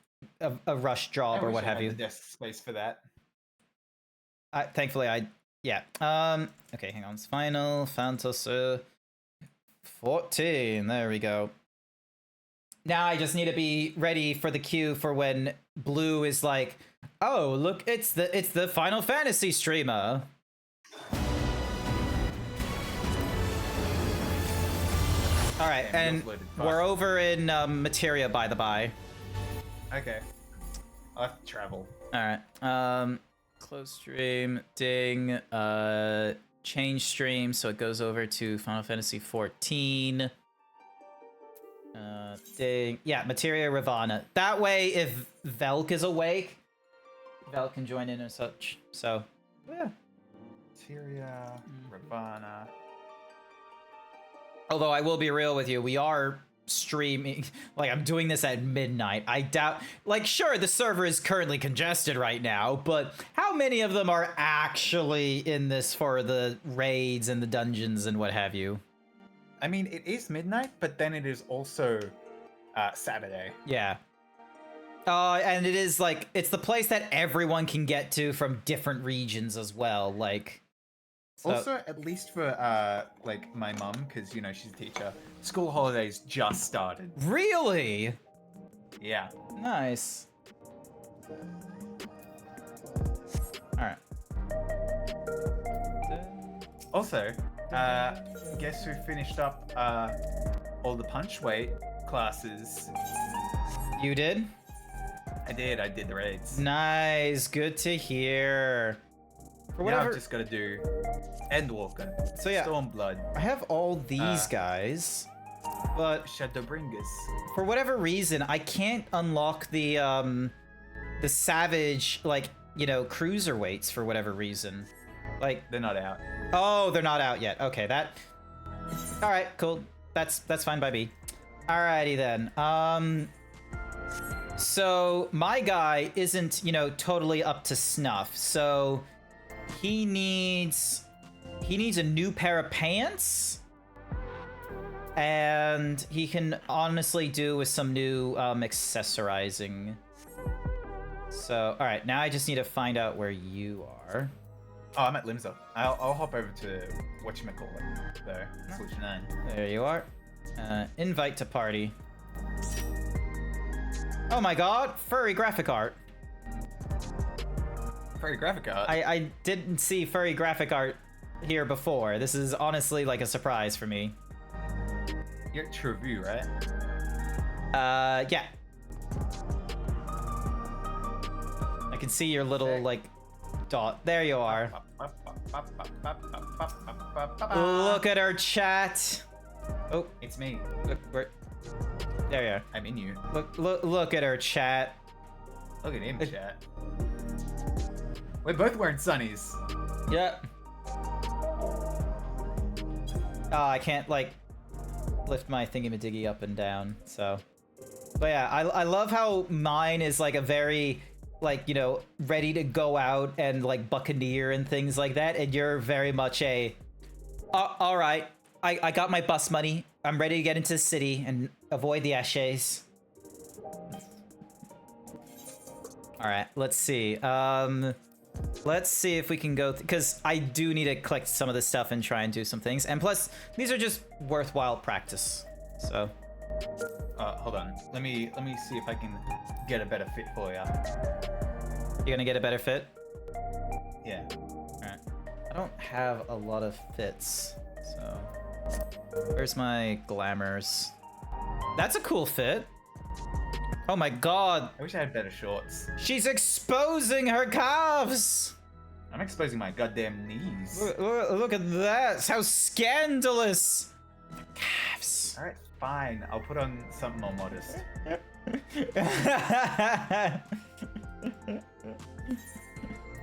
rush job or what have you. The desk space for that. Thankfully yeah. Okay, hang on. It's Final Fantasy 14. There we go. Now I just need to be ready for the queue for when Blue is like, "Oh, look, it's the Final Fantasy streamer." All right, and we're over in Materia, by the by. Okay. I'll have to travel. All right. Close stream, ding, change stream, so it goes over to Final Fantasy 14. Ding. Yeah, Materia Ravana. That way, if Velk is awake, Velk can join in and such. So, yeah. Materia, Ravana. Although I will be real with you, we are streaming, like I'm doing this at midnight. I doubt, like sure, the server is currently congested right now, but how many of them are actually in this for the raids and the dungeons and what have you? I mean, it is midnight, but then it is also Saturday. Yeah. And it is like, it's the place that everyone can get to from different regions as well, like... So, also, at least for like my mum, because you know she's a teacher, school holidays just started. Really? Yeah. Nice. All right. Also, guess who finished up all the punch weight classes? You did? I did the raids. Nice. Good to hear. For whatever. Now I've just got to do Endwalker. So yeah, Stormblood. I have all these guys, but Shadowbringers. For whatever reason, I can't unlock the Savage, like, you know, cruiserweights for whatever reason. Like they're not out. Oh, they're not out yet. Okay, that. All right, cool. That's fine by me. Alrighty then. So my guy isn't, you know, totally up to snuff. So he needs a new pair of pants, and he can honestly do with some new accessorizing. So, all right, now I just need to find out where you are. Oh, I'm at Limsa. I'll hop over to whatchamacallit, though. Solution 9. There you are. Invite to party. Oh my god, furry graphic art. Furry graphic art? I didn't see furry graphic art here before. This is honestly like a surprise for me. You're at True View, right? Yeah. I can see your little, like, dot. There you are. Look at our chat. Oh, it's me. Look, there you are. I'm in you. Look at our chat. Look at him, chat. We're both wearing sunnies. Yep. Oh, I can't, like, lift my thingy-majiggy up and down, so. But yeah, I love how mine is, like, a very, like, you know, ready to go out and, like, buccaneer and things like that, and you're very much a, all right, I got my bus money, I'm ready to get into the city and avoid the ashes. All right, let's see. Let's see if we can go, because I do need to collect some of this stuff and try and do some things. And plus, these are just worthwhile practice, so. Hold on. Let me see if I can get a better fit for you. You're gonna get a better fit? Yeah. All right. I don't have a lot of fits, so. Where's my glamours? That's a cool fit. Oh my god. I wish I had better shorts. She's exposing her calves! I'm exposing my goddamn knees. Look at that! How scandalous! Calves. Alright, fine. I'll put on something more modest.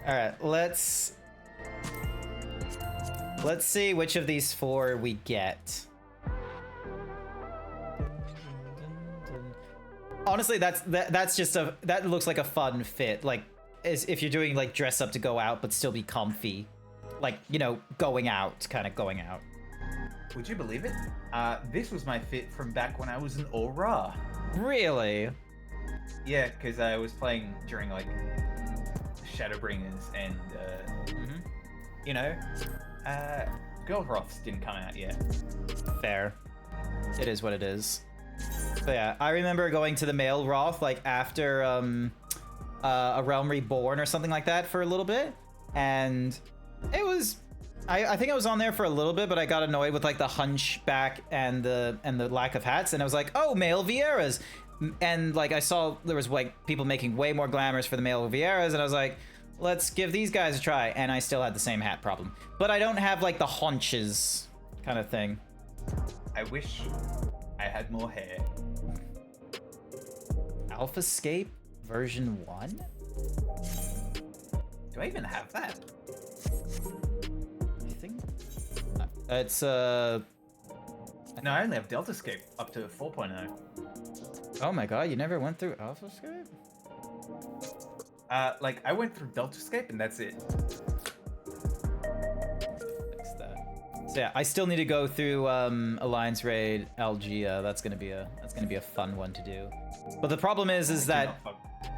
Alright, let's Let's see which of these 4 we get. Honestly, that's just that looks like a fun fit. Like, as if you're doing like dress up to go out but still be comfy, like, you know, going out, kind of going out. Would you believe it? This was my fit from back when I was an Aura. Really? Yeah, because I was playing during like Shadowbringers and you know, Girl Roths didn't come out yet. Fair. It is what it is. So yeah, I remember going to the male Roth like after a Realm Reborn or something like that for a little bit, and it was I think I was on there for a little bit, but I got annoyed with like the hunchback and the lack of hats, and I was like, oh, male Vieras, and like I saw there was like people making way more glamours for the male Vieras, and I was like, let's give these guys a try, and I still had the same hat problem, but I don't have like the haunches kind of thing. I wish I had more hair. Alphascape version 1? Do I even have that? I think it's No, I only have Deltascape up to 4.0. Oh my god, you never went through Alphascape? Like I went through Deltascape and that's it. Fix that. So yeah, I still need to go through Alliance Raid Algia. That's gonna be a fun one to do. But the problem is that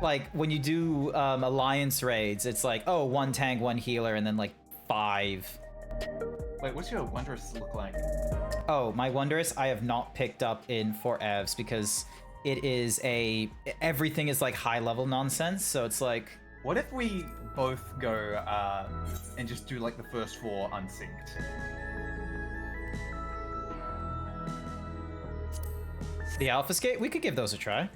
like when you do Alliance raids, it's like, oh, 1 tank, 1 healer, and then like 5. Wait, what's your Wondrous look like? Oh, my Wondrous I have not picked up in 4EVs because it is everything is like high level nonsense, so it's like... What if we both go and just do like the first 4 unsynced? The Alphascape? We could give those a try.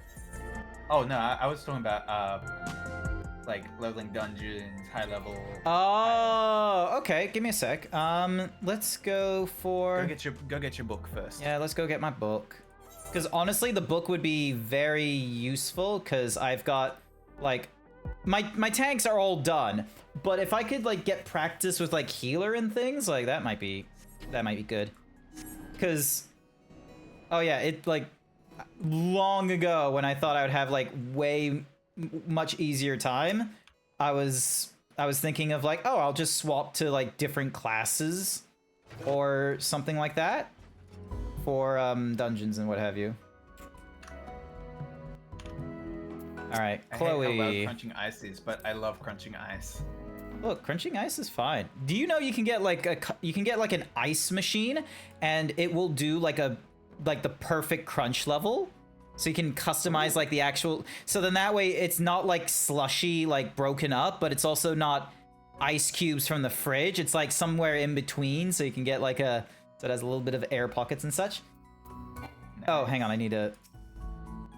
Oh no, I was talking about like leveling dungeons, high level. Oh, okay. Give me a sec. Let's go for... Go get your book first. Yeah, let's go get my book. Because honestly, the book would be very useful because I've got like my tanks are all done. But if I could like get practice with like healer and things, like that might be good. Because oh yeah, it like long ago when I thought I would have like much easier time, I was thinking of like, oh, I'll just swap to like different classes or something like that for dungeons and what have you. All right, Chloe. I hate how loud crunching ice is, but I love crunching ice. Look, crunching ice is fine. Do you know you can get like an ice machine and it will do like the perfect crunch level? So you can customize like the actual, so then that way it's not like slushy, like broken up, but it's also not ice cubes from the fridge. It's like somewhere in between, so you can get like so it has a little bit of air pockets and such. Nice. Oh, hang on, I need to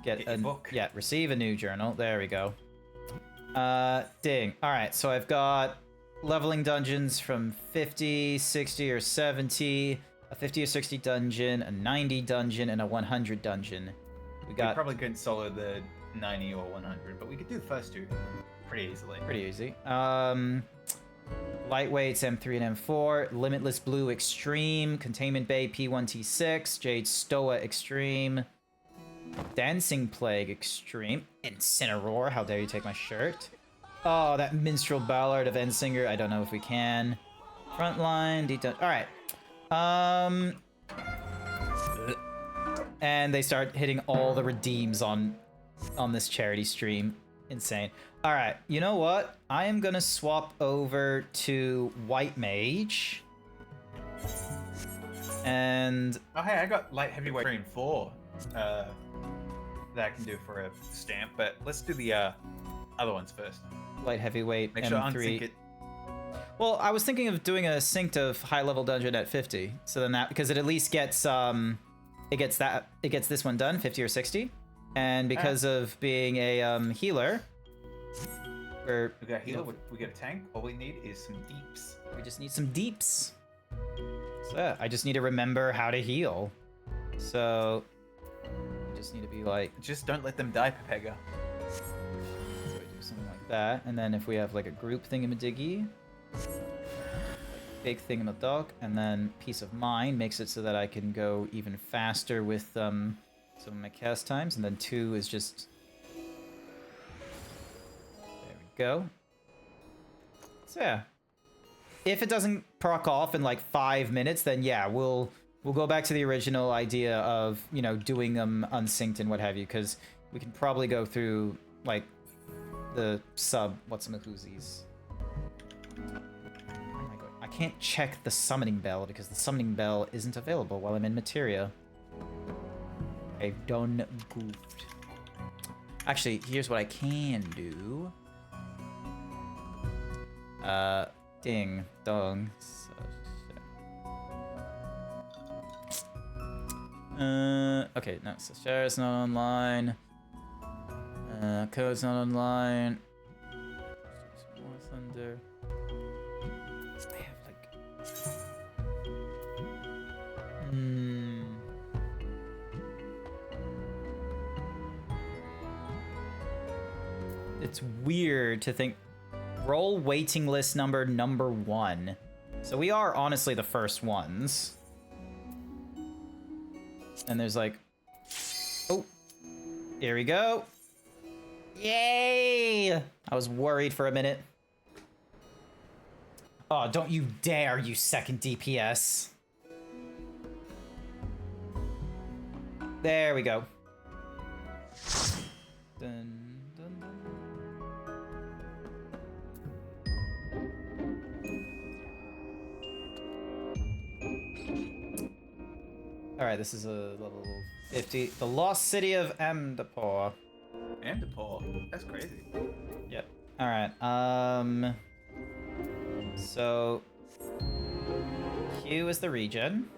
get a book. Yeah, receive a new journal. There we go. Ding. All right, so I've got leveling dungeons from 50, 60, or 70, a 50 or 60 dungeon, a 90 dungeon, and a 100 dungeon. We probably couldn't solo the 90 or 100, but we could do the first 2 pretty easily. Pretty easy. Lightweights M3 and M4, Limitless Blue Extreme, Containment Bay P1T6, Jade Stoa Extreme, Dancing Plague Extreme, Incineroar, how dare you take my shirt. Oh, that Minstrel Ballad of Endsinger, I don't know if we can. Frontline, detail. All right. And they start hitting all the redeems on this charity stream. Insane. All right, you know what? I am gonna swap over to White Mage. And oh hey, I got light heavyweight train 4 that I can do for a stamp, but let's do the other ones first. Light heavyweight Make M3. sure unsync it. Well, I was thinking of doing a synced of high level dungeon at 50. So then that, because it at least gets it gets this one done, 50 or 60. And because of being a healer, we got a healer, we got a tank. All we need is some deeps. We just need some deeps. So yeah, I just need to remember how to heal. So we just need to be like, just don't let them die, Pepega. So we do something like that, and then if we have like a group thingamadiggy, like big thingamadog, and then Peace of Mind makes it so that I can go even faster with some of my cast times, and then 2 is just... There we go. So yeah. If it doesn't proc off in like 5 minutes, then yeah, we'll go back to the original idea of, you know, doing them unsynced and what have you, because we can probably go through, like, the what's-some-whoosies. Oh my god. I can't check the summoning bell because the summoning bell isn't available while I'm in Materia. I've done goofed. Actually, here's what I can do. Ding dong. Okay, no, so Shara's not online. Code's not online. More thunder. I have like... It's weird to think... Roll waiting list number 1. So we are honestly the first ones. And there's like... Oh! Here we go! Yay! I was worried for a minute. Oh, don't you dare, you second DPS. There we go. Dun, dun, dun. Alright, this is a level 50. The Lost City of Amdapor. Amdapor? That's crazy. Yep. Alright, so... Q is the region.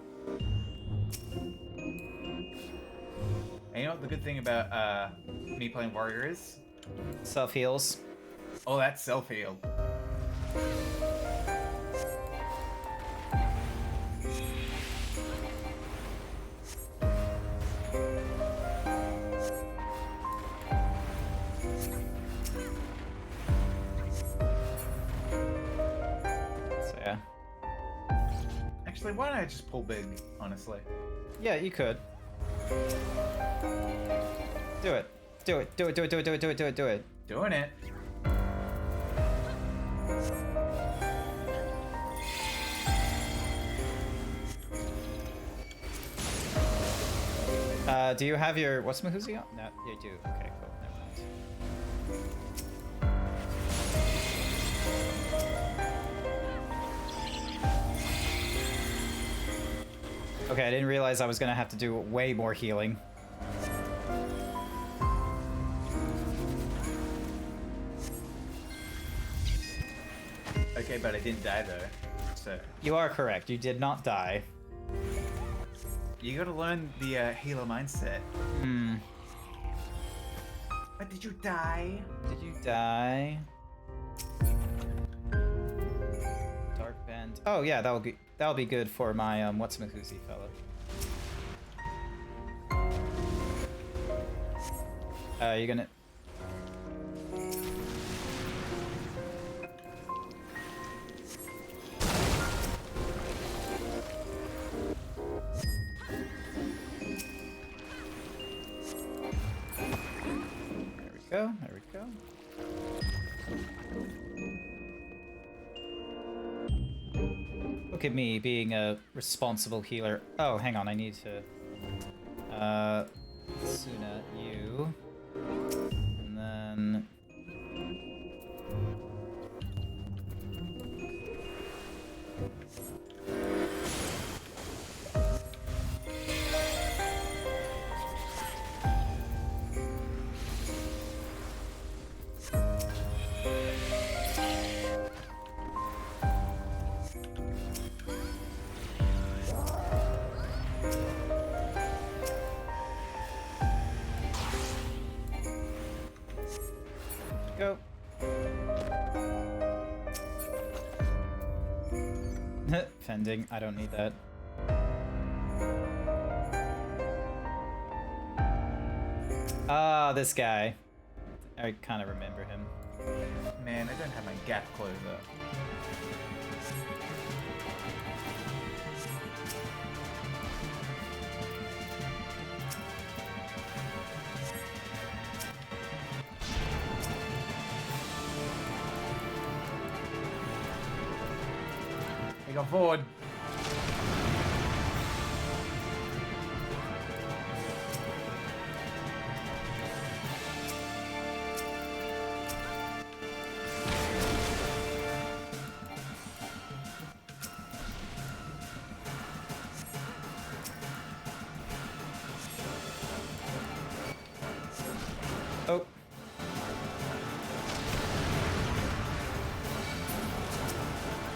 And you know what the good thing about me playing Warrior is? Self-heals. Oh, that's self-heal. Actually, why don't I just pull big, honestly? Yeah, you could. Do it. Do it. Do it, do it, do it, do it, do it, do it, do it. Doing it. Do you have your... What's Mahuzi on? No, you do. Okay, cool. Never mind. Okay, I didn't realize I was gonna have to do way more healing. Okay, but I didn't die though, so... You are correct, you did not die. You gotta learn the healer mindset. Hmm. But did you die? Did you die? Dark Bend. Oh yeah, that'll be good for my what's Mahuzi fellow. You're gonna... There we go. Look at me being a responsible healer. Oh, hang on, I need to... Suna, you... And then... Go. Fending, I don't need that. Ah, this guy. I kind of remember him. Man, I don't have my gap closer. Go forward. Oh.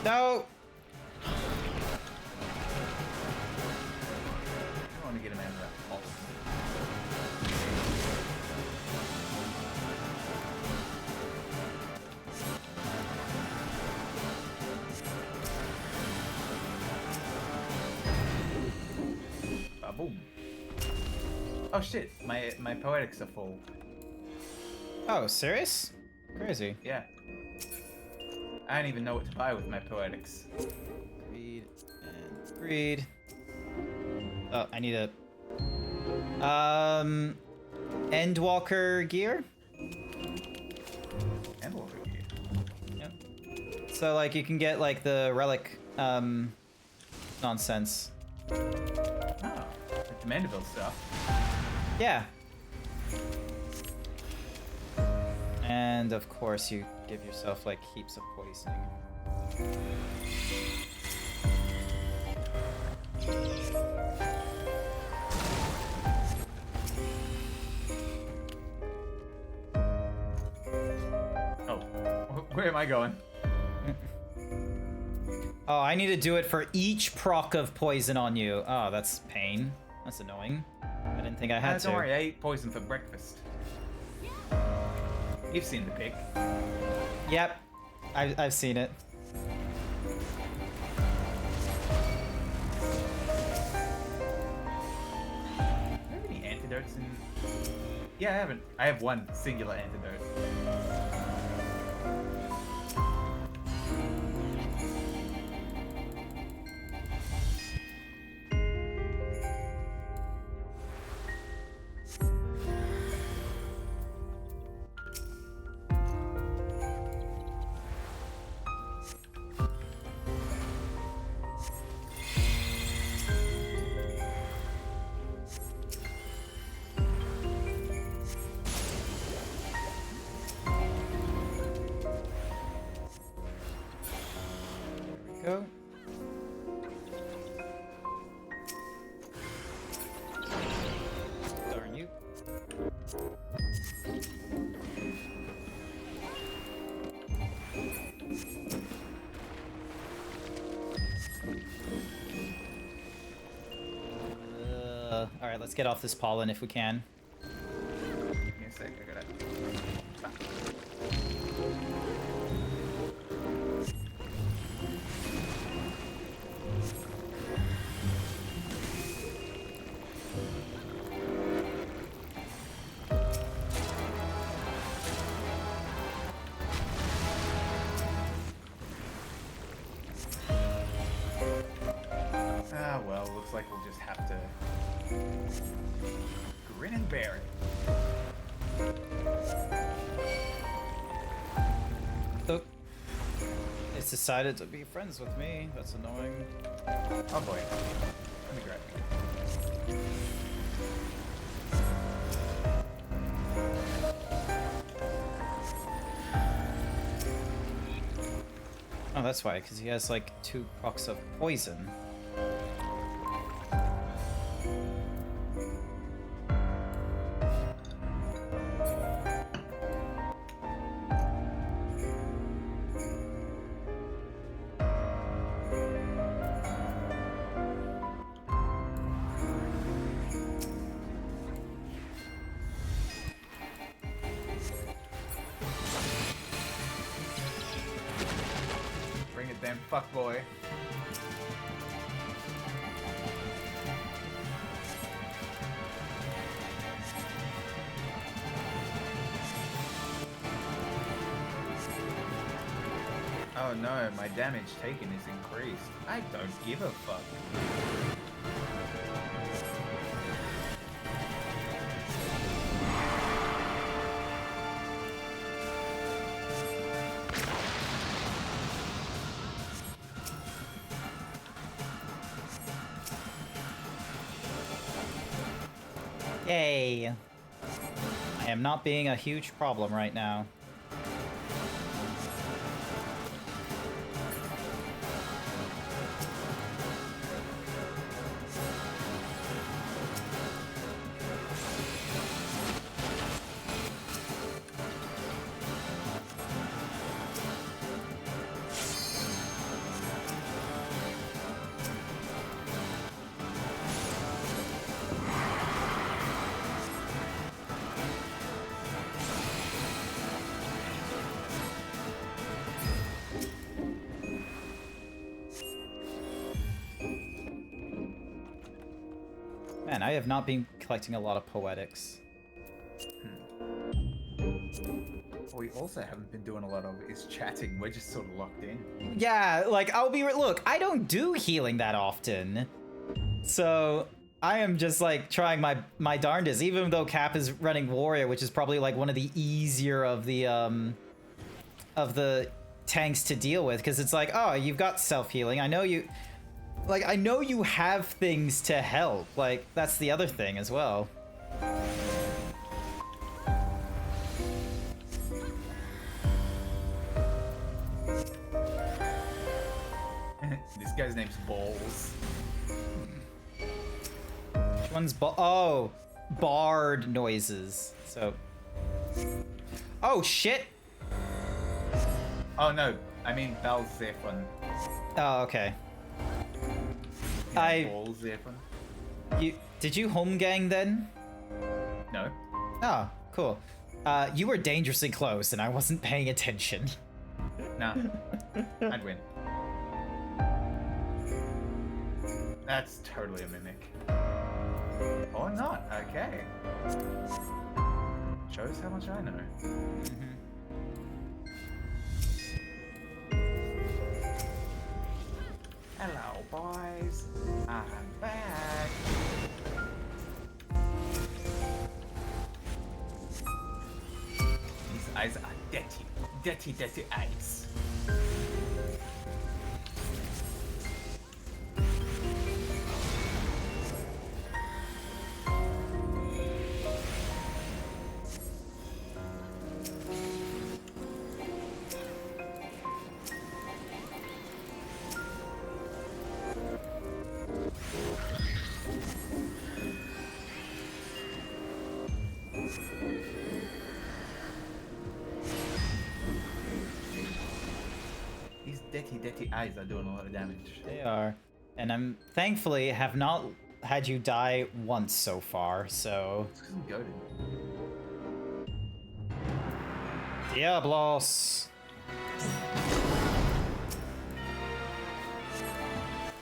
No! I want to get him out of that hole. Boom. Oh shit, my poetics are full. Oh, serious? Crazy. Yeah. I don't even know what to buy with my poetics. Greed and greed. Oh, I need a Endwalker gear. Endwalker gear. Yep. So like you can get like the relic nonsense. Oh, the Mandeville stuff. Yeah. And of course you give yourself like heaps of poisoning. Oh, where am I going? Oh, I need to do it for each proc of poison on you. Oh, that's pain. That's annoying. I didn't think I had to. Don't worry, I ate poison for breakfast. You've seen the pic. Yep, I've seen it. Do you have any antidotes in? Yeah, I haven't. I have one singular antidote. Go. Darn you. All right, let's get off this pollen if we can. Give me a sec, I gotta. Ah, well, looks like we'll just have to grin and bear it. Oh. It's decided to be friends with me. That's annoying. Oh boy. Let me grab it. Oh, that's why, because he has like 2 procs of poison. Bring it then, fuck boy. Oh no, my damage taken is increased. I don't give a fuck. Yay. I am not being a huge problem right now. Man, I have not been collecting a lot of poetics. What we also haven't been doing a lot of is chatting. We're just sort of locked in. Yeah, like, look, I don't do healing that often. So, I am just, like, trying my darndest, even though Cap is running Warrior, which is probably, like, one of the easier of the tanks to deal with, because it's like, oh, you've got self-healing. I know you have things to help. Like, that's the other thing as well. This guy's name's Balls. Which one's oh, bard noises. So. Oh shit. Oh no, I mean Balzephon. Oh, okay. Balzephon. Did you home gang then? No. Oh, cool. You were dangerously close and I wasn't paying attention. Nah. I'd win. That's totally a mimic. Or not, okay. Shows how much I know. Hello, boys. I'm back. These eyes are dirty. Dirty, dirty eyes. Dirty eyes are doing a lot of damage. They are. And I'm thankfully have not had you die once so far, so. It's 'cause I'm goated. Diablos.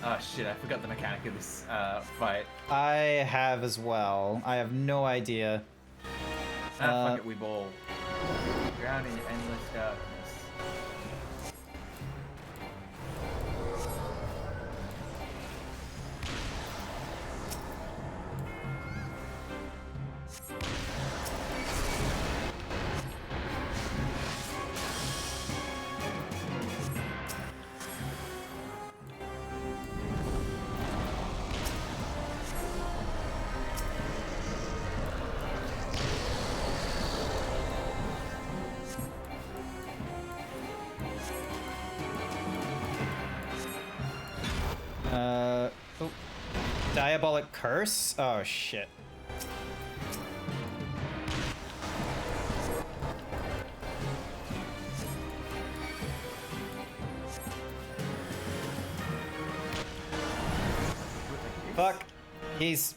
Oh shit, I forgot the mechanic of this fight. I have as well. I have no idea. Fuck it, we ball. Drowning in endless darkness. Oh. Diabolic curse? Oh shit. Fuck. He's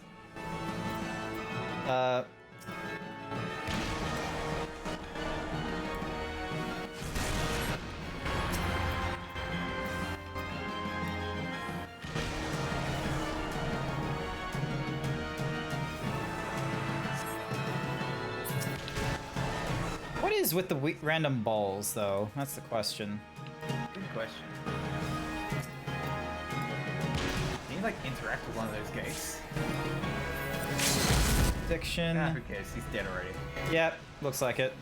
What is with the random balls, though? That's the question. Good question. Can you, like, interact with one of those gates? Addiction. Nah, who cares? He's dead already. Yep, looks like it.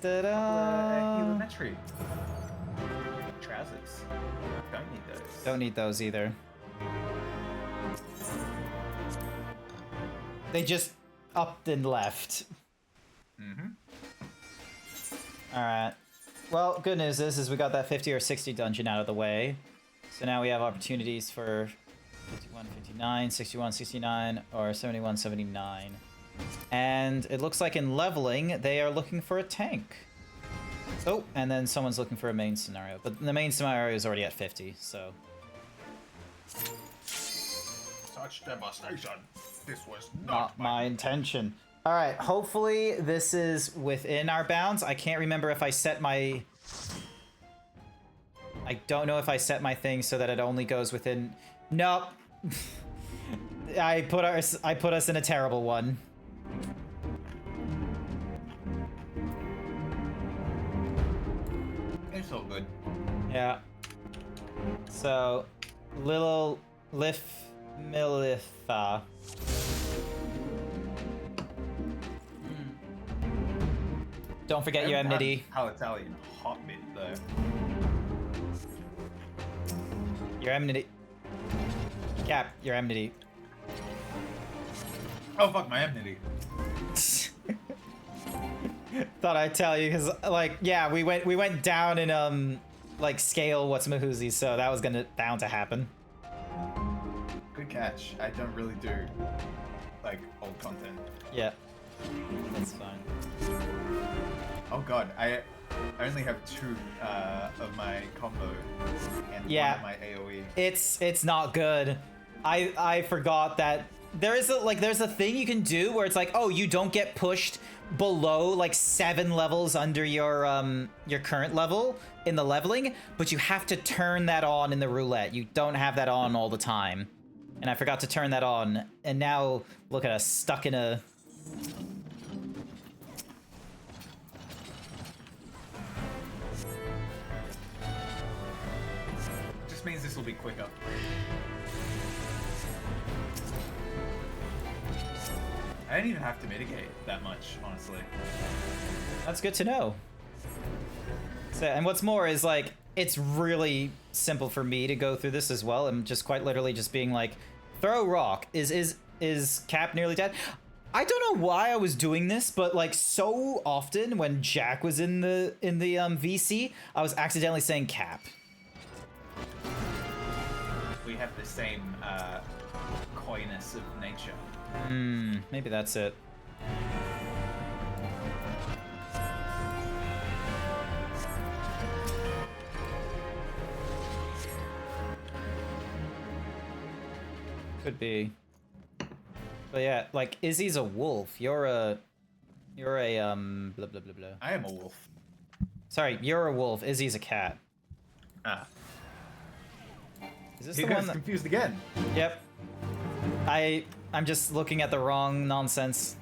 Heliometry. Trousers. Don't need those. Don't need those either. They just upped and left. Alright. Well, good news is we got that 50 or 60 dungeon out of the way. So now we have opportunities for 51, 59, 61, 69, or 71, 79. And it looks like in leveling, they are looking for a tank. Oh, and then someone's looking for a main scenario. But the main scenario is already at 50, so... Such devastation. This was not my intention. Alright, hopefully this is within our bounds. I can't remember if I set my... I don't know if I set my thing so that it only goes within... Nope. I put us in a terrible one. It's all good. Yeah. So, little Militha. Don't forget your enmity. How Italian hot mid though. Your enmity. Cap, your enmity. Oh fuck, my enmity. Thought I'd tell you because, like, yeah, we went down in like scale what's mahoozy, so that was bound to happen. Good catch. I don't really do like old content. Yeah, that's fine. Oh god, I only have 2 of my combo and yeah, 1 of my AoE. It's not good. I forgot that there's a thing you can do where it's like, oh, you don't get pushed below like 7 levels under your current level in the leveling, but you have to turn that on in the roulette. You don't have that on all the time. And I forgot to turn that on, and now look at us stuck in a... Just means this will be quicker. I don't even have to mitigate that much, honestly. That's good to know. So, and what's more is, like, it's really simple for me to go through this as well. I'm just quite literally just being like, throw rock. Is Cap nearly dead? I don't know why I was doing this, but like so often when Jack was in the VC, I was accidentally saying Cap. We have the same coyness of nature. Maybe that's it. Could be. But yeah, like, Izzy's a wolf. You're a blah blah blah blah. I am a wolf. Sorry, you're a wolf. Izzy's a cat. Ah. Is this He the one gets that... confused again. Yep. I'm just looking at the wrong nonsense.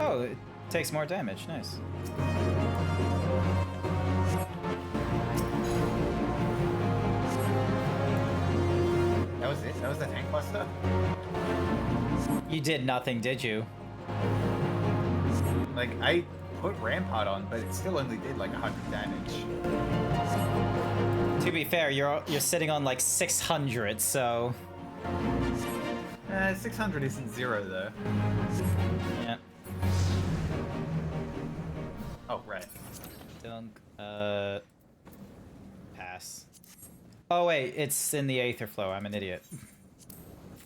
Oh, it takes more damage. Nice. That was it? That was the tank buster? You did nothing, did you? Like, I put Rampart on, but it still only did like 100 damage. To be fair, you're sitting on like 600, so... 600 isn't 0 though. Yeah. Oh, right. Dunk. Pass. Oh wait, it's in the Aether Flow. I'm an idiot.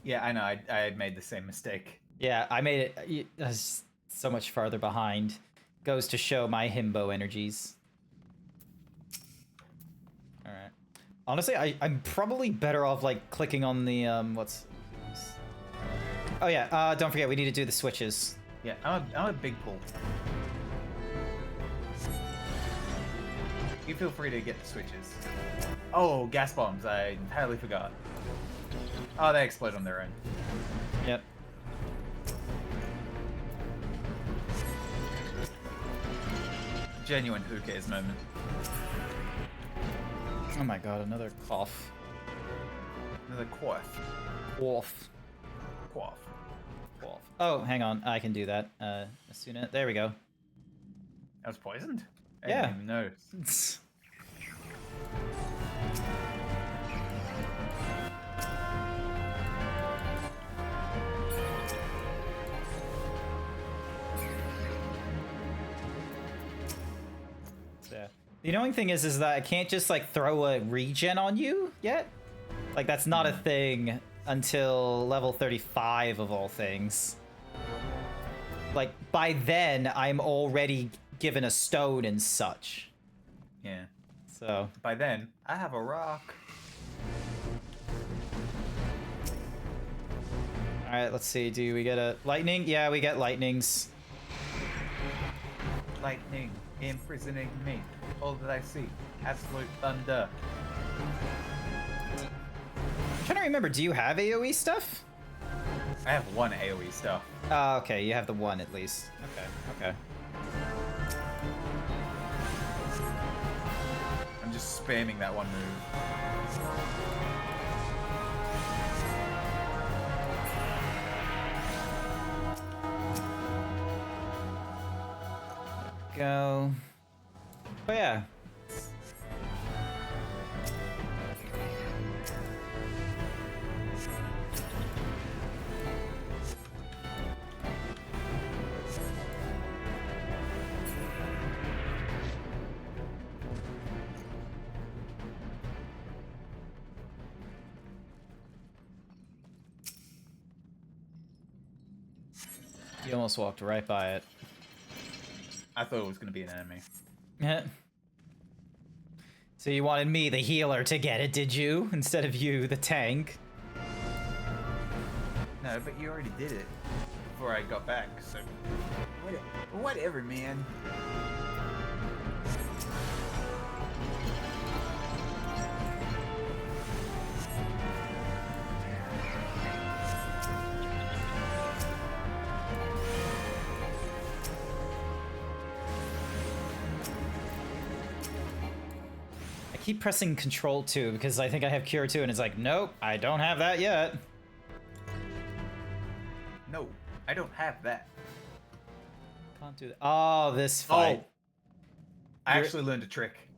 Yeah, I know. I had made the same mistake. Yeah, I made it so much farther behind. Goes to show my himbo energies. Alright. Honestly, I'm probably better off like clicking on the what's... Oh yeah, don't forget we need to do the switches. Yeah, I'm a big pull. You feel free to get the switches. Oh, gas bombs. I entirely forgot. Oh, they explode on their own. Yep. genuine who cares moment. Oh my god, another cough. Another quaff. Cough. Quaff. Cough. Oh, hang on. I can do that. As soon as... There we go. I was poisoned? I Yeah. didn't even notice. Yeah. The annoying thing is that I can't just like throw a regen on you yet. Like that's not a thing until level 35 of all things. Like by then I'm already given a stone and such. Yeah. So by then I have a rock. All right, let's see. Do we get a lightning? Yeah, we get lightnings. Lightning imprisoning me. All that I see, absolute thunder. I'm trying to remember. Do you have AOE stuff? I have one AOE stuff. Oh, okay. You have the one at least. Okay. I'm just spamming that one move. Go. Oh yeah. You almost walked right by it. I thought it was gonna be an enemy. So you wanted me, the healer, to get it, did you? Instead of you, the tank? No, but you already did it before I got back, so... Whatever, man. I keep pressing Control 2 because I think I have Cure 2 and it's like, nope, I don't have that yet. No, I don't have that. Can't do that. Oh, this fight. Oh, I actually learned a trick.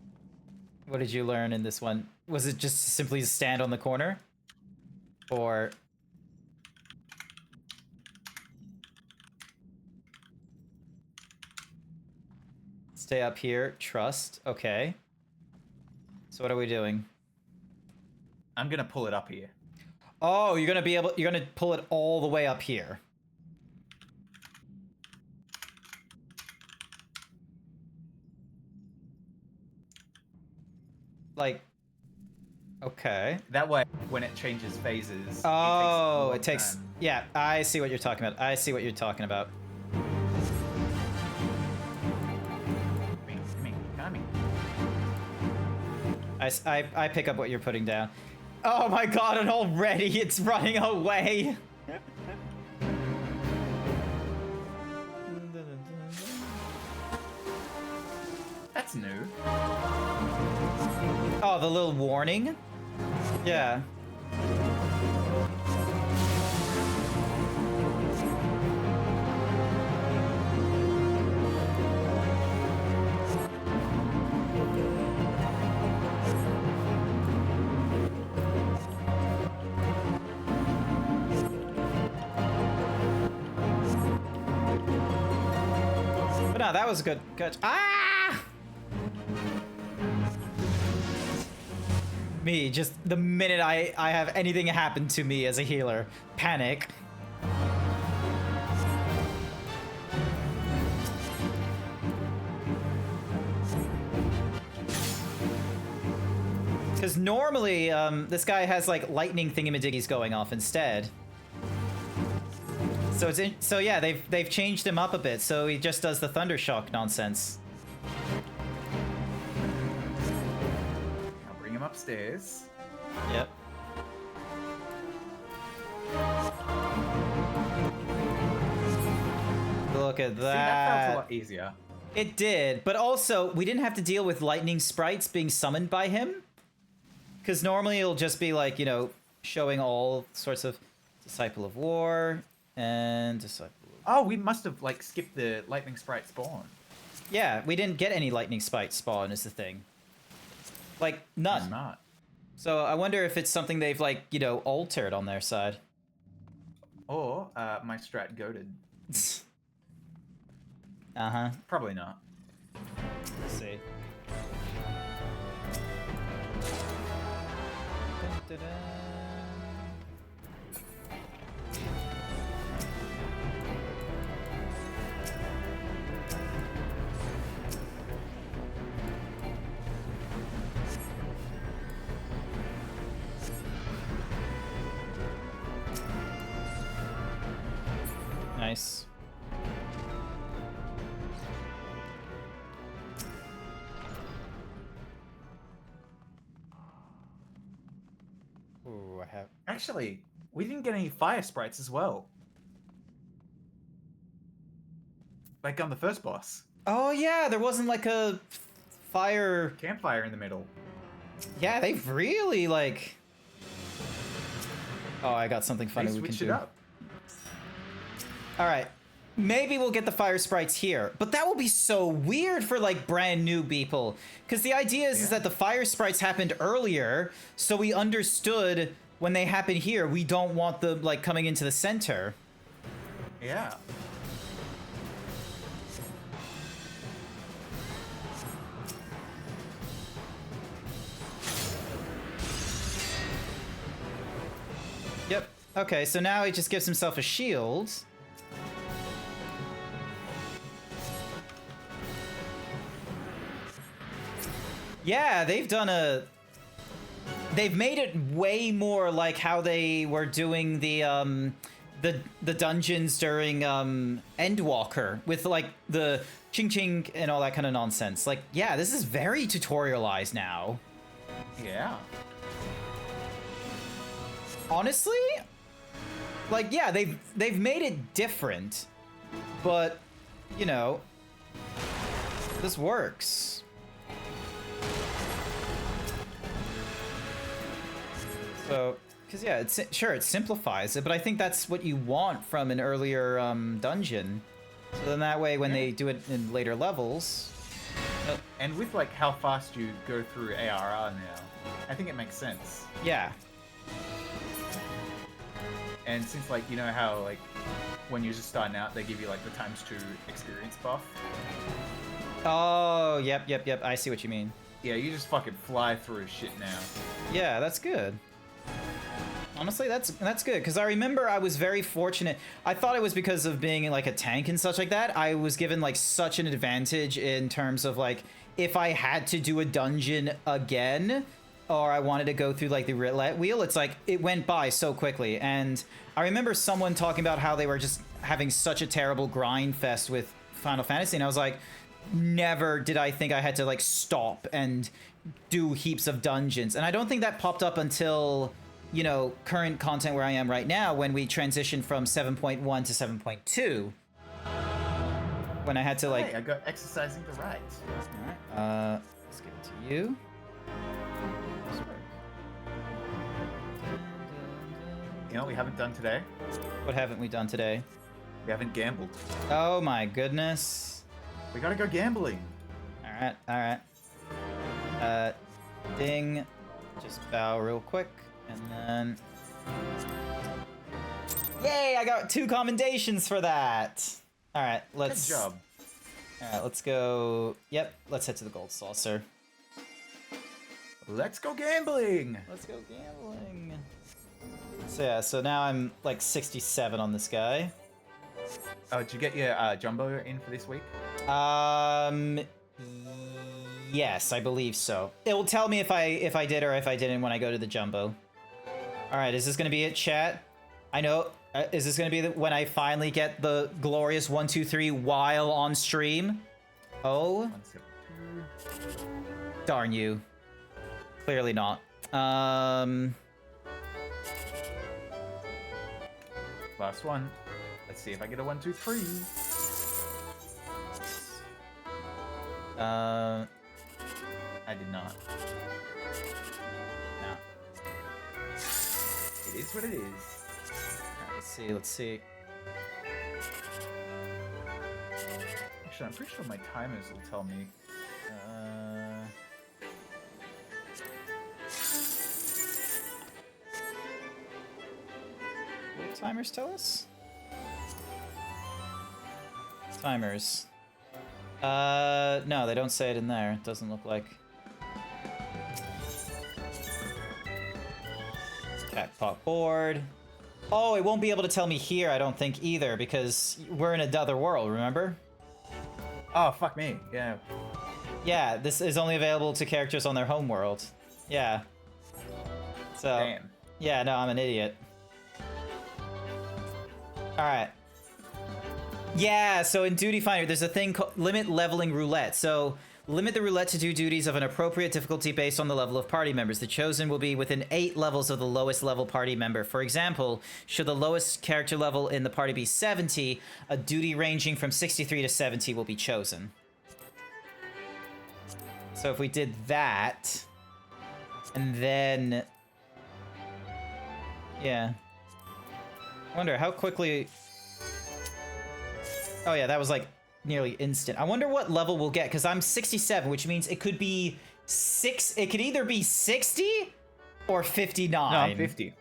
What did you learn in this one? Was it just simply stand on the corner? Or... Stay up here, trust, okay. So what are we doing? I'm gonna pull it up here. Oh, you're gonna pull it all the way up here. Like, okay. That way, when it changes phases, Oh, it takes time. Yeah, I see what you're talking about. I see what you're talking about. Coming. I pick up what you're putting down. Oh my god, and already it's running away! That's new. Oh, the little warning? Yeah. But no, that was good. Good. Ah! Me, just the minute I have anything happen to me as a healer, panic. Because normally, this guy has like lightning thingamadiggies going off instead. So so yeah, they've changed him up a bit. So he just does the thunder shock nonsense. I'll bring him upstairs. Yep. Look at that. See, that felt a lot easier. It did, but also we didn't have to deal with lightning sprites being summoned by him. Because normally it'll just be like, you know, showing all sorts of Disciple of War and Disciple of... Oh, we must have, like, skipped the lightning sprite spawn. Yeah, we didn't get any lightning sprite spawn is the thing. Like, none. Not. So I wonder if it's something they've, like, you know, altered on their side. Or my strat goated. Uh-huh. Probably not. Let's see. Dun-dun-dun. Nice. Ooh, I have... Actually, we didn't get any fire sprites as well. Like on the first boss. Oh yeah, there wasn't like a fire... Campfire in the middle. Yeah, they've really like... Oh, I got something funny They we can switched it do. up. Alright. Maybe we'll get the fire sprites here, but that will be so weird for like brand new people. Because the idea is that the fire sprites happened earlier, so we understood when they happen here, we don't want them like coming into the center. Yeah. Yep. Okay, so now he just gives himself a shield. Yeah, they've done a... They've made it way more like how they were doing the dungeons during Endwalker with like the ching ching and all that kind of nonsense. Like, yeah, this is very tutorialized now. Yeah. Honestly, like, yeah, they've made it different, but you know, this works. So, because yeah, it's sure it simplifies it, but I think that's what you want from an earlier dungeon. So then that way, when they do it in later levels, and with like how fast you go through ARR now, I think it makes sense. Yeah. And since like you know how like when you're just starting out, they give you like the ×2 experience buff. Oh, yep. I see what you mean. Yeah, you just fucking fly through shit now. Yeah, that's good. Honestly, that's good, because I remember I was very fortunate. I thought it was because of being like a tank and such like that. I was given like such an advantage in terms of like if I had to do a dungeon again, or I wanted to go through like the roulette wheel, it's like it went by so quickly. And I remember someone talking about how they were just having such a terrible grind fest with Final Fantasy, and I was like, never did I think I had to like stop and do heaps of dungeons. And I don't think that popped up until, you know, current content where I am right now, when we transitioned from 7.1 to 7.2. When I had to like... Hey, I got exercising the right. Alright, let's give it to you. You know what we haven't done today? What haven't we done today? We haven't gambled. Oh my goodness. We gotta go gambling. Alright. Ding. Just bow real quick, and then... Yay, I got 2 commendations for that! Alright, let's... Good job. Alright, let's go... Yep, let's head to the Gold Saucer. Let's go gambling! Let's go gambling! So yeah, so now I'm like 67 on this guy. Oh, did you get your jumbo in for this week? Yes, I believe so. It will tell me if I did or if I didn't when I go to the jumbo. All right, is this gonna be it, chat? I know. Is this gonna be when I finally get the glorious 1, 2, 3 while on stream? Oh, 1, 7, 2. darn you! Clearly not. Last one. Let's see if I get a 1, 2, 3. I did not. No. It is what it is. Alright, let's see. Actually, I'm pretty sure my timers will tell me. What do timers tell us? Timers. No, they don't say it in there. It doesn't look like. Jackpot board. Oh, it won't be able to tell me here, I don't think, either, because we're in another world, remember? Oh, fuck me. Yeah. Yeah, this is only available to characters on their home world. Yeah. So. Damn. Yeah, no, I'm an idiot. Alright. Yeah, so in Duty Finder, there's a thing called limit leveling roulette. So, limit the roulette to do duties of an appropriate difficulty based on the level of party members. The chosen will be within 8 levels of the lowest level party member. For example, should the lowest character level in the party be 70, a duty ranging from 63 to 70 will be chosen. So if we did that, and then... Yeah. I wonder how quickly... Oh yeah, that was like nearly instant. I wonder what level we'll get, because I'm 67, which means it could be it could either be 60 or 59. No, I'm 50.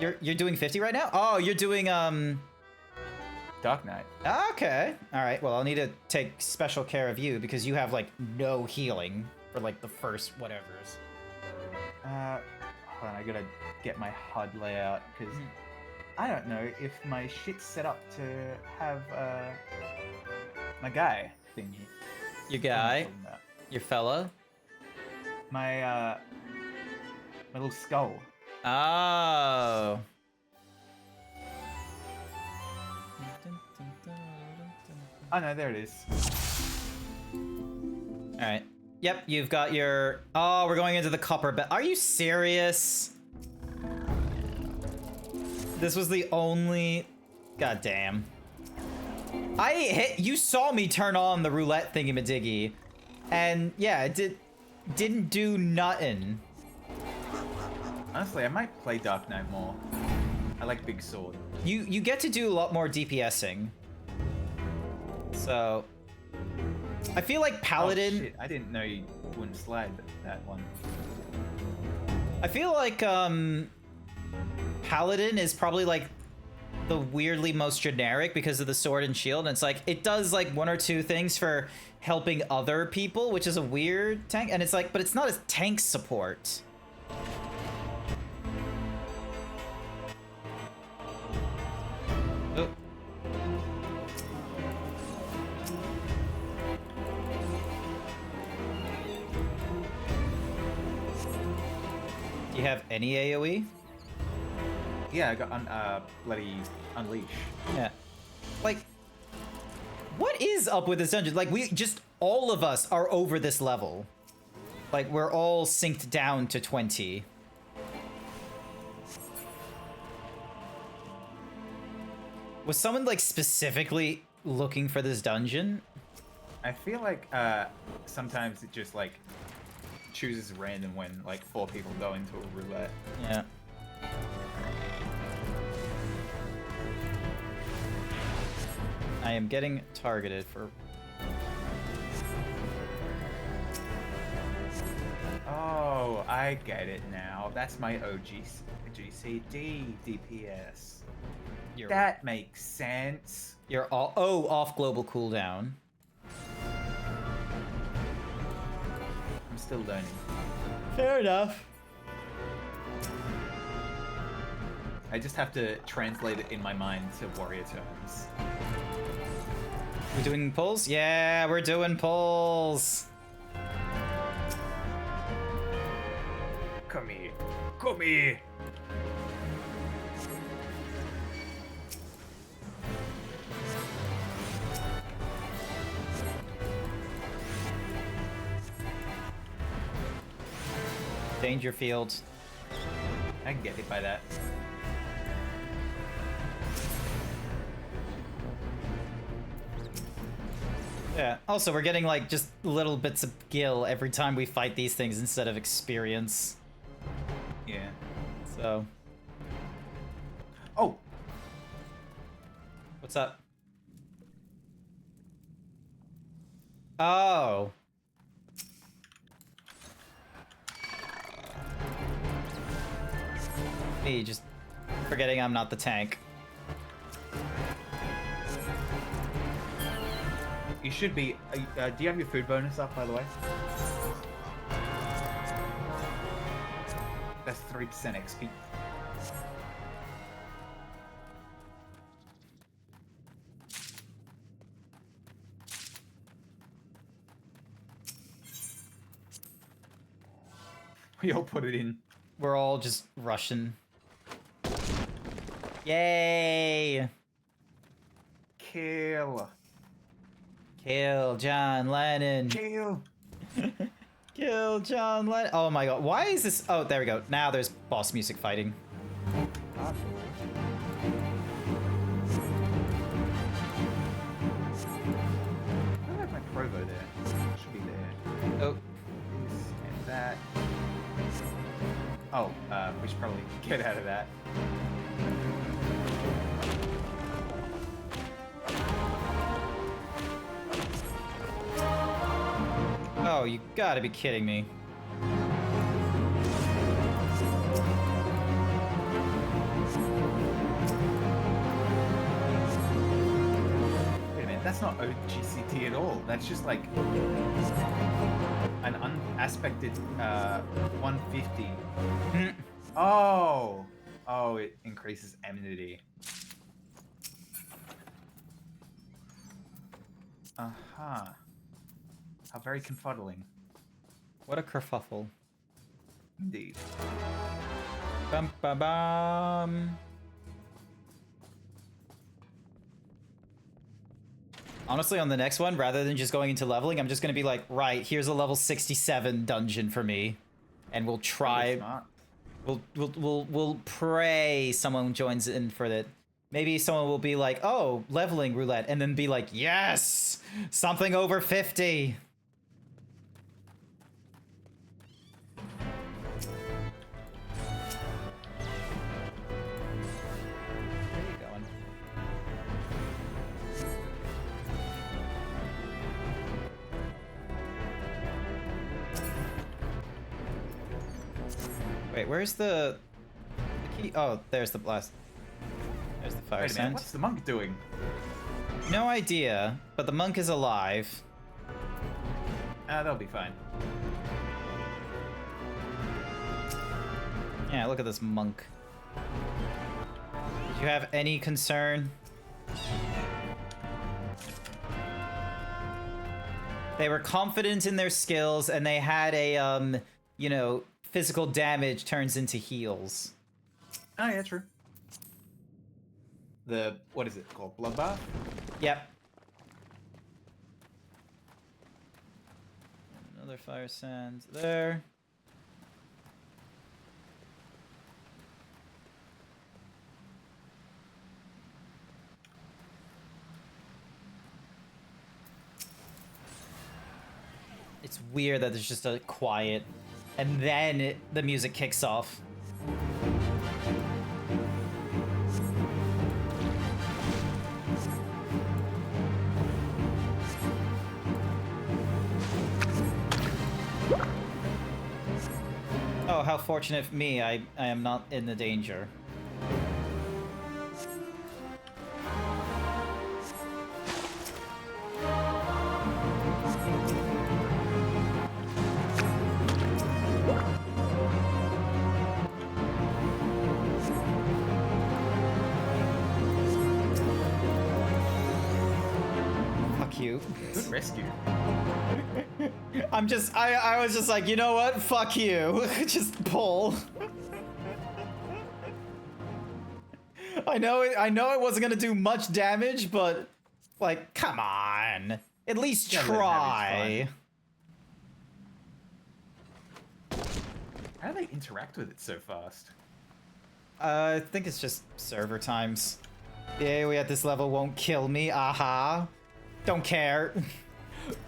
You're doing 50 right now? Oh, you're doing Dark Knight. Okay. All right. Well, I'll need to take special care of you because you have like no healing for like the first whatever's. Hold on, I gotta get my HUD layout because I don't know if my shit's set up to have my guy thingy. Your guy? Your fella? My my little skull. Oh. Oh no, there it is. All right. Yep, you've got your... Oh, we're going into the copper belt. Are you serious? This was the only... God damn. You saw me turn on the roulette thingy-majiggy. And yeah, it didn't do nothing. Honestly, I might play Dark Knight more. I like Big Sword. You get to do a lot more DPSing. So... I feel like Paladin... Oh, shit. I didn't know you wouldn't slide that one. I feel like, Paladin is probably, like, the weirdly most generic because of the sword and shield. And it's like, it does, like, 1 or 2 things for helping other people, which is a weird tank. And it's like, but it's not as tank support. Oh. Do you have any AoE? Yeah, I got bloody Unleash. Yeah. Like, what is up with this dungeon? Like, all of us are over this level. Like, we're all synced down to 20. Was someone, like, specifically looking for this dungeon? I feel like sometimes it just like chooses random when like 4 people go into a roulette. Yeah. I am getting targeted for... Oh, I get it now. That's my OG GCD DPS. That makes sense. You're off global cooldown. I'm still learning. Fair enough. I just have to translate it in my mind to warrior terms. We're doing pulls? Yeah, we're doing pulls. Come here. Come here. Dangerfield. I can get hit by that. Yeah. Also, we're getting like just little bits of gil every time we fight these things instead of experience. Yeah. So. Oh. What's up? Oh. Me just forgetting I'm not the tank. You should be. Do you have your food bonus up, by the way? That's 3% XP. We all put it in. We're all just rushing. Yay! Kill. Kill John Lennon. Kill. Kill John Lennon. Oh my god. Why is this? Oh, there we go. Now there's boss music fighting. I like my Provo there. Should be there. Oh. This and that. Oh, we should probably get out of that. Oh, you gotta be kidding me. Wait a minute, that's not OGCT at all. That's just like an unaspected 150. Oh! Oh, it increases enmity. Uh-huh. How very confuddling. What a kerfuffle. Indeed. Bum ba bum. Honestly, on the next one, rather than just going into leveling, I'm just gonna be like, right, here's a level 67 dungeon for me, and we'll try. We'll pray someone joins in for that. Maybe someone will be like, oh, leveling roulette, and then be like, yes, something over 50. Wait, where's the key? Oh, there's the blast. There's the fire Wait a minute, sand. what's the monk doing? No idea, but the monk is alive. That'll be fine. Yeah, look at this monk. Did you have any concern? They were confident in their skills, and they had a, you know, physical damage turns into heals. Oh, yeah, true. The, what is it called? Bloodbath? Yep. Another fire sand there. It's weird that there's just a quiet, and then the music kicks off. Oh, how fortunate for me, I am not in the danger. Fuck you. Good rescue. I was just like, you know what? Fuck you. Just pull. I know it wasn't gonna do much damage, but like, come on. At least try. How do they interact with it so fast? I think it's just server times. Yeah, we at this level won't kill me. Aha. Don't care.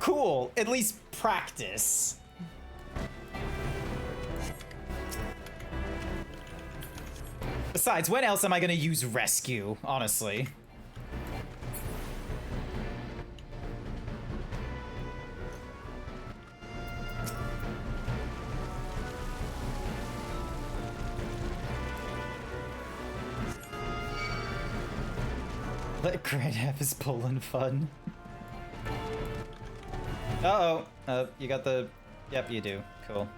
Cool. At least practice. Besides, when else am I gonna use rescue, honestly? Let Grant have his Poland fun. Uh-oh. You got the... Yep, you do. Cool.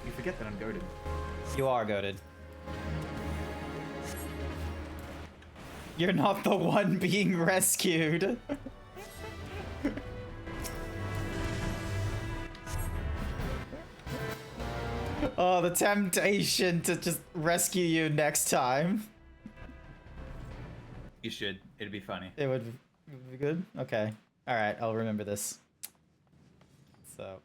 You forget that I'm goated. You are goated. You're not the one being rescued. Oh, the temptation to just rescue you next time. You should. It'd be funny. It would be good? Okay. Alright, I'll remember this. So...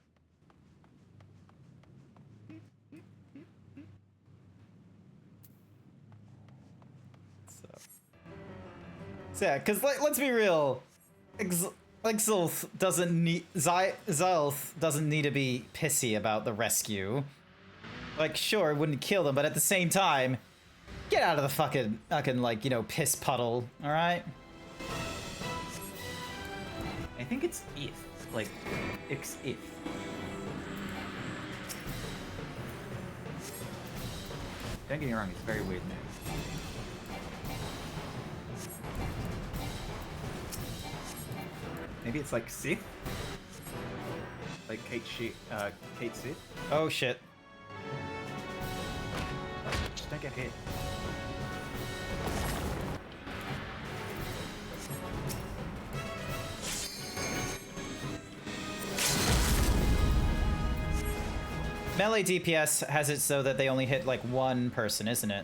So yeah, because let's be real, Xylth doesn't need Xylth doesn't need to be pissy about the rescue. Like, sure, it wouldn't kill them, but at the same time, get out of the fucking like, you know, piss puddle. All right. I think it's if, like, it's if. Don't get me wrong, it's very weird now. Maybe it's like Sith? Like Kate Sith? Oh shit. Just don't get hit. Melee DPS has it so that they only hit like one person, isn't it?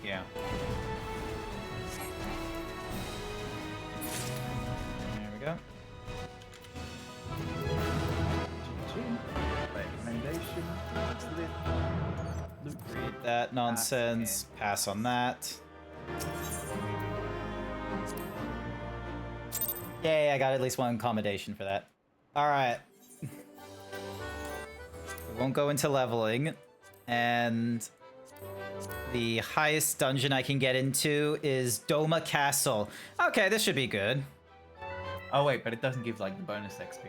Yeah. There we go. Recommendation. Read that nonsense. Pass on that. Yay, I got at least one accommodation for that. Alright. We won't go into leveling. And the highest dungeon I can get into is Doma Castle. Okay, this should be good. Oh wait, but it doesn't give like the bonus XP.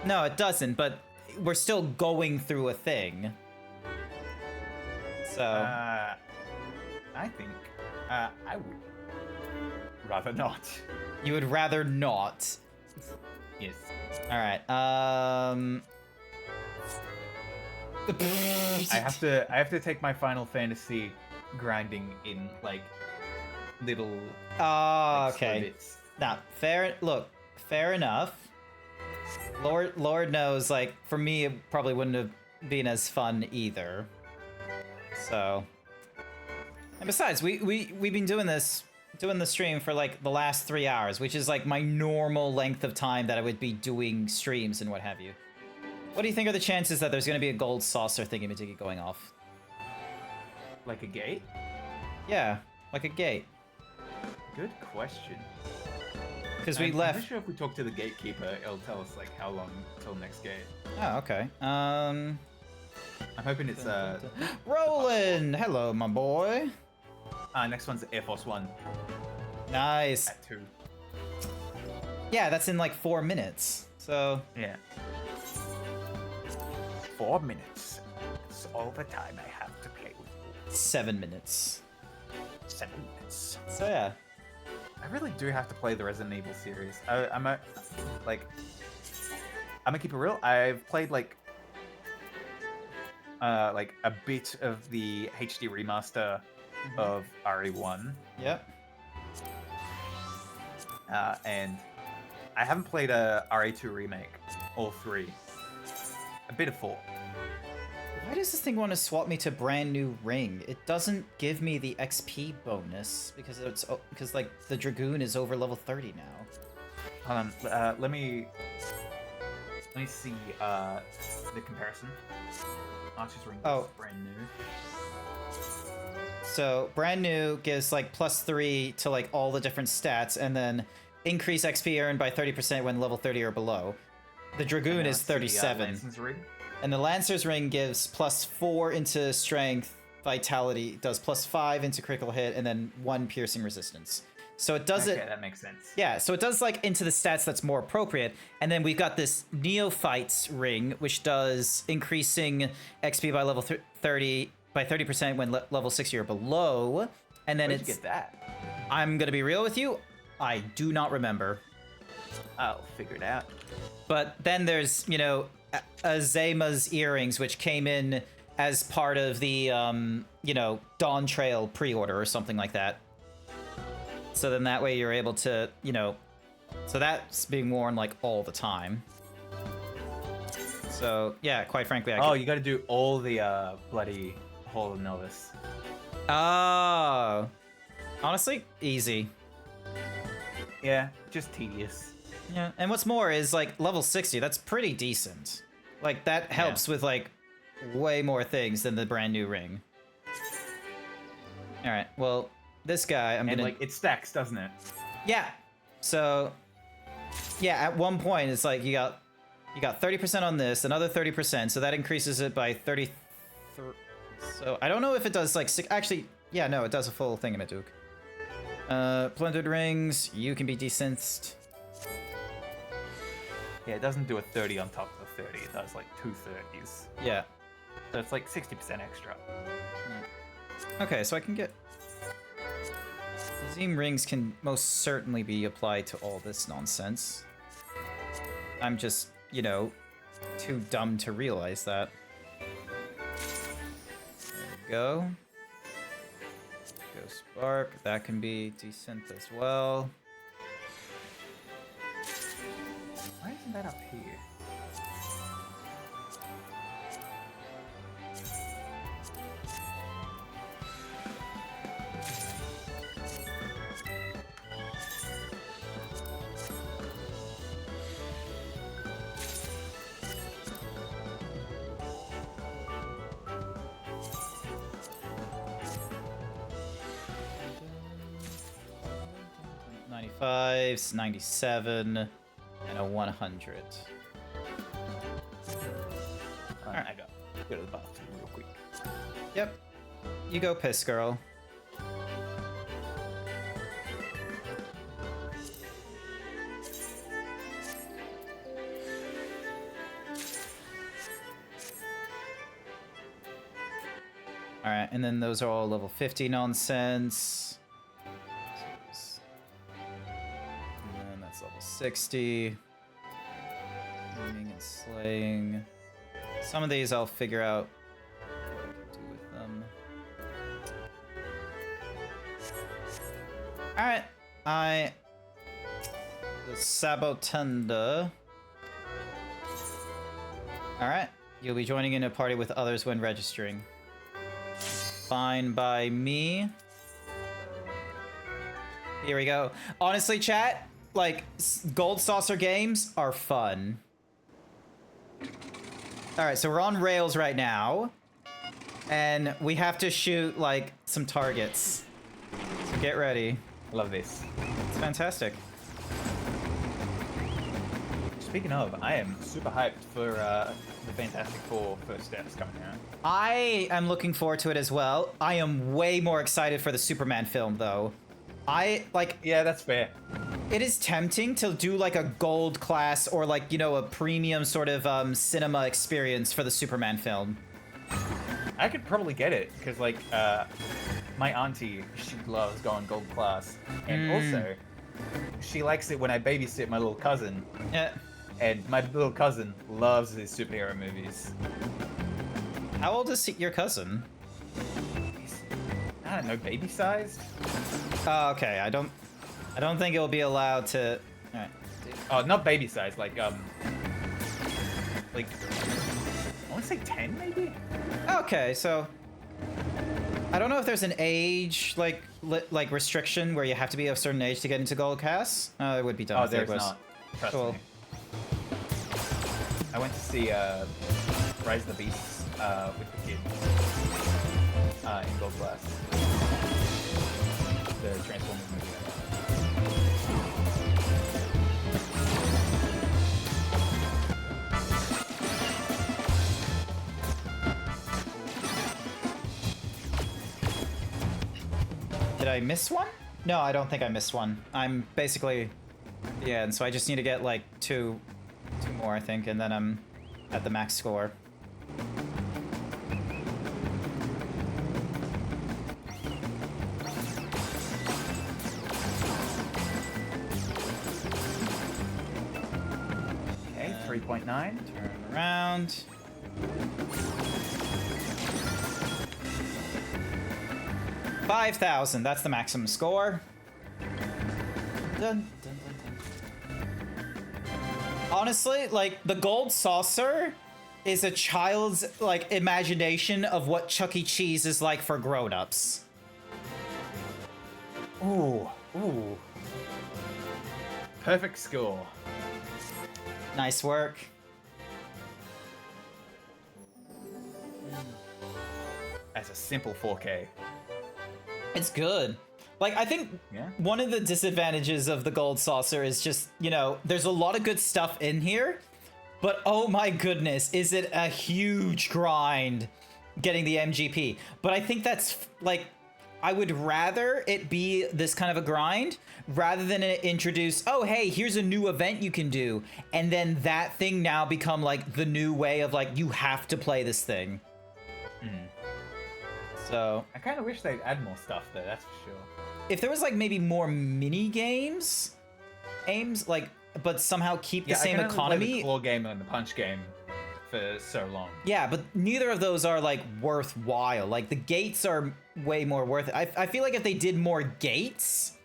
No, it doesn't, but we're still going through a thing. So... I think I would rather not. You would rather not? Yes. Alright, I have to take my Final Fantasy grinding in like little like, okay. bits. Now, fair enough. Lord knows, like, for me it probably wouldn't have been as fun either. So, and besides, we've been doing the stream for like the last 3 hours, which is like my normal length of time that I would be doing streams and what have you. What do you think are the chances that there's going to be a gold saucer thingy-majiggy going off? Like a gate? Yeah, like a gate. Good question. Because we I'm left. not sure if we talk to the gatekeeper, it'll tell us like how long till next gate. Oh, okay. I'm hoping it's Roland! Hello, my boy. Next one's Air Force One. Nice. At 2. Yeah, that's in like 4 minutes. So yeah. 4 minutes. It's all the time I have to play with you. 7 minutes. 7 minutes. So yeah. I really do have to play the Resident Evil series. I'm gonna keep it real. I've played like a bit of the HD remaster of RE1. Yep. And I haven't played a RE2 remake, or 3. A bit of 4. Why does this thing want to swap me to brand new ring? It doesn't give me the XP bonus because like the Dragoon is over level 30 now. Hold on, let me see the comparison. Archer's ring is brand new. So brand new gives like +3 to like all the different stats, and then increase XP earned by 30% when level 30 or below. The Dragoon is 37. And the Lancer's Ring gives +4 into strength, vitality, does +5 into critical hit, and then 1 piercing resistance. So it does it. Okay, that makes sense. Yeah, so it does like into the stats that's more appropriate. And then we've got this Neophyte's Ring, which does increasing XP by level 30 by 30% when level 60 or below. And then Where'd you get that? I'm gonna be real with you, I do not remember. I'll figure it out. But then there's, you know, Azema's earrings, which came in as part of the, you know, Dawn Trail pre-order or something like that. So then that way you're able to, you know, so that's being worn like all the time. So yeah, quite frankly, you got to do all the bloody Hall of Novice. Oh, honestly, easy. Yeah, just tedious. Yeah, and what's more is like level 60. That's pretty decent. Like that helps with like way more things than the brand new ring. All right, well. This guy, I'm gonna... like, it stacks, doesn't it? Yeah. So, yeah, at one point, it's like you got 30% on this, another 30%, so that increases it by 33... So, I don't know if it does, like, actually, yeah, no, it does a full thing in a Duke. Plundered Rings, you can be desynced. Yeah, it doesn't do a 30 on top of a 30, it does, like, 2 30s. Yeah. So it's, like, 60% extra. Okay, so I can get... Zeem rings can most certainly be applied to all this nonsense. I'm just, you know, too dumb to realize that. There we go. Go Spark. That can be desynth as well. Why isn't that up here? Fives, 97, and a 100. Alright, I go to the bathroom real quick. Yep. You go piss, girl. Alright, and then those are all level 50 nonsense. Level 60. Aiming and slaying. Some of these I'll figure out what I can do with them. Alright, the Sabotunda. Alright, you'll be joining in a party with others when registering. Fine by me. Here we go. Honestly, chat, like, Gold Saucer games are fun. Alright, so we're on rails right now. And we have to shoot, like, some targets. So get ready. Love this. It's fantastic. Speaking of, I am super hyped for the Fantastic Four first steps coming out. I am looking forward to it as well. I am way more excited for the Superman film, though. Yeah, that's fair. It is tempting to do like a gold class or like, you know, a premium sort of cinema experience for the Superman film. I could probably get it because like my auntie, she loves going gold class, and also she likes it when I babysit my little cousin. Yeah. And my little cousin loves these superhero movies. How old is your cousin? I don't know, baby-sized? Oh, okay. I don't think it'll be allowed to... Alright. Oh, not baby-sized, like, I want to say 10, maybe? Okay, so... I don't know if there's an age, like restriction where you have to be of a certain age to get into Gold Cast. It would be dumb Oh, if there there's was. not. Trust Cool. me. I went to see Rise of the Beasts with the kids in Gold Class. the Transformers movie ever. Did I miss one? No, I don't think I missed one. I'm basically, yeah, and so I just need to get like two more, I think, and then I'm at the max score. Okay, 3.9. Turn around. $5,000. That's the maximum score. Dun, dun, dun, dun. Honestly, like the gold saucer is a child's like imagination of what Chuck E. Cheese is like for grown-ups. Ooh, ooh. Perfect score. Nice work. As a simple 4K. It's good. Like, I think one of the disadvantages of the gold saucer is just, you know, there's a lot of good stuff in here, but oh my goodness, is it a huge grind getting the MGP. But I think that's, like, I would rather it be this kind of a grind rather than it introduce, oh, hey, here's a new event you can do. And then that thing now become, like, the new way of, like, you have to play this thing. So I kind of wish they'd add more stuff there, that's for sure. If there was like maybe more mini games, like, but somehow keep the same economy. The claw game and the punch game for so long. Yeah, but neither of those are like worthwhile. Like the gates are way more worth it. I feel like if they did more gates,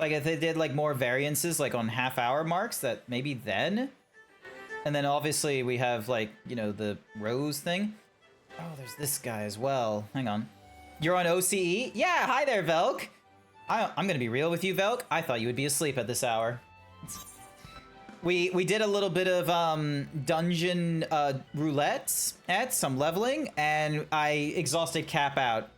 like if they did like more variances, like on half-hour marks, that maybe then. And then obviously we have like, you know, the Rose thing. Oh, there's this guy as well. Hang on. You're on OCE? Yeah, hi there, Velk. I'm gonna be real with you, Velk. I thought you would be asleep at this hour. We did a little bit of dungeon roulette at some leveling, and I exhausted Cap out.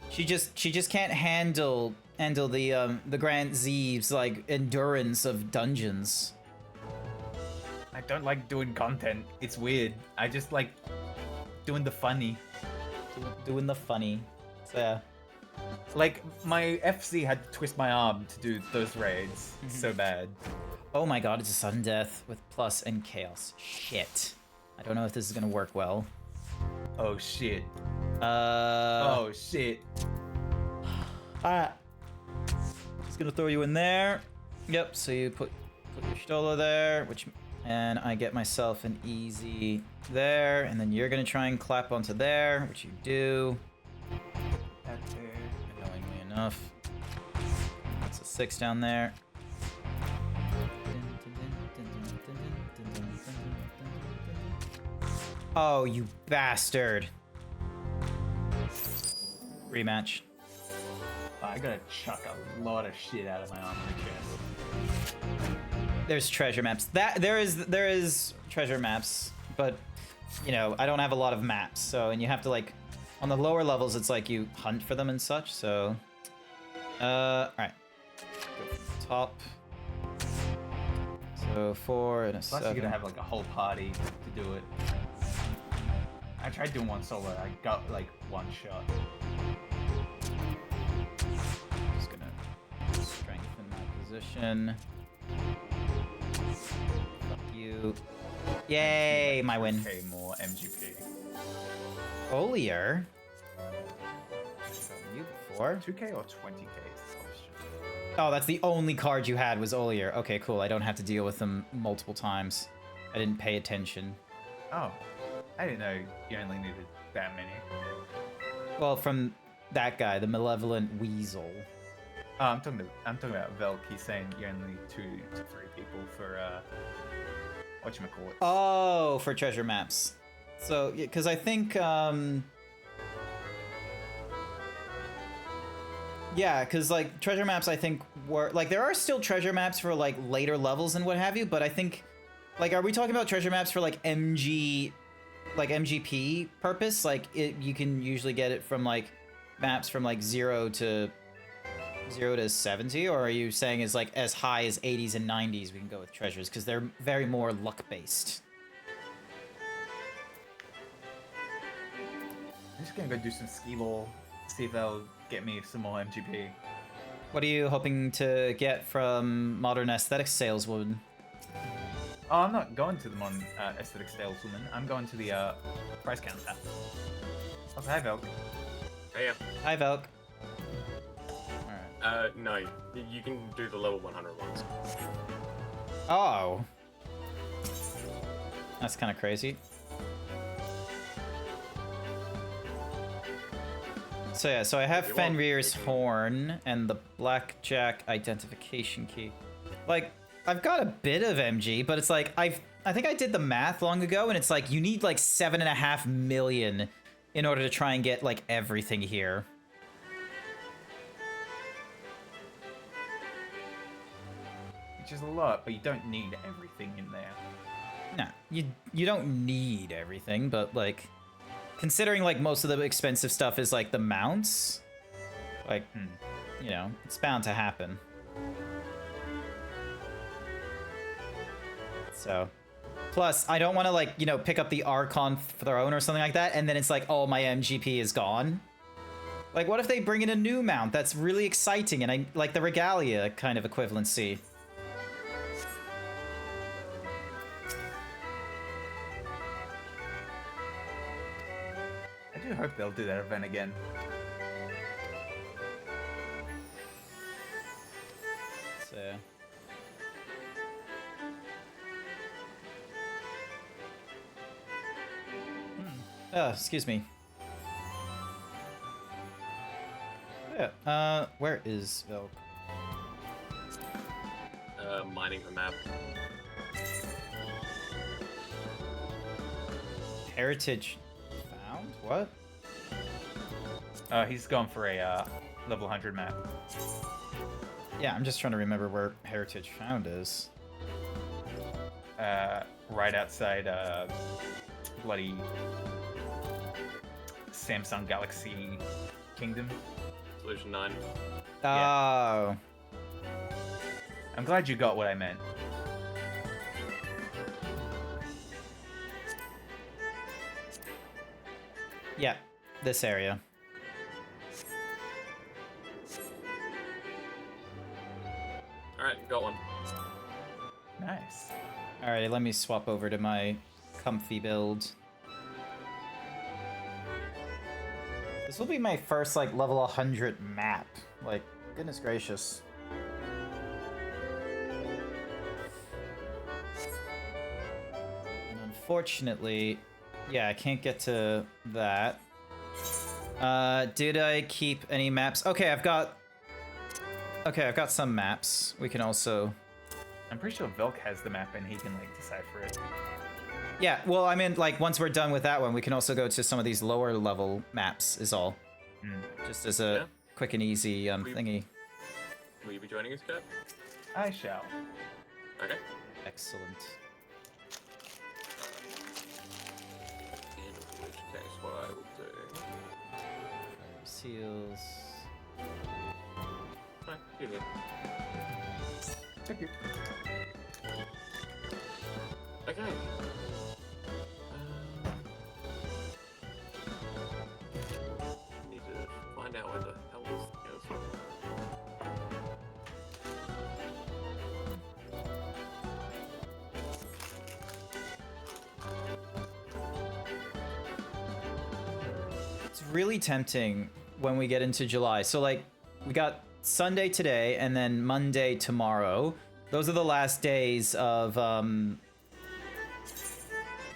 She just can't handle the GrantZeebs like endurance of dungeons. I don't like doing content. It's weird. I just like doing the funny. Doing the funny. So, yeah. Like, my FC had to twist my arm to do those raids. So bad. Oh my god, it's a sudden death with plus and chaos. Shit. I don't know if this is gonna work well. Oh shit. Oh shit. Alright. Just gonna throw you in there. Yep, so you put your Stola there, and I get myself an easy there, and then you're gonna try and clap onto there, which you do. That's it. Annoyingly enough. That's a 6 down there. Oh, you bastard. Rematch. I gotta chuck a lot of shit out of my armor chest. There's treasure maps. There is treasure maps, but you know, I don't have a lot of maps, so and you have to like on the lower levels it's like you hunt for them and such, so alright. Go from the top. So 4 and a 7. Plus you're gonna have like a whole party to do it. I tried doing one solo, I got like one shot. Just gonna strengthen my position. Fuck you. Yay, my win. Okay, more MGP. Olier? You before? 2K or 20K is the question. Oh, that's the only card you had was Olier. Okay, cool. I don't have to deal with them multiple times. I didn't pay attention. Oh, I didn't know you only needed that many. Well, from that guy, the malevolent weasel. Oh, I'm talking about Velk. He's saying you only need 2 to 3 people for whatchamacallit. Oh, for treasure maps. So, yeah, because I think, yeah, because, like, treasure maps, I think, were, like, there are still treasure maps for, like, later levels and what have you, but I think, like, are we talking about treasure maps for, like, MGP purpose? Like, you can usually get it from, like, maps from, like, 0 to 0 to 70, or are you saying is like as high as 80s and 90s we can go with treasures? Because they're very more luck-based. I'm just gonna go do some skee ball, see if they'll get me some more MGP. What are you hoping to get from Modern Aesthetics saleswoman? Oh, I'm not going to the Modern Aesthetic saleswoman. I'm going to the price counter. Oh, hi, Velk. Hey, yeah. Hi, Velk. No, you can do the level 100 ones. Oh. That's kind of crazy. So yeah, so I have Fenrir's horn and the blackjack identification key. Like, I've got a bit of MG, but it's like I think I did the math long ago, and it's like you need like 7.5 million in order to try and get like everything here. Which is a lot, but you don't need everything in there. Nah, you don't need everything, but like considering like most of the expensive stuff is like the mounts, like you know, it's bound to happen. So, plus I don't want to like, you know, pick up the Archon throne or something like that, and then it's like all my MGP is gone. Like, what if they bring in a new mount that's really exciting and I like the Regalia kind of equivalency? I do hope they'll do that event again. So. Oh, excuse me. Yeah, where is Velk? Mining the map. Heritage found? What? He's going for a level 100 map. Yeah, I'm just trying to remember where Heritage found is. Right outside bloody Samsung Galaxy Kingdom. Solution 9. Oh. Yeah. I'm glad you got what I meant. Yeah, this area. Alright, got one. Nice. Alright, let me swap over to my comfy build. This will be my first, like, level 100 map. Like, goodness gracious. And unfortunately, yeah, I can't get to that. Did I keep any maps? Okay, I've got some maps. We can also... I'm pretty sure Velk has the map and he can, like, decipher it. Yeah, well, I mean, like, once we're done with that one, we can also go to some of these lower level maps, is all. Just as a quick and easy thingy. Will you be joining us, Cap? I shall. Okay. Excellent. In which case, what I will do... Seals. Right, you're good. Thank you. Okay. Need to find out where the hell this goes from. It's really tempting when we get into July. So, like, we got Sunday today and then Monday tomorrow. Those are the last days of,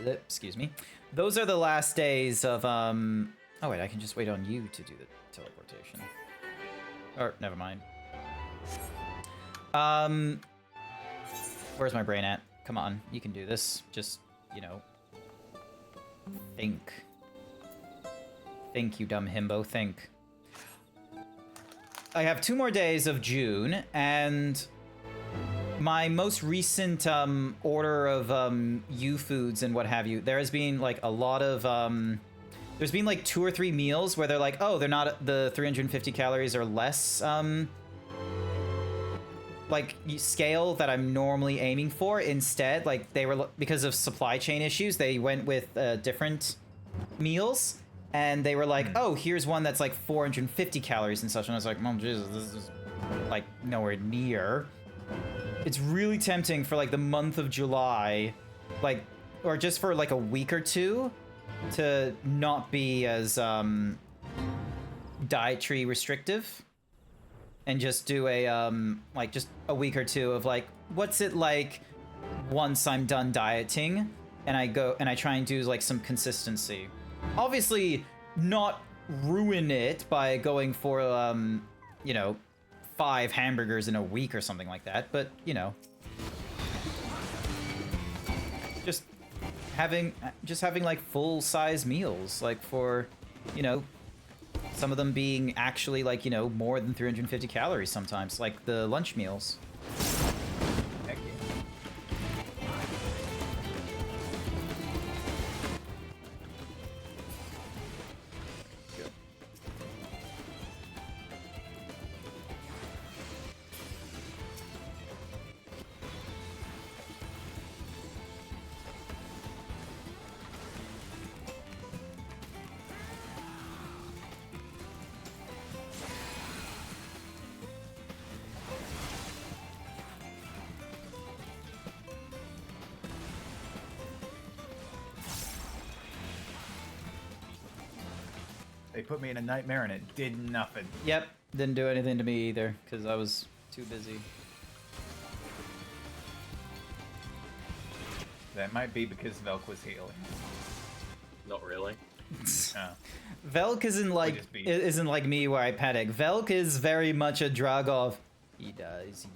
excuse me. Those are the last days of, oh wait, I can just wait on you to do the teleportation. Or, never mind. Where's my brain at? Come on, you can do this. Just, you know, think. Think, you dumb himbo, think. I have 2 more days of June, and my most recent order of U-foods and what have you, there has been like a lot of there's been like 2 or 3 meals where they're like, oh, they're not, the 350 calories or less scale that I'm normally aiming for. Instead, like they were, because of supply chain issues, they went with different meals, and they were like, oh, here's one that's like 450 calories and such. And I was like, oh, Jesus, this is like nowhere near. It's really tempting for like the month of July, like, or just for like a week or two, to not be as dietary restrictive, and just do a like just a week or two of like, what's it like once I'm done dieting, and I try and do like some consistency. Obviously not ruin it by going for you know, 5 hamburgers in a week or something like that, but you know, just having like full-size meals, like for, you know, some of them being actually like, you know, more than 350 calories sometimes, like the lunch meals. Heck yeah. They put me in a nightmare and it did nothing. Yep, didn't do anything to me either, because I was too busy. That might be because Velk was healing. Not really. Oh. Velk isn't like me where I panic. Velk is very much a drug of he dies.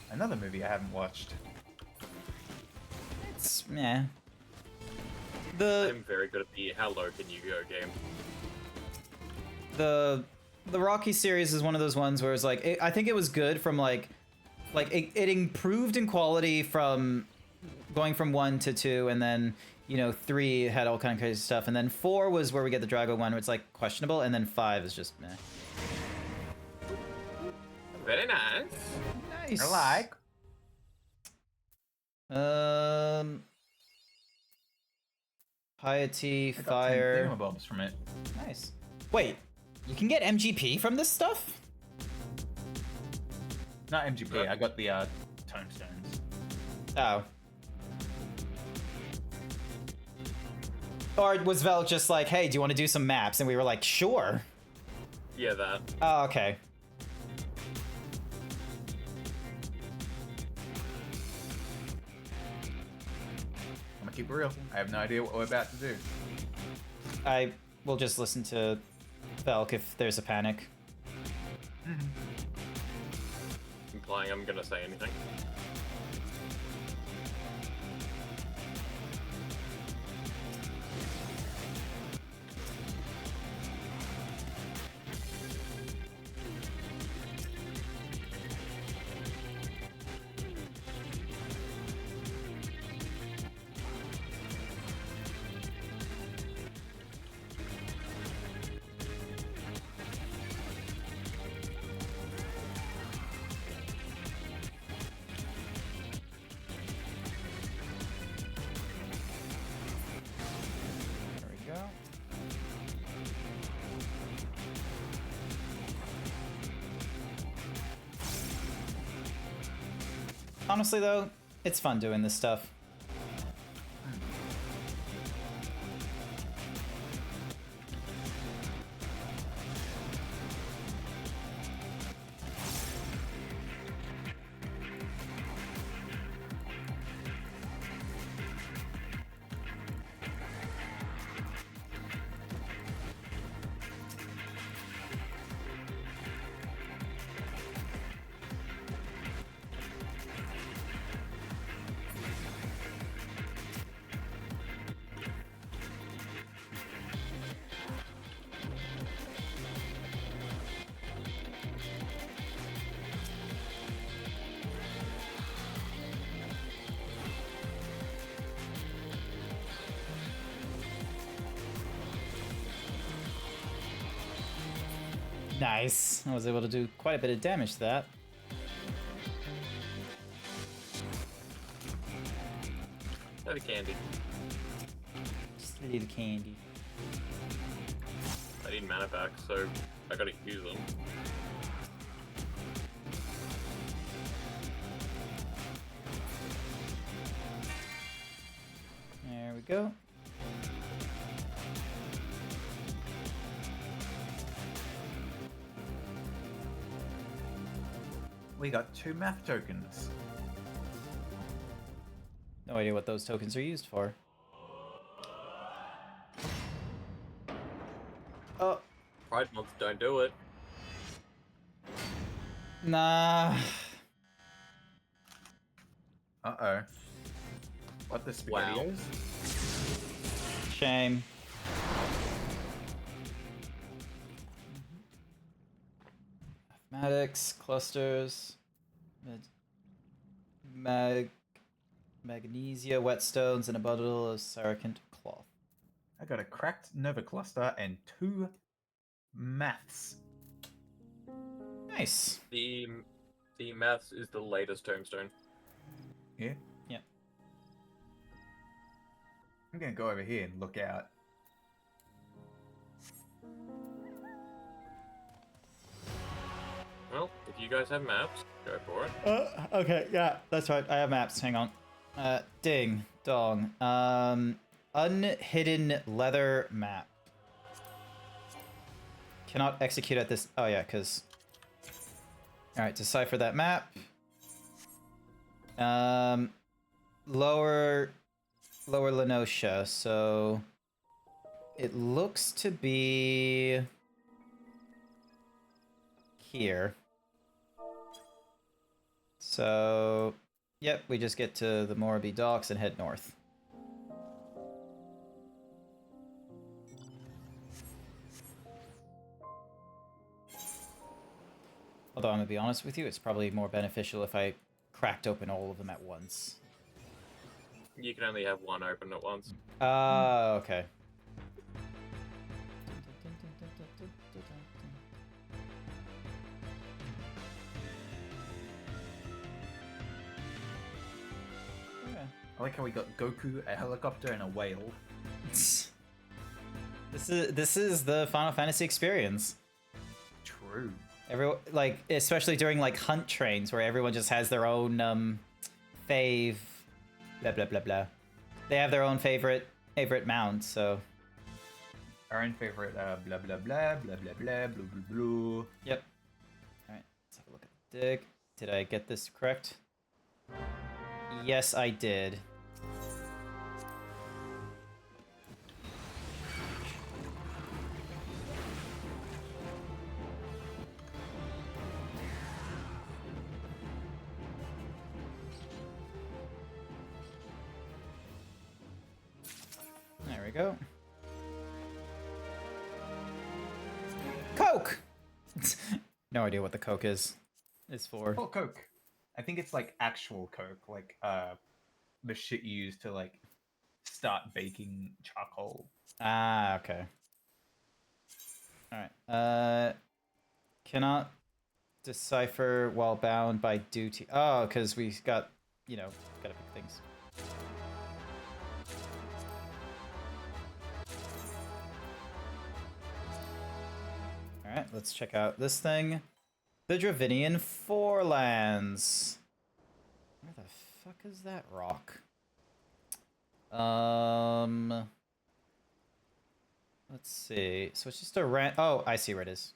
Another movie I haven't watched. It's meh. I'm very good at the how low can you go game. The Rocky series is one of those ones where it's like, I think it was good from like it improved in quality from going from 1 to 2, and then, you know, 3 had all kind of crazy stuff, and then 4 was where we get the Drago one where it's like questionable, and then 5 is just meh. Very nice. Nice. I like. Piety, I got 10 fire. thingamabobs from it. Nice. Wait, you can get MGP from this stuff? Not MGP, I got the tomestones. Oh. Or was Vel just like, hey, do you want to do some maps? And we were like, sure. Yeah, that. Oh, okay. I'm gonna keep it real. I have no idea what we're about to do. I will just listen to Velk if there's a panic. Implying I'm gonna say anything. Honestly, though, it's fun doing this stuff. Nice. I was able to do quite a bit of damage to that. Have a candy. Just a little candy. I need mana back, so I gotta use them. There we go. We got 2 math tokens. No idea what those tokens are used for. Oh. Pride Month, don't do it. Nah. Uh-oh. What, the SpaghettiOs? Shame. Mathematics, clusters, magnesia, whetstones, and a bundle of saracant cloth. I got a cracked Nova cluster and 2 maths. Nice. The maths is the latest tombstone. Yeah? Yeah. I'm gonna go over here and look out. Well, if you guys have maps, go for it. Okay, yeah, that's right. I have maps. Hang on. Ding dong. Unhidden leather map. Cannot execute at this. Oh yeah, because. All right, decipher that map. Lower Lenosha. So it looks to be here. So, yep, we just get to the Morabee docks and head north. Although I'm gonna be honest with you, it's probably more beneficial if I cracked open all of them at once. You can only have one open at once. Okay. I like how we got Goku, a helicopter, and a whale. This is the Final Fantasy experience. True. Everyone, like, especially during like hunt trains where everyone just has their own fave blah blah blah blah. They have their own favorite mount, so Our own favorite blah blah blah blah blah blah blah blah blah. Yep. Alright, let's have a look at the dig. Did I get this correct? Yes, I did. There we go. Coke! No idea what the Coke is for. Oh, Coke. I think it's like actual Coke, like the shit you use to like start baking charcoal. Ah, okay. Alright. Cannot decipher while bound by duty. Oh, because we got, you know, gotta pick things. Alright, let's check out this thing. The Dravinian Forelands. Where the fuck is that rock? Let's see. So it's just a oh, I see where it is.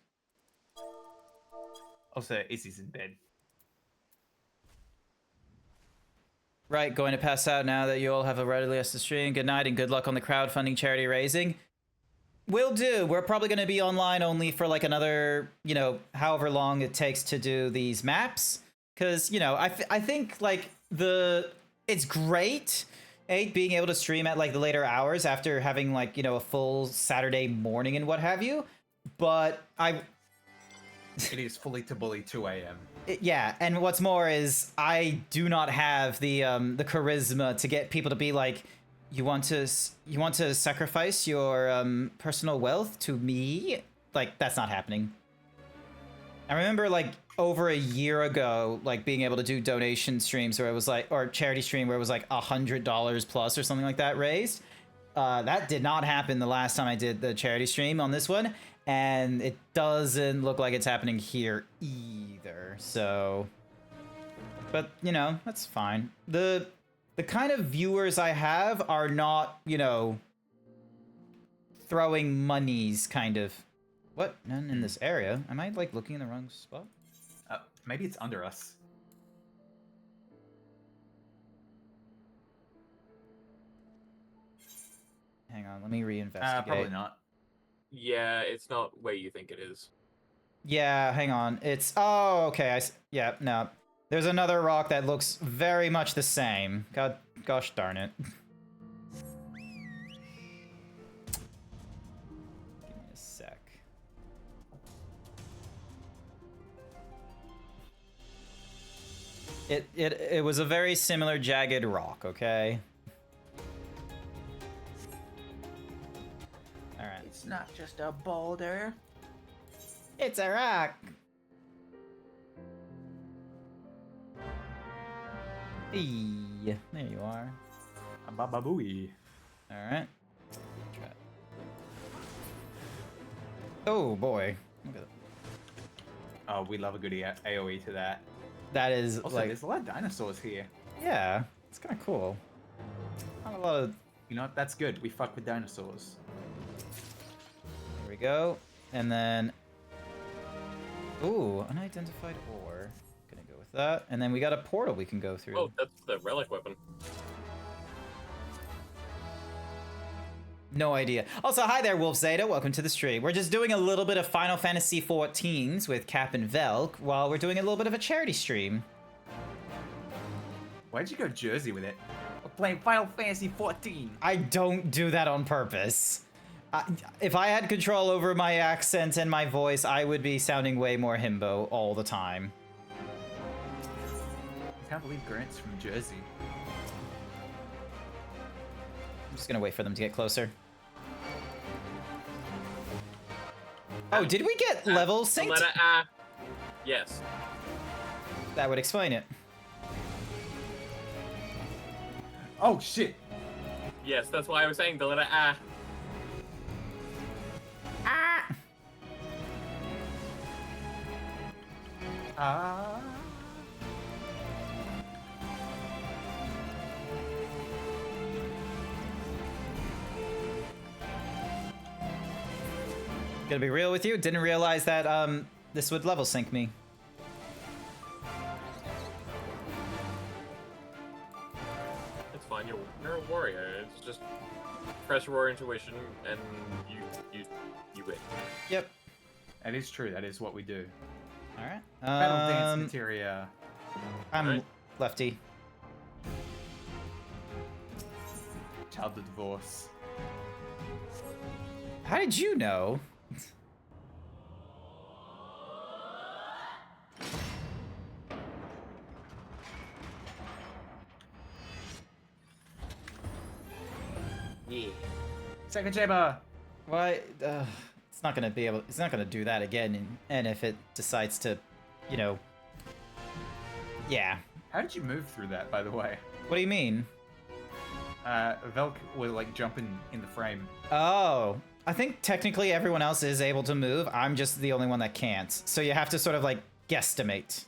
Also, Izzy's in bed. Right, going to pass out now that you all have a readily access stream. Good night and good luck on the crowdfunding charity raising. Will do. We're probably going to be online only for like another, you know, however long it takes to do these maps. Because, you know, I think like it's great, being able to stream at like the later hours after having like, you know, a full Saturday morning and what have you. But It is fully to bully 2 a.m. Yeah, and what's more is I do not have the charisma to get people to be like, you want to sacrifice your personal wealth to me? Like, that's not happening. I remember like over a year ago, like being able to do donation streams where it was like, or charity stream where it was like $100 plus or something like that raised. That did not happen the last time I did the charity stream on this one, and it doesn't look like it's happening here either. So, but you know, that's fine. The kind of viewers I have are not, you know, throwing monies kind of. What? None in this area. Am I like looking in the wrong spot? Maybe it's under us. Hang on, let me reinvestigate. Probably not. Yeah, it's not where you think it is. Yeah, hang on. It's oh, okay. Yeah, no. There's another rock that looks very much the same. Gosh darn it. Give me a sec. It was a very similar jagged rock, okay? Alright. It's not just a boulder. It's a rock. Eee, there you are. A bababooey. Alright. Try it. Oh boy. Look at that. Oh, we love a good AoE to that. That is Also, like, there's a lot of dinosaurs here. yeah, it's kind of cool. Not a lot of. You know what? That's good. We fuck with dinosaurs. Here we go, and then. Ooh, unidentified ore. Gonna go with that, and then we got a portal we can go through. Oh, that's the relic weapon. No idea. Also, hi there, Wolf Zeta. Welcome to the stream. We're just doing a little bit of Final Fantasy XIVs with Cap and Velk while we're doing a little bit of a charity stream. Why'd you go Jersey with it? We're playing Final Fantasy 14. I don't do that on purpose. If I had control over my accent and my voice, I would be sounding way more himbo all the time. I can't believe Grant's from Jersey. I'm just gonna wait for them to get closer. Oh, did we get level synced? Letter yes. That would explain it. Oh shit! Yes, that's why I was saying the letter A. Gonna be real with you, didn't realize that this would level sync me. It's fine. You're a warrior. It's just press your warrior intuition and you win. Yep. That is true. That is what we do. All right. Battle dance materia. I'm lefty. Child of divorce. How did you know? Yeah. Second chamber. Why? It's not gonna be able. It's not gonna do that again. And if it decides to, you know. Yeah. How did you move through that, by the way? What do you mean? Velk will like jump in the frame. Oh, I think technically everyone else is able to move. I'm just the only one that can't. So you have to sort of like guesstimate.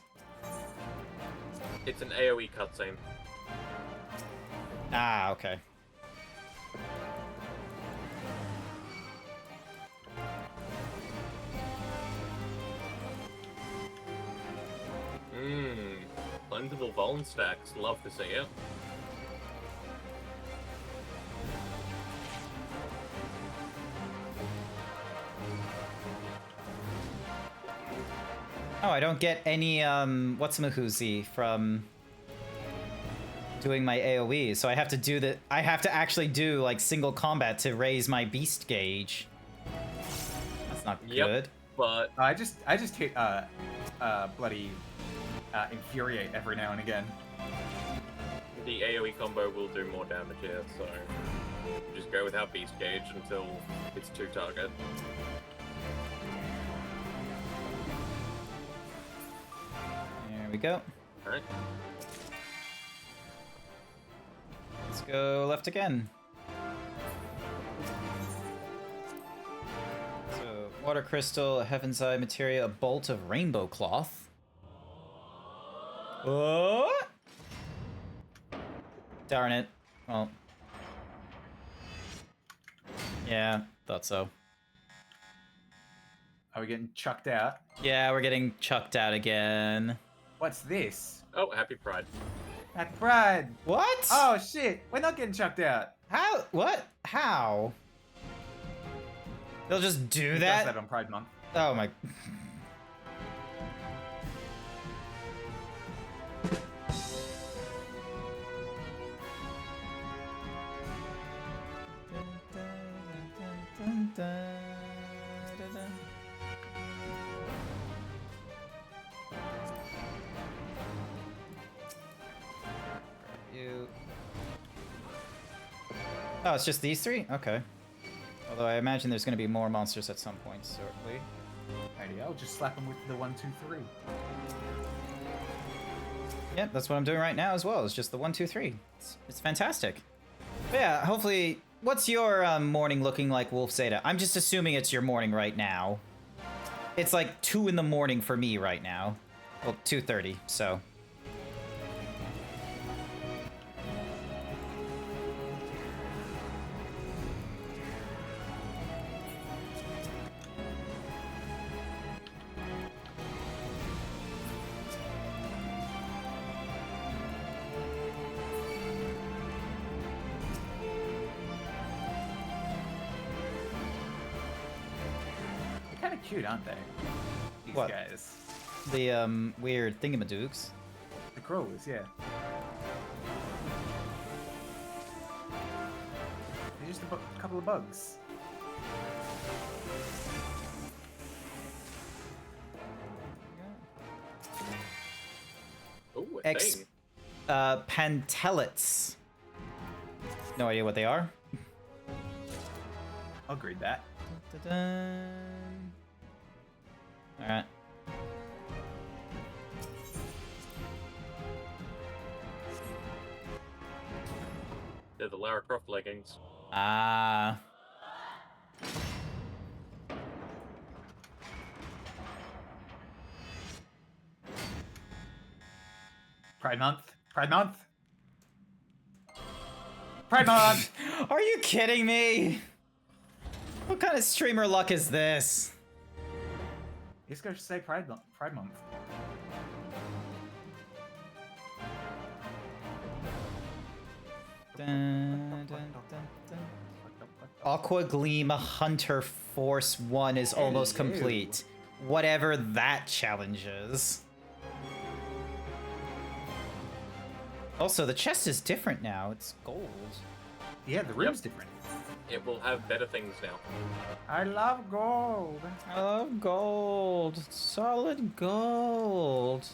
It's an AoE cutscene. Ah, okay. Plentiful Voln stacks. Love to see it. Oh, I don't get any what's-a-mahoozy from doing my AoE, so I have to do the I have to actually do like single combat to raise my beast gauge. That's not good. But I just hit bloody infuriate every now and again. The AoE combo will do more damage here, so just go without beast gauge until it's 2 target. we go. Alright. Let's go left again. So, water crystal, a heaven's eye materia, a bolt of rainbow cloth. Oh! Darn it. Well. Yeah, thought so. Are we getting chucked out? Yeah, we're getting chucked out again. What's this? Oh, happy Pride. That's Pride. What? Oh shit, we're not getting chucked out. How? What? How? They'll just do Who that? does that on Pride Month? Oh my. You. Oh, it's just these three? Okay. Although I imagine there's going to be more monsters at some point, certainly. Alrighty, I'll just slap them with the 1, 2, 3. Yep, that's what I'm doing right now as well. It's just the 1, 2, 3. It's fantastic. But yeah, hopefully. What's your morning looking like, Wolf Zeta? I'm just assuming it's your morning right now. It's like 2 in the morning for me right now. Well, 2:30, so. They're kind of cute, aren't they? These What? guys. The weird thingamadooks. The crawlers, yeah. They're just a couple of bugs. Ooh, a X. thing. Pantellets. No idea what they are. I'll read that. Alright. They're the Lara Croft leggings. Ah. Pride Month. Pride Month. Pride Month. Are you kidding me? What kind of streamer luck is this? Just go say Pride Month. Pride Month. Dun, dun, dun, dun. Aqua Gleam Hunter Force 1 is almost Hello. complete. Whatever that challenge is. Also, the chest is different now. It's gold. Yeah, the room's different. It will have better things now. I love gold. I love gold. Solid gold.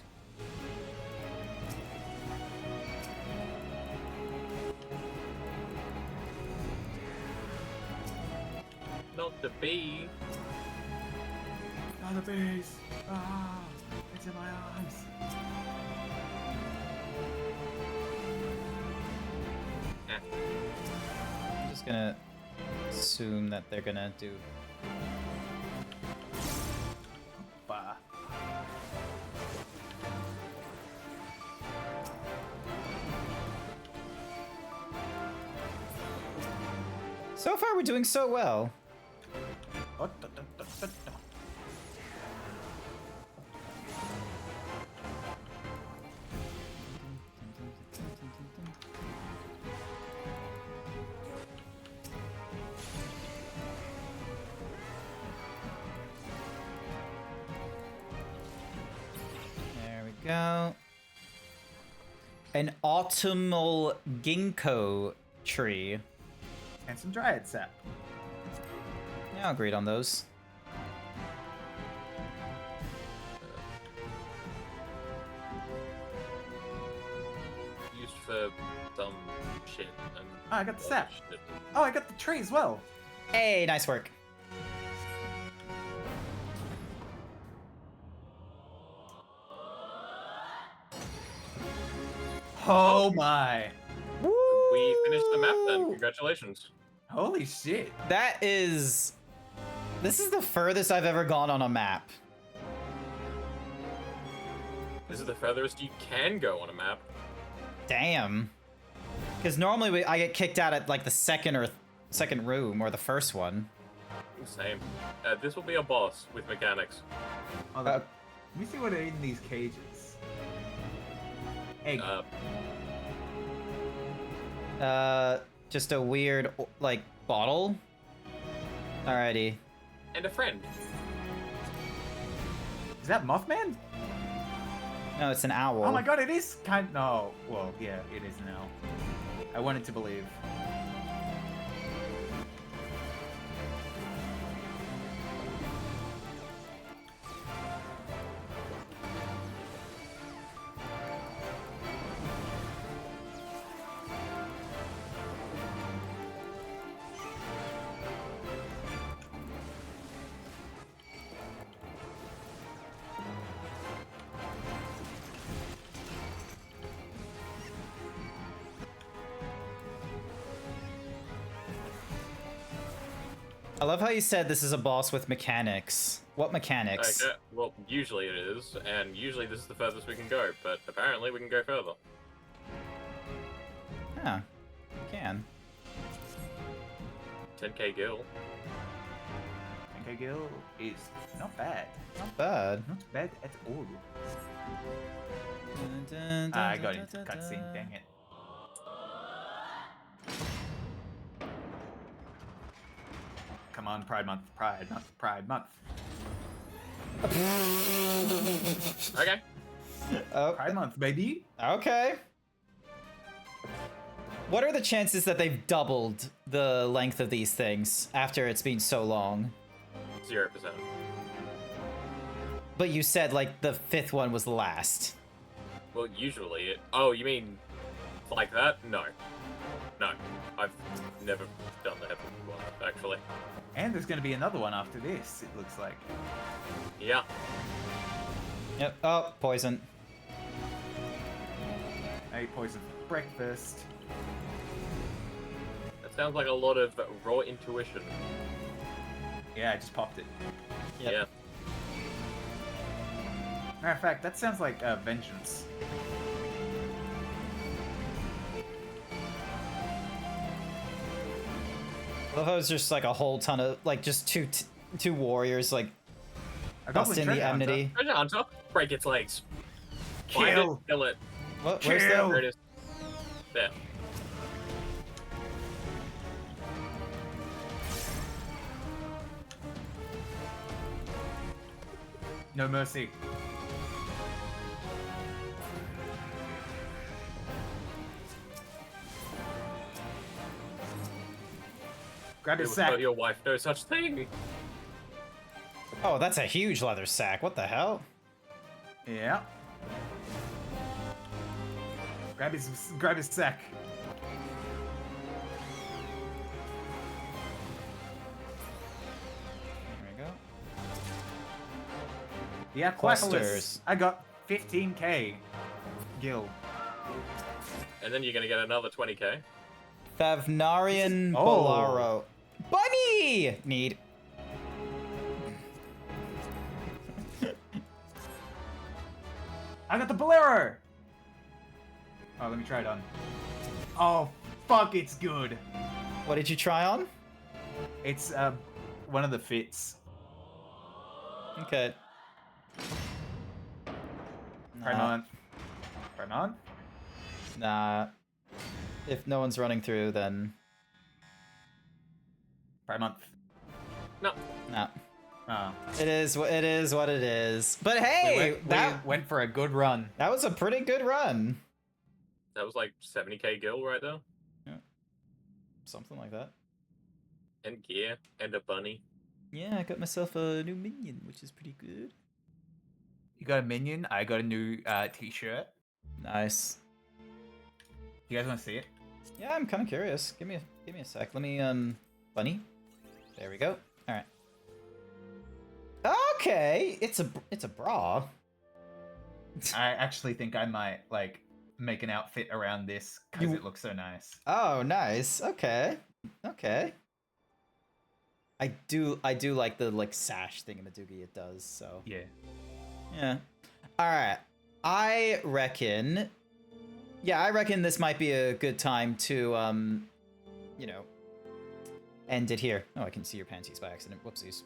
Not the bee. Oh, the bees. Ah, it's in my eyes. I'm just gonna assume that they're gonna do. Bah. So far, we're doing so well. Oh, da, da, da, da, da. There we go. An autumnal ginkgo tree. And some dryad sap. Yeah, I'll agree on those. Used for some shit. And Oh, I got the sap. shit. Oh, I got the tree as well. Hey, nice work. Oh my. We finished the map then. Congratulations. Holy shit. This is the furthest I've ever gone on a map. This is the furthest you can go on a map. Damn. Because normally I get kicked out at like the second room or the first one. Same. This will be a boss with mechanics. Let me see what are in these cages. Egg. Just a weird like bottle. Alrighty. And a friend. Is that Mothman? No, it's an owl. Oh my god, it is kind. No, well, yeah, it is now. I wanted to believe. I love how you said this is a boss with mechanics. What mechanics? Okay, well, usually it is, and usually this is the furthest we can go, but apparently we can go further. Huh. You can. 10k gil. 10k gil is not bad. Not bad. Not bad at all. I got into cutscene, dang it. Come on, Pride Month, Pride Month, Pride Month. Okay. Pride Month, baby. Okay. What are the chances that they've doubled the length of these things after it's been so long? 0%. But you said like the 5th one was the last. Well, usually it... Oh, you mean like that? No. No. I've never done the heaven one, actually. And there's going to be another one after this, it looks like. Yeah. Yep. Oh, poison. I ate poison for breakfast. That sounds like a lot of raw intuition. Yeah, I just popped it. Yep. Yeah. Matter of fact, that sounds like Vengeance. I love how it's just like a whole ton of like just two warriors like busting the enmity. Treasure Hunter, break its legs. Kill. Find it, kill it. What? Kill. Where's that? There it is. There. No mercy. Grab his It was sack. not your wife, no such thing. Oh, that's a huge leather sack. What the hell? Yeah. Grab his sack. There we go. Yeah, Clusters. Quackalus. I got 15k gil. And then you're gonna get another 20k. Thavnarian Oh. Bolaro. Bunny! Need. I got the Bolero! Oh, let me try it on. Oh, fuck, it's good. What did you try on? It's one of the fits. Okay. Prime Nah. on. Prime on? Nah. If no one's running through, then Prime month. No. nah. Oh. It is what it is. But hey, we went for a good run. that was a pretty good run. That was like 70k gil right there. Something like that. And gear. And a bunny. Yeah, I got myself a new minion, which is pretty good. You got a minion. I got a new t-shirt. Nice. You guys want to see it? Yeah, I'm kind of curious. Give me a sec. Let me bunny. There we go. All right. Okay, it's a bra. I actually think I might like make an outfit around this because it looks so nice. Oh, nice. Okay. I do like the sash thingamadoogie it does, so. Yeah. Alright. I reckon this might be a good time to end it here. Oh, I can see your panties by accident. Whoopsies.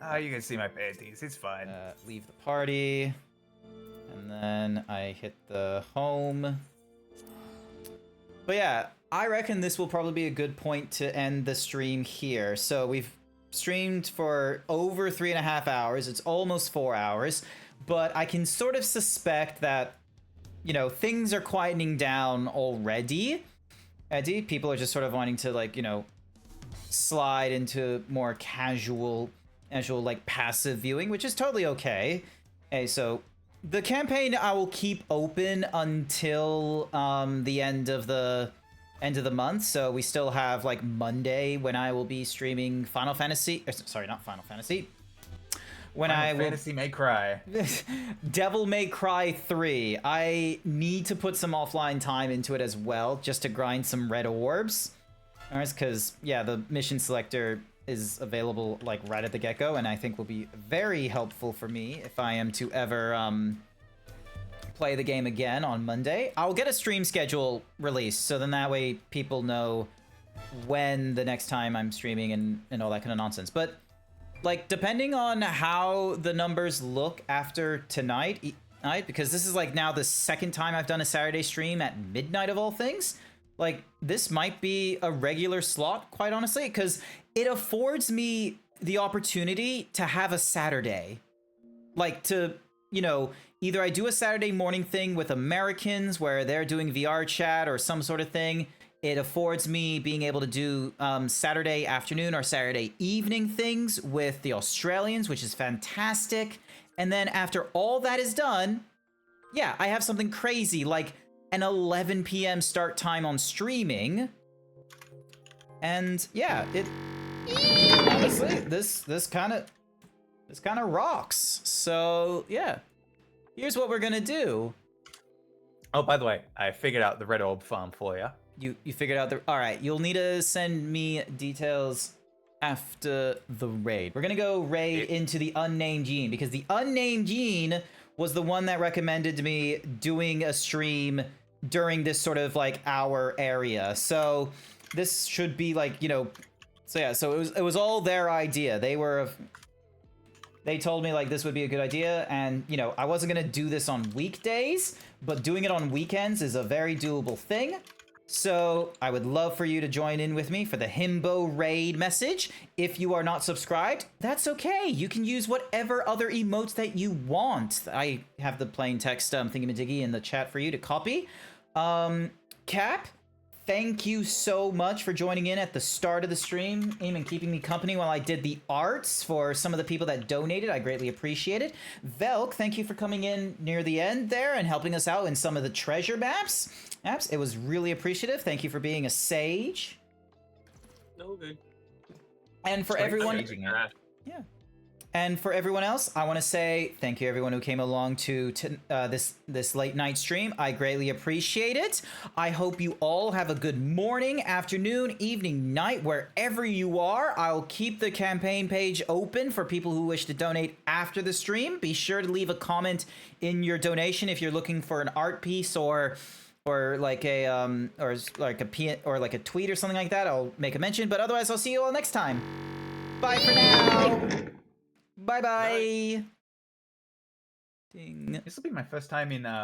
Oh, you can see my panties. It's fine. Leave the party. And then I hit the home. But yeah, I reckon this will probably be a good point to end the stream here. So we've streamed for over 3.5 hours. It's almost 4 hours. But I can sort of suspect that, things are quietening down already. People are just sort of wanting to, slide into more casual, passive viewing, which is totally okay. Okay, so the campaign I will keep open until the end of the month. So we still have Monday when I will be streaming Final Fantasy. Sorry, not Final Fantasy. When Fantasy May Cry. Devil May Cry 3. I need to put some offline time into it as well, just to grind some red orbs. Alright, because the mission selector is available right at the get-go, and I think will be very helpful for me if I am to ever play the game again on Monday. I'll get a stream schedule released, so then that way people know when the next time I'm streaming and all that kind of nonsense. But depending on how the numbers look after tonight, because this is now the second time I've done a Saturday stream at midnight of all things, this might be a regular slot, quite honestly, because it affords me the opportunity to have a Saturday. Either I do a Saturday morning thing with Americans where they're doing VR chat or some sort of thing. It affords me being able to do Saturday afternoon or Saturday evening things with the Australians, which is fantastic. And then after all that is done, I have something crazy like an 11 p.m. start time on streaming. And honestly, this kind of rocks. So here's what we're gonna do. Oh, by the way, I figured out the red orb farm for you. You figured out all right, you'll need to send me details after the raid. We're gonna go raid into the unnamed Gene, because the unnamed Gene was the one that recommended to me doing a stream during this sort of hour area. So this should be so it was all their idea. They told me this would be a good idea, and I wasn't gonna do this on weekdays, but doing it on weekends is a very doable thing. So I would love for you to join in with me for the Himbo raid message. If you are not subscribed, that's okay. You can use whatever other emotes that you want. I have the plain text thingamadiggy in the chat for you to copy. Cap, thank you so much for joining in at the start of the stream and keeping me company while I did the arts for some of the people that donated. I greatly appreciate it. Velk, thank you for coming in near the end there and helping us out in some of the treasure maps. It was really appreciative. Thank you for being a sage. No good. And for everyone, and for everyone else, I want to say thank you, everyone who came along to this late night stream. I greatly appreciate it. I hope you all have a good morning, afternoon, evening, night, wherever you are. I'll keep the campaign page open for people who wish to donate after the stream. Be sure to leave a comment in your donation if you're looking for an art piece or a tweet or something like that. I'll make a mention, but otherwise I'll see you all next time. Bye for now. Bye. Ding. This will be my first time in